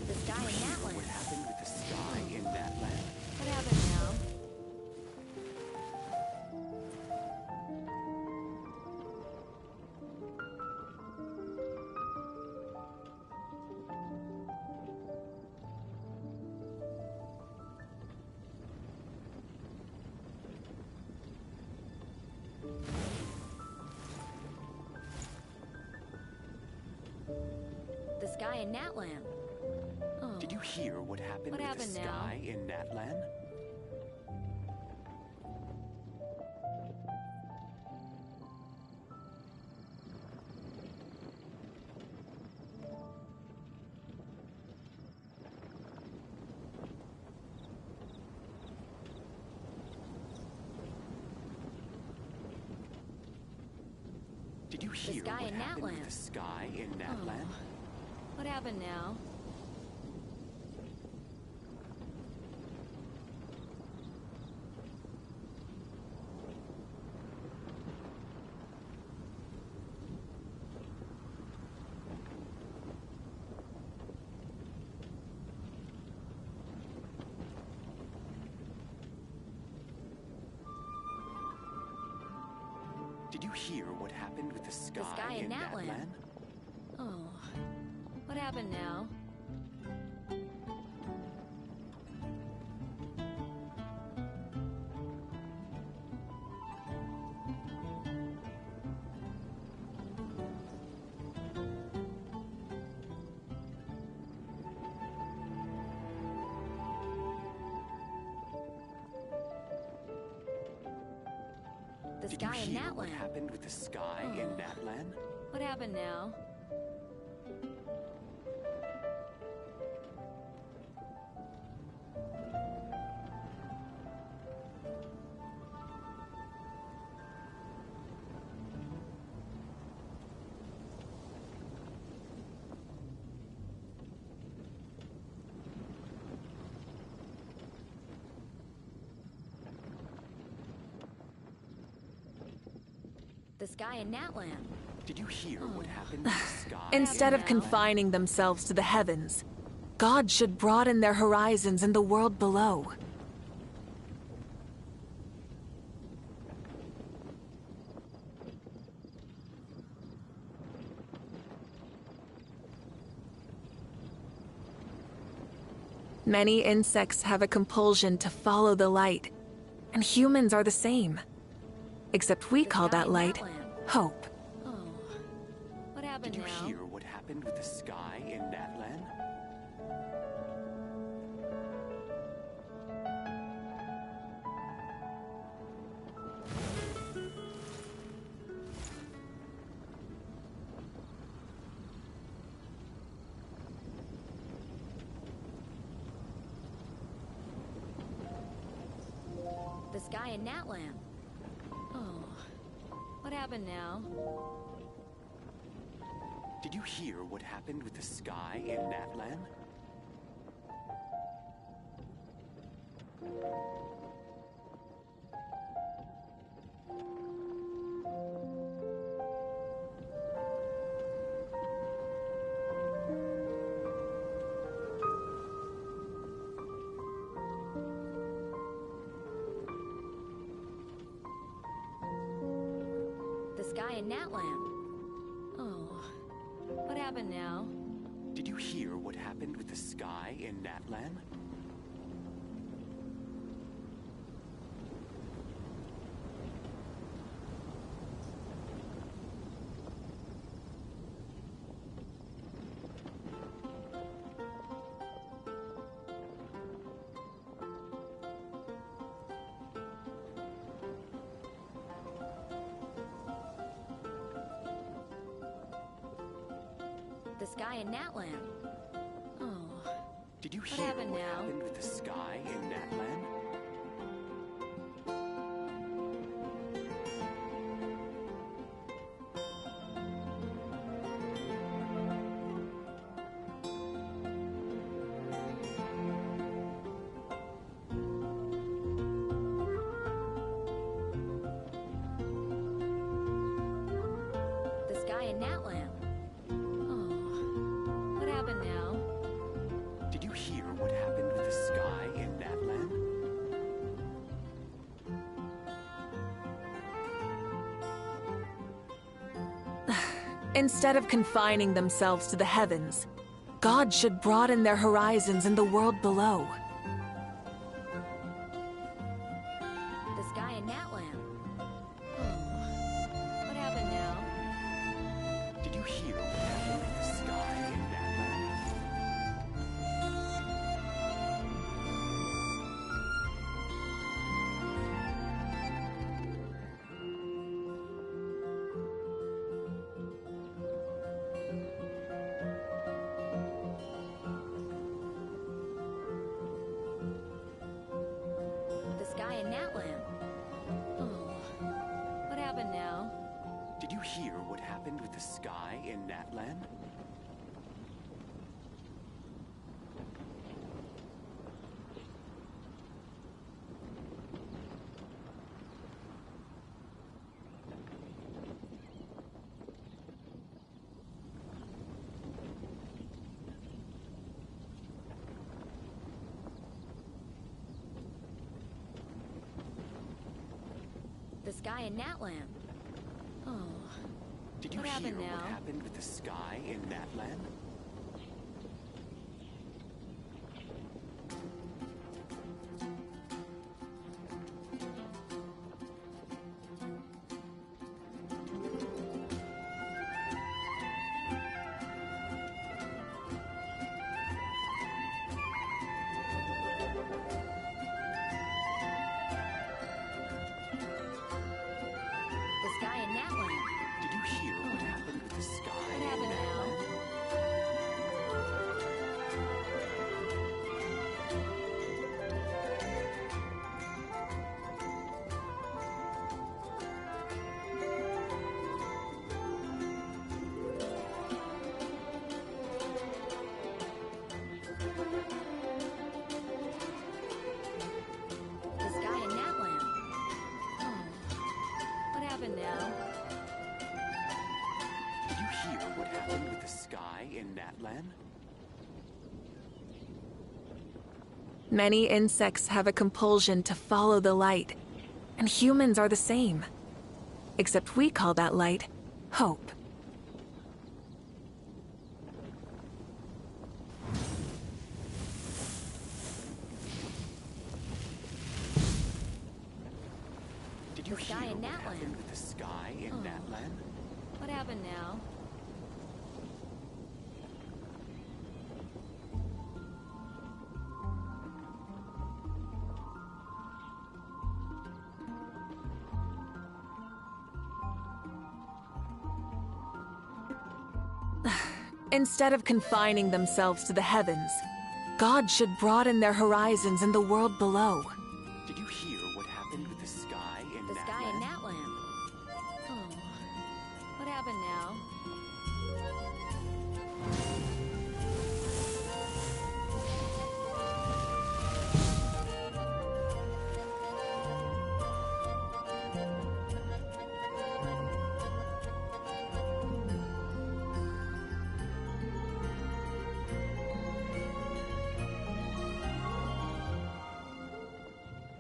The sky in Natland. What happened with the sky in Natland? What happened now? The sky in Natland. Oh, Did you hear what happened What with happened the now? sky in Natland? Did you hear sky what in happened with Natland. the sky in Natland? what happened now? Did you hear what happened with the sky, in Natland. Oh, what happened now? The Did you sky in hear what Natland. happened with the sky in Oh. Natland? What happened now? The sky in Natland. Did you hear what happened with the sky Instead in of Natland? confining themselves to the heavens, God should broaden their horizons in the world below. Many insects have a compulsion to follow the light, and humans are the same. Except we call that light Hope. Oh. What happened Did you now? hear what happened with the sky in Natlan? The sky in Natlan. Oh. What happened now? Did you hear what happened with the sky in Natlan? The sky in Natlan. Oh. What happened now? Did you hear what happened with the sky in Natlan? The sky in Natlan. Oh. Did you What hear happened what now? happened with the sky in Natlan? The sky in Natlan. Oh. What happened now? Did you hear what happened with the sky in Natlan? Instead of confining themselves to the heavens, God should broaden their horizons in the world below. The sky in Natlan. Oh. What happened now? Did you hear what happened with the sky in Natlan? The sky in Natlan. Oh. What happened now? Did you hear what happened with the sky in Natlan? The sky in Natlan. Oh. Did you What hear happened what now? happened with the sky in Natlan? The sky in Natlan. Did you hear what happened with the sky What in happened now? Natlan? The sky in Natlan. Oh. What happened now? Did you hear what happened with the sky in Natlan? Many insects have a compulsion to follow the light, and humans are the same. Except we call that light hope. Did you The hear sky in what Natlan. happened with the sky in Natlan? Natlan? What happened now? Instead of confining themselves to the heavens, God should broaden their horizons in the world below. Did you hear what happened with the sky in The sky in Natlan. Oh. What happened now?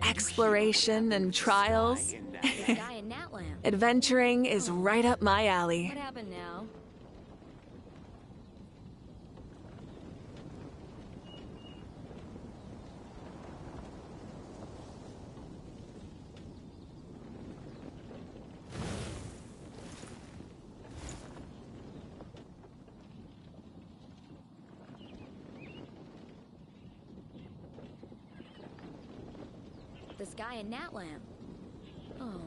Exploration and trials. The sky in Natlan. Adventuring is right up my alley. What happened now? The sky in Natlan. Oh.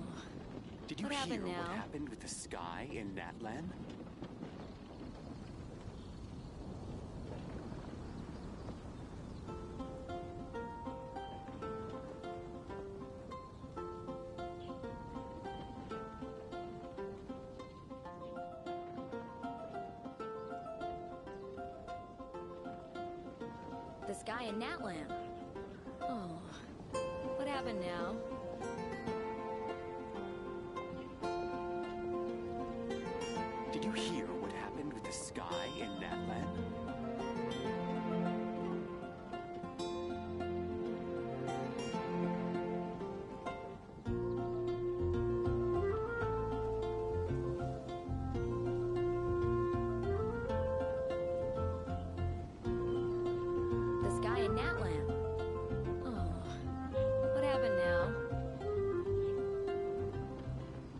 Did you What hear happened what now? happened with the sky in Natlan? The sky in Natlan. Oh. What happened now? Did you hear what happened with the sky in Natlan? The sky in Natlan. Oh. What happened now?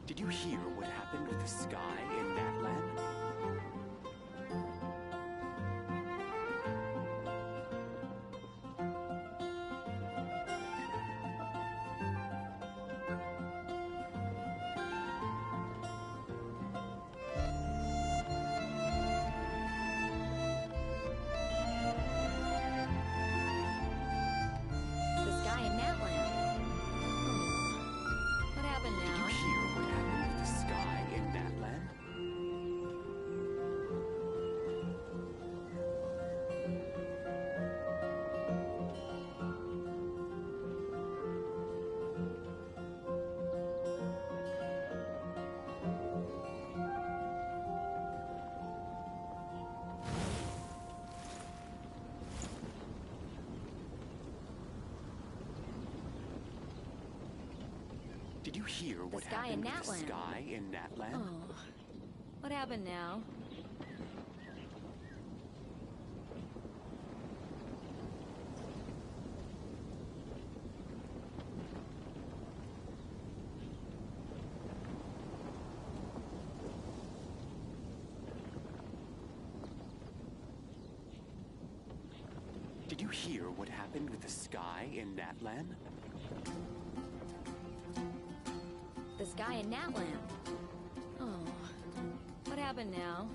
Did you hear what happened with the sky in Natlan? The sky in Natlan. Oh. What happened Did now? you hear what happened with the sky in Natlan? Did you hear what sky in happened with the Natlan. sky in Natlan? Oh. What happened now? Did you hear what happened with the sky in Natlan? The sky in Natlan. Oh. What happened now?